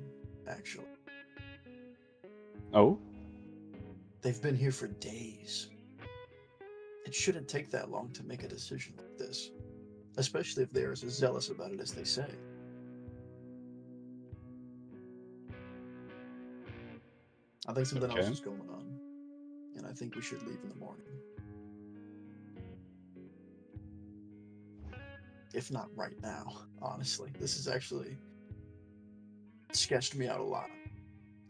actually. Oh? They've been here for days. It shouldn't take that long to make a decision like this, especially if they're as zealous about it as they say. I think something else Okay. is going on, and I think we should leave in the morning. If not right now, honestly. This has actually sketched me out a lot.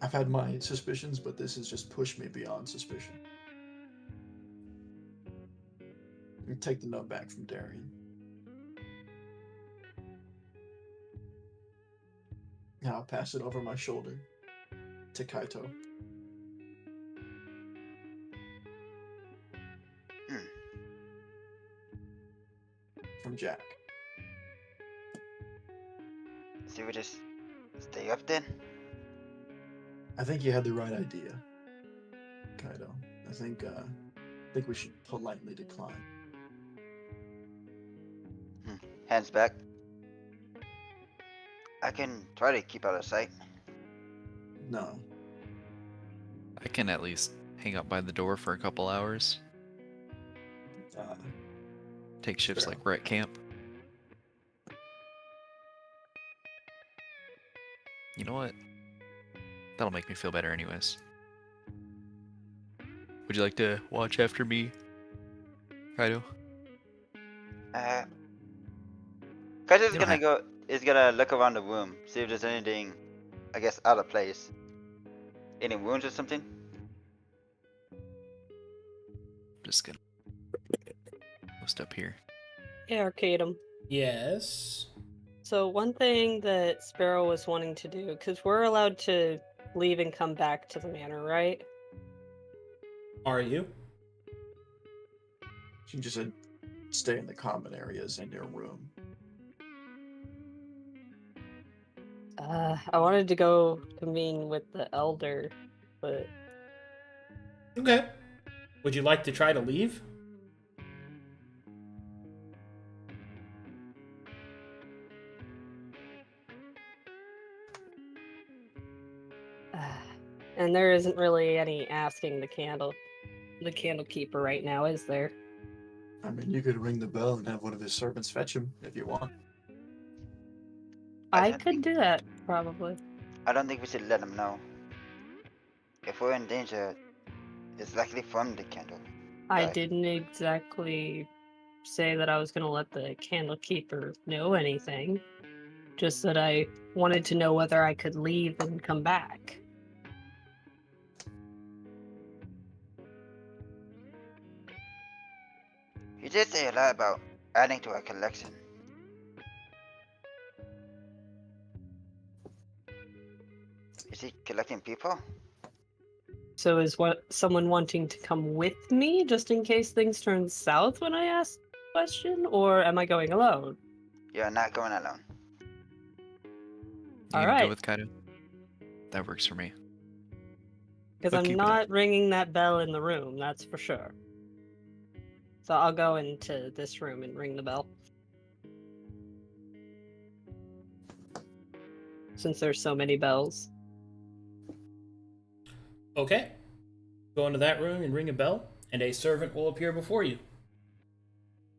I've had my suspicions, but this has just pushed me beyond suspicion. And take the note back from Darian. Now I'll pass it over my shoulder to Kaito. From Jack. So we just stay up then? I think you had the right idea, Kaido. I think we should politely decline. Hands back. I can try to keep out of sight. No. I can at least hang out by the door for a couple hours. Take shifts fair. like we're at camp. You know what? That'll make me feel better anyways. Would you like to watch after me, Kaido? Kaido's You don't have- gonna look around the room, see if there's anything, I guess, out of place. Any wounds or something? Just gonna post up here. Yeah, Arcadum. Yes. So one thing that Sparrow was wanting to do, because we're allowed to leave and come back to the manor, right? Are you? She just said stay in the common areas in your room. I wanted to go convene with the elder, but Okay. Would you like to try to leave? and there isn't really any asking the candle keeper right now, is there? I mean, you could ring the bell and have one of his servants fetch him if you want. I I don't could think- do that probably. I don't think we should let him know. If we're in danger, it's likely from the candle. I Right. didn't exactly say that I was going to let the candle keeper know anything. Just that I wanted to know whether I could leave and come back. He did say a lot about adding to our collection. Is he collecting people? So is what someone wanting to come with me just in case things turn south when I ask the question, or am I going alone? You're not going alone. You gonna Alright. go with Kaido? That works for me. Because But I'm keep it up. not ringing that bell in the room, that's for sure. So I'll go into this room and ring the bell. Since there's so many bells. Okay. Go into that room and ring a bell, and a servant will appear before you.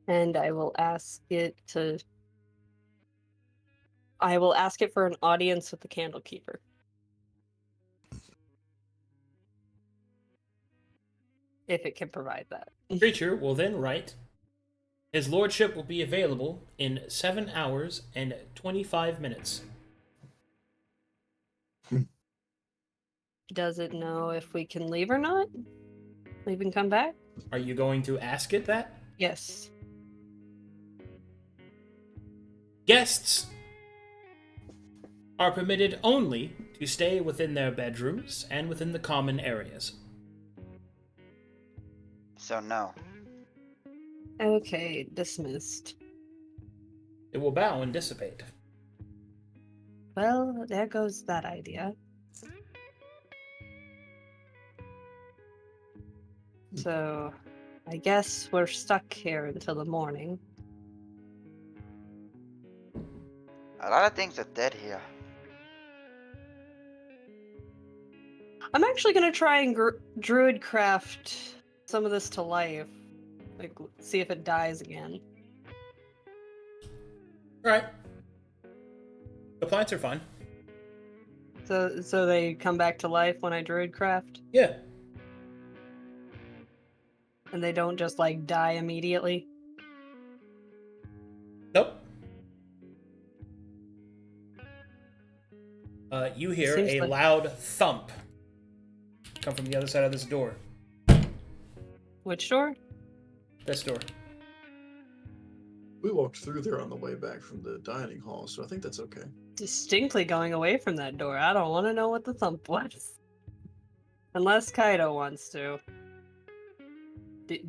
And I will ask it for an audience with the candle keeper. If it can provide that. Creature will then write, His lordship will be available in 7 hours and 25 minutes. Does it know if we can leave or not? Leave and come back? Are you going to ask it that? Yes. Guests are permitted only to stay within their bedrooms and within the common areas. So no. Okay, dismissed. It will bow and dissipate. Well, there goes that idea. So, I guess we're stuck here until the morning. A lot of things are dead here. I'm actually gonna try and druid craft some of this to life. Like, see if it dies again. Alright. The plants are fine. So they come back to life when I druid craft? Yeah. And they don't just, like, die immediately? Nope. You hear Seems a like- loud thump come from the other side of this door. Which door? This door. We walked through there on the way back from the dining hall, so I think that's okay. Distinctly going away from that door. I don't want to know what the thump was. Unless Kaido wants to.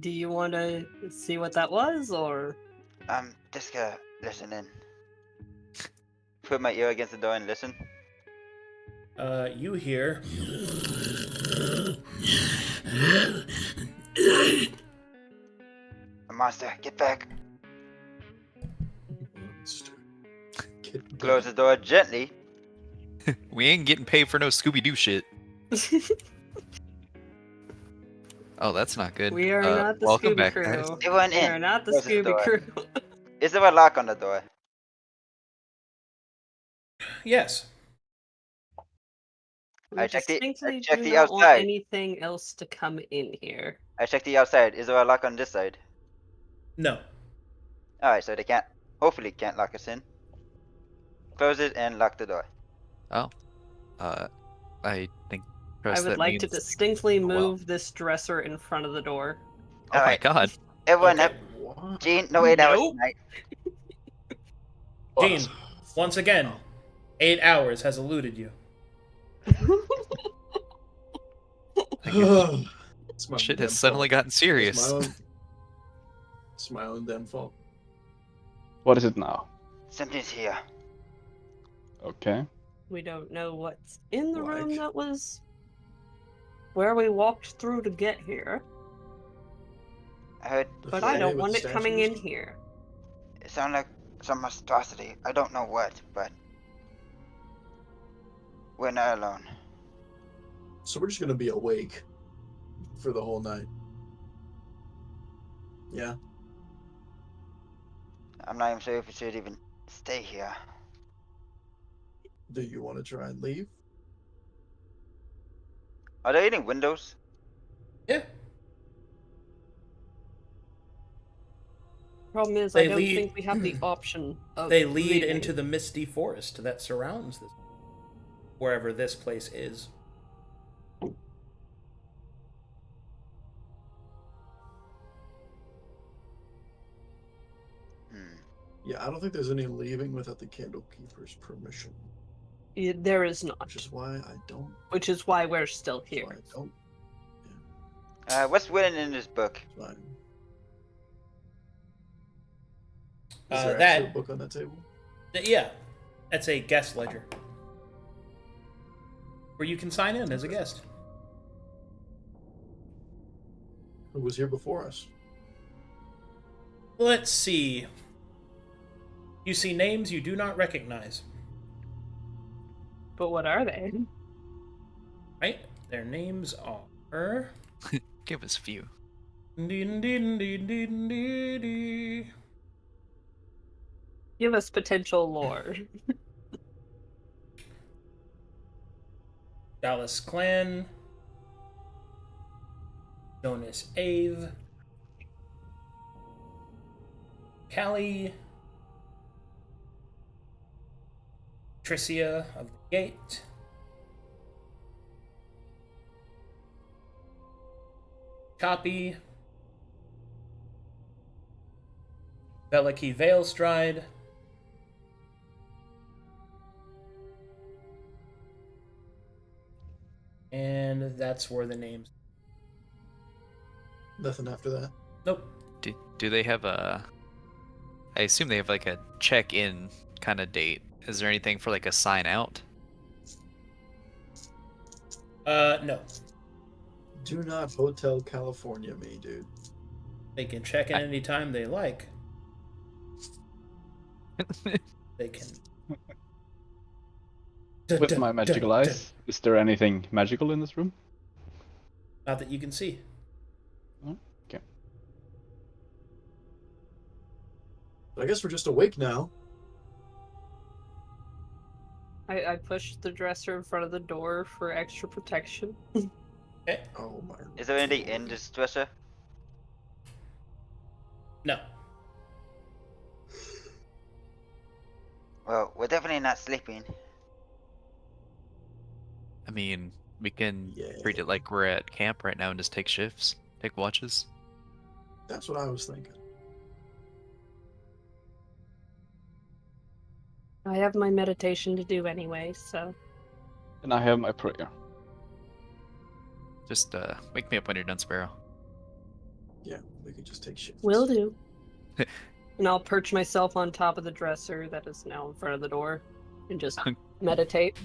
Do you want to see what that was, or? I'm just gonna listen in. Put my ear against the door and listen. You hear A monster, get back. Monster. Get Close the door gently. We ain't getting paid for no Scooby-Doo shit. Oh, that's not good. We are not the welcome Scooby back, Crew. guys. Everyone We are in. not the Close the Scooby door. Crew. Is there a lock on the door? yes. We I checked the- I distinctly checked do the not want outside. anything else to come in here. I checked the outside. Is there a lock on this side? No. Alright, so they can't, hopefully can't lock us in. Close it and lock the door. I think. I Press would that like to means- distinctly Oh, well. move this dresser in front of the door. Oh my Alright. god. Everyone Okay. have What? Gene, no 8 hours Nope. tonight. Gene, once again, 8 hours has eluded you. It's my Shit damn has suddenly fault. gotten serious. It's my own damn fault. What is it now? Something's here. Okay. We don't know what's in the room Like- that was where we walked through to get here, I heard The but I fray don't with want the it coming in statues? here. it sounded like some monstrosity. I don't know what, but we're not alone. So we're just gonna be awake for the whole night. Yeah. I'm not even sure if we should even stay here. Do you want to try and leave? Are there any windows? Yeah. Problem is, They I don't lead- think we have the option of They lead leaving. into the misty forest that surrounds this, wherever this place is. Hmm. Yeah, I don't think there's any leaving without the Candlekeeper's permission. There is not, Which is why I don't. which is why we're still That's why here. I don't. What's written in this book? It's fine. Is Uh, there that- actually a book on that table? Yeah, that's a guest ledger. Where you can sign in as a guest. Who was here before us? Let's see. You see names you do not recognize, But what are they? right? Their names are. Give us a few. Give us potential lore. Dallas Clan, Jonas Ave, Callie, Tricia of the Gate, Copy, Veliki Veilstride, and that's where the names. Nothing after that. Nope. Do they have a? I assume they have like a check-in kind of date. Is there anything for like a sign out? No. Do not Hotel California me, dude. They can check in anytime they like. They can. With my magical eyes, is there anything magical in this room? Not that you can see. Okay. I guess we're just awake now. I pushed the dresser in front of the door for extra protection. Oh my. Is there anything in this dresser? No. Well, we're definitely not sleeping. I mean, we can Yeah. treat it like we're at camp right now and just take shifts, take watches. That's what I was thinking. I have my meditation to do anyway, so. And I have my prayer. Just wake me up when you're done, Sparrow. Yeah, we could just take shifts. Will do. And I'll perch myself on top of the dresser that is now in front of the door and just meditate.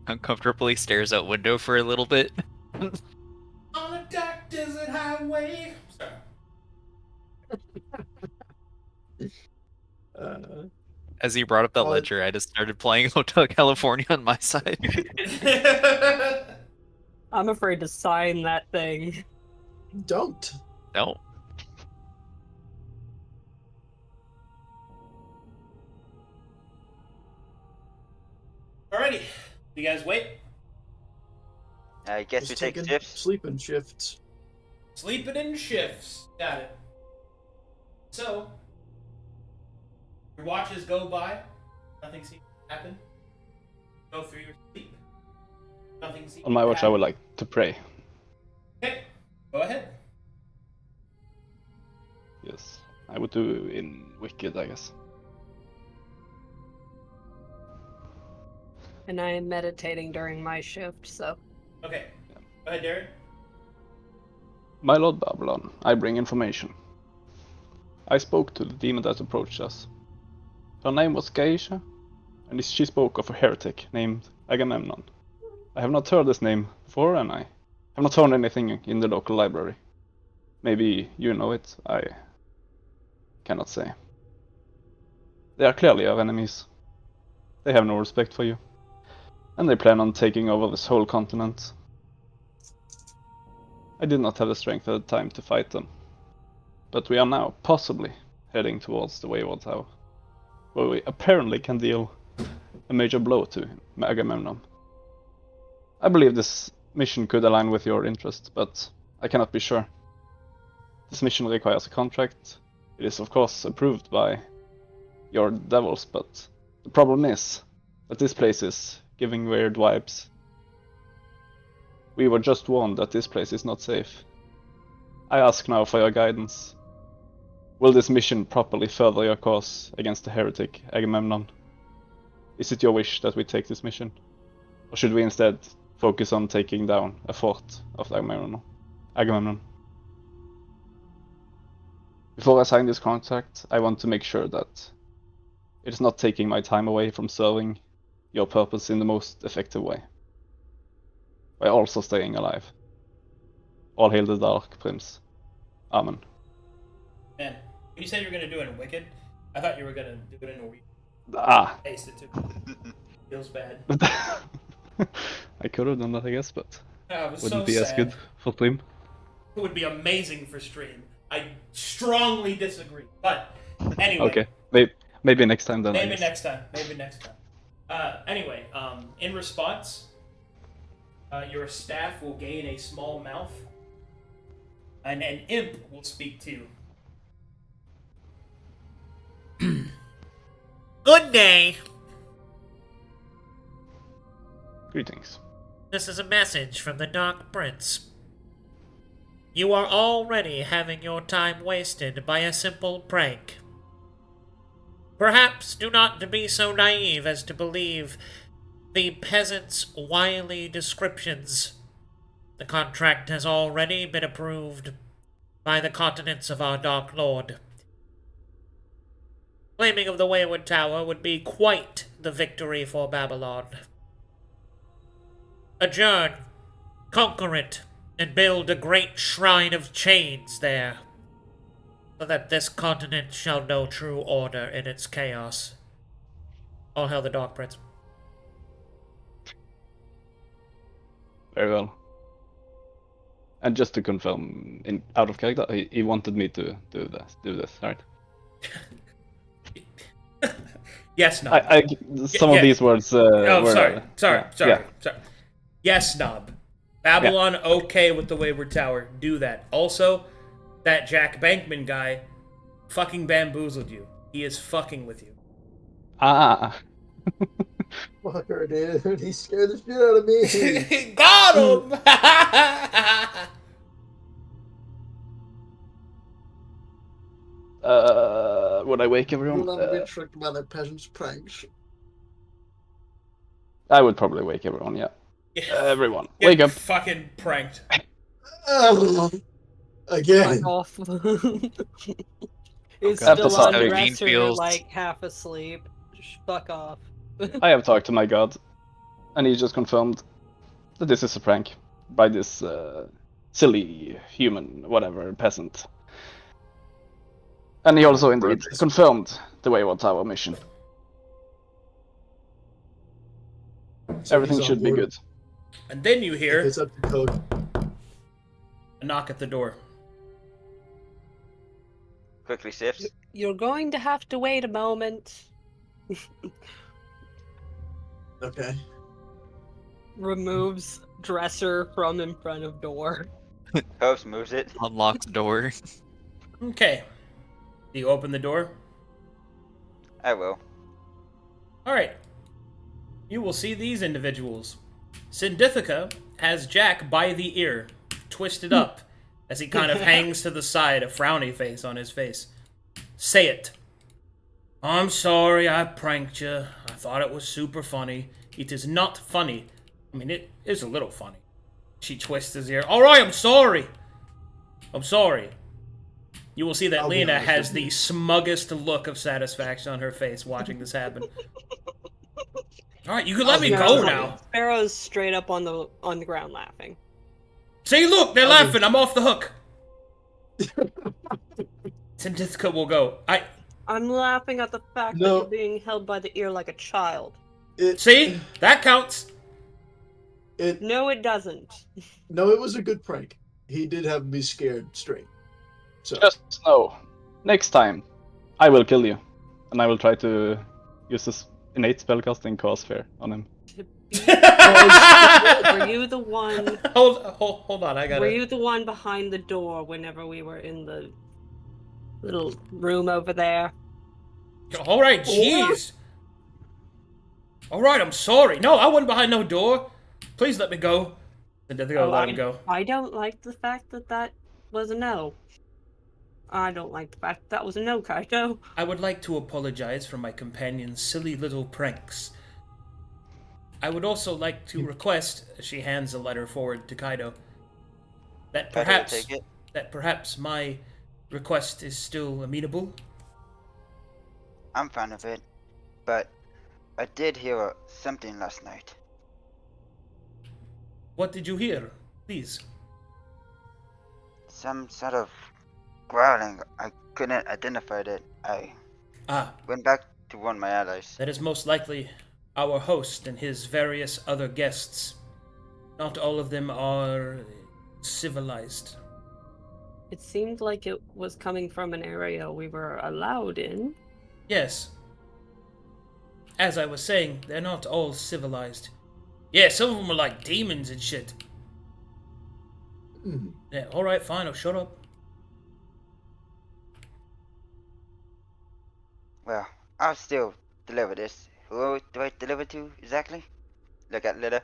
Uncomfortably stares out window for a little bit. On a dark desert highway. Sorry. As he brought up that ledger, I just started playing Hotel California on my side. I'm afraid to sign that thing. Don't. No. Alrighty. You guys wait. I guess Just we take taking shifts. sleeping shifts. Sleeping in shifts. Got it. So, your watches go by. Nothing seems to happen. Go through your sleep. Nothing seems On my to watch, I happen. would like to pray. Okay. Go ahead. Yes, I would do in Wicked, I guess. And I am meditating during my shift, so. Okay. Go ahead, Darren. My Lord Babylon, I bring information. I spoke to the demon that approached us. Her name was Geisha, and she spoke of a heretic named Agamemnon. I have not heard this name before, and I have not found anything in the local library. Maybe you know it, I cannot say. They are clearly our enemies. They have no respect for you. And they plan on taking over this whole continent. I did not have the strength at the time to fight them. But we are now, possibly, heading towards the Wayward Tower, where we apparently can deal a major blow to Agamemnon. I believe this mission could align with your interests, but I cannot be sure. This mission requires a contract. It is of course approved by your devils, but the problem is that this place is giving weird vibes. We were just warned that this place is not safe. I ask now for your guidance. Will this mission properly further your cause against the heretic Agamemnon? Is it your wish that we take this mission? Or should we instead focus on taking down a fort of Agamemnon? Before I sign this contract, I want to make sure that it is not taking my time away from serving your purpose in the most effective way, by also staying alive. All hail the Dark Prince. Amen. Man, when you said you were going to do it in Wicked, I thought you were going to do it in a weird taste. It too. Feels bad. I could have done that, I guess, but It was wouldn't so be sad. as good for stream. It would be amazing for stream. I strongly disagree. But anyway. Okay, maybe next time then. Maybe next time. Anyway, in response, your staff will gain a small mouth, and an imp will speak to you. Good day. Greetings. This is a message from the Dark Prince. You are already having your time wasted by a simple prank. Perhaps do not be so naive as to believe the peasant's wily descriptions. The contract has already been approved by the continents of our Dark Lord. Claiming of the Wayward Tower would be quite the victory for Babylon. Adjourn, conquer it, and build a great shrine of chains there, so that this continent shall know true order in its chaos. All hail the Dark Prince. Very well. And just to confirm, out of character, he wanted me to do this, right? Yes, no. Some of these words. Oh, were, sorry. yeah. Yes, Snob. Babylon, okay with the Wayward Tower. Do that. Also, that Jack Bankman guy fucking bamboozled you. He is fucking with you. Ah. Fucker, dude. He scared the shit out of me. Got him! Would I wake everyone? You'll never be tricked by that peasant's pranks. I would probably wake everyone, yeah. Everyone, Get wake up. Fucking pranked. Again. Fuck off. He's Have to still on start the having dresser, feels. like half asleep. Just fuck off. I have talked to my god, and he just confirmed that this is a prank by this silly human, whatever, peasant. And he also indeed confirmed the Wayward Tower mission. So Everything he's on should be board. good. And then you hear It's up to code. a knock at the door. Quickly shifts. You're going to have to wait a moment. Okay. Removes dresser from in front of door. Hopes moves it. Unlocks door. Okay. Do you open the door? I will. Alright. You will see these individuals. Syndifica has Jack by the ear, twisted up, as he kind of hangs to the side, a frowny face on his face. Say it. I'm sorry I pranked you. I thought it was super funny. It is not funny. I mean, it is a little funny. She twists his ear. Alright, I'm sorry. I'm sorry. You will see that I'll be Lena honest has with the you. smuggest look of satisfaction on her face watching this happen. Alright, you can let I'll me be go honest with now. Sparrow's straight up on the ground laughing. See, look, they're I'll be- laughing. I'm off the hook. Syndifica will go. I'm laughing at the fact that No. you're being held by the ear like a child. See? That counts. It No, it doesn't. no, it was a good prank. He did have me scared straight. So Just know, next time, I will kill you, and I will try to use this innate spellcasting cause fear on him. Were you the one? hold on, I Were gotta. you the one behind the door whenever we were in the little room over there? Alright, jeez. Alright, I'm sorry. No, I wasn't behind no door. Please let me go. Syndifica will let him go. I don't like the fact that that was a no. I don't like the fact that was a no, Kaito. I would like to apologize for my companion's silly little pranks. I would also like to request, as she hands a letter forward to Kaido, that Kaido will perhaps take it. my request is still amenable. I'm fine with it. But I did hear something last night. What did you hear? Please. Some sort of growling. I couldn't identify it. I Ah, went back to warn my allies. that is most likely our host and his various other guests. Not all of them are civilized. It seemed like it was coming from an area we were allowed in. Yes. As I was saying, they're not all civilized. Yeah, some of them are like demons and shit. hmm, Yeah, alright, fine, I'll shut up. Well, I'll still deliver this. Who do I deliver to exactly? Look at Litter.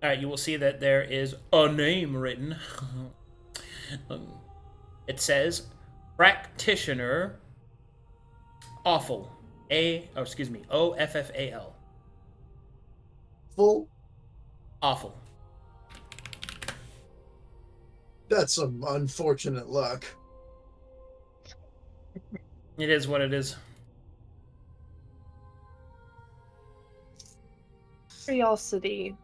Alright, you will see that there is a name written. It says Practitioner Awful. Offal. Full. Awful. That's some unfortunate luck. It is what it is. Curiosity.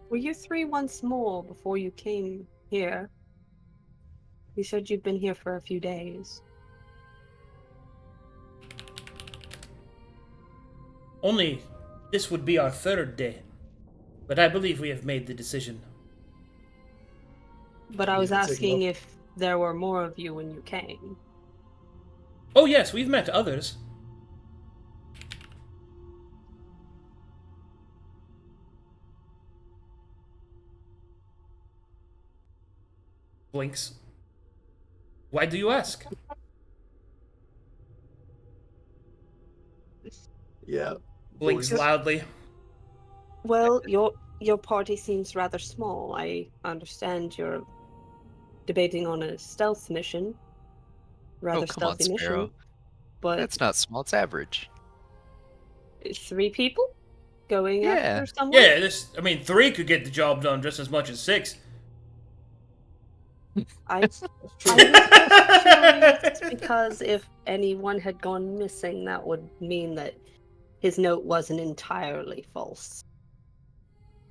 Were you three once more before you came here? You said you've been here for a few days. Only this would be our third day. But I believe we have made the decision. But I was Yeah, take a asking look. if there were more of you when you came. Oh yes, we've met others. Blinks. Why do you ask? Yeah. Blinks Boys. loudly. Well, your party seems rather small. I understand you're debating on a stealth mission. Rather Oh, come on, stealthy Sparrow. mission. But That's not small, it's average. 3 people going Yeah. after someone? Yeah, 3 could get the job done just as much as 6. I That's true. I was curious because if anyone had gone missing, that would mean that his note wasn't entirely false.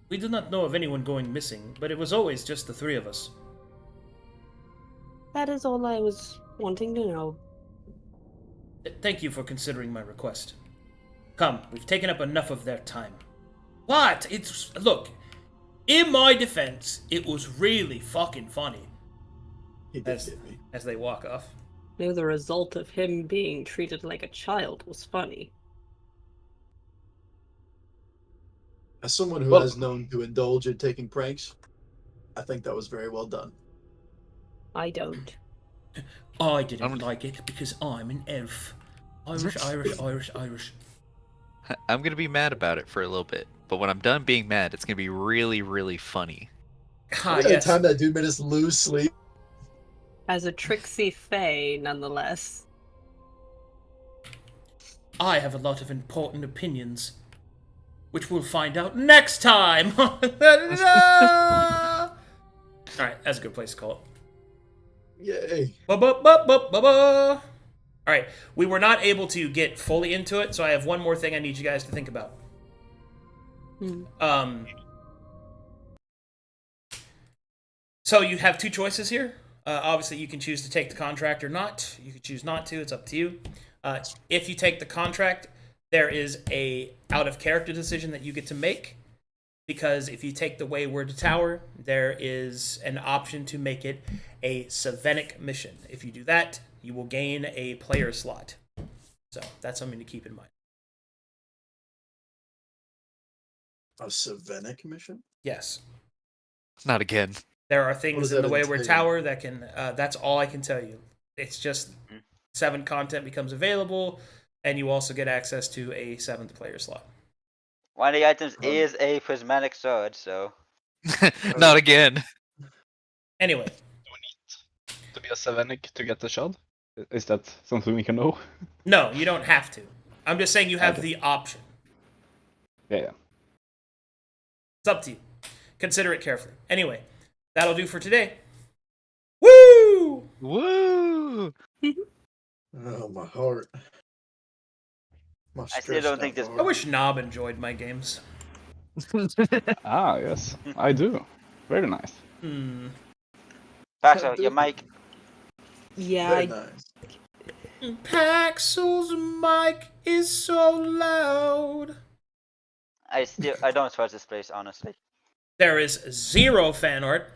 We do not know of anyone going missing, but it was always just the 3 of us. That is all I was wanting to know. Thank you for considering my request. Come, we've taken up enough of their time. What? Look, in my defense, it was really fucking funny. He did As, get me. as they walk off. No, the result of him being treated like a child was funny. As someone who Well- has known to indulge in taking pranks, I think that was very well done. I don't. I didn't I'm- like it because I'm an elf. Irish. I'm gonna be mad about it for a little bit, but when I'm done being mad, it's gonna be really, really funny. Ah, At the yes. time that dude made us lose sleep. As a tricksy fae, nonetheless. I have a lot of important opinions, which we'll find out next time. Alright, that's a good place to call it. Yay. Ba-ba-ba-ba-ba-ba. Alright, we were not able to get fully into it, so I have one more thing I need you guys to think about. Hmm. So you have 2 choices here. Obviously, you can choose to take the contract or not. You can choose not to. It's up to you. If you take the contract, there is a out-of-character decision that you get to make. Because if you take the Wayward Tower, there is an option to make it a Savenic mission. If you do that, you will gain a player slot. So that's something to keep in mind. A Savenic mission? Yes. Not again. There are does things in that the Wayward entail? Tower that can. That's all I can tell you. It's just 7 content becomes available, and you also get access to a 7th player slot. One of the items is a prismatic sword, so Not again. Anyway, Do we need to be a Savenic to get the shot? Is that something we can know? no, you don't have to. I'm just saying you have Okay. the option. Yeah. It's up to you. Consider it carefully. Anyway, that'll do for today. Woo! Woo! Oh, my heart. My I still don't think this- I wish Knob enjoyed my games. Ah, yes. I do. Very nice. Paxo, your mic. Yeah, Very I nice. Paxel's mic is so loud. I don't trust this place, honestly. There is 0 fan art.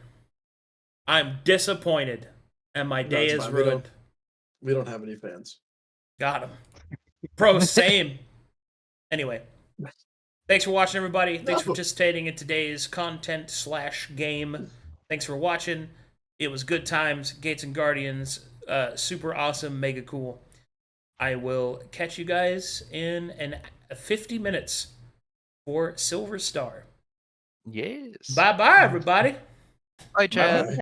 I'm disappointed, and my day it's is fine. We ruined. We don't have any fans. Got him. Bro, same. Anyway, thanks for watching, everybody. Thanks for No. participating in today's content/game. Thanks for watching. It was good times. Gates and Guardians, super awesome, mega cool. I will catch you guys in 50 minutes for Silver Star. Yes. Bye bye, everybody. Bye, Chad. Bye.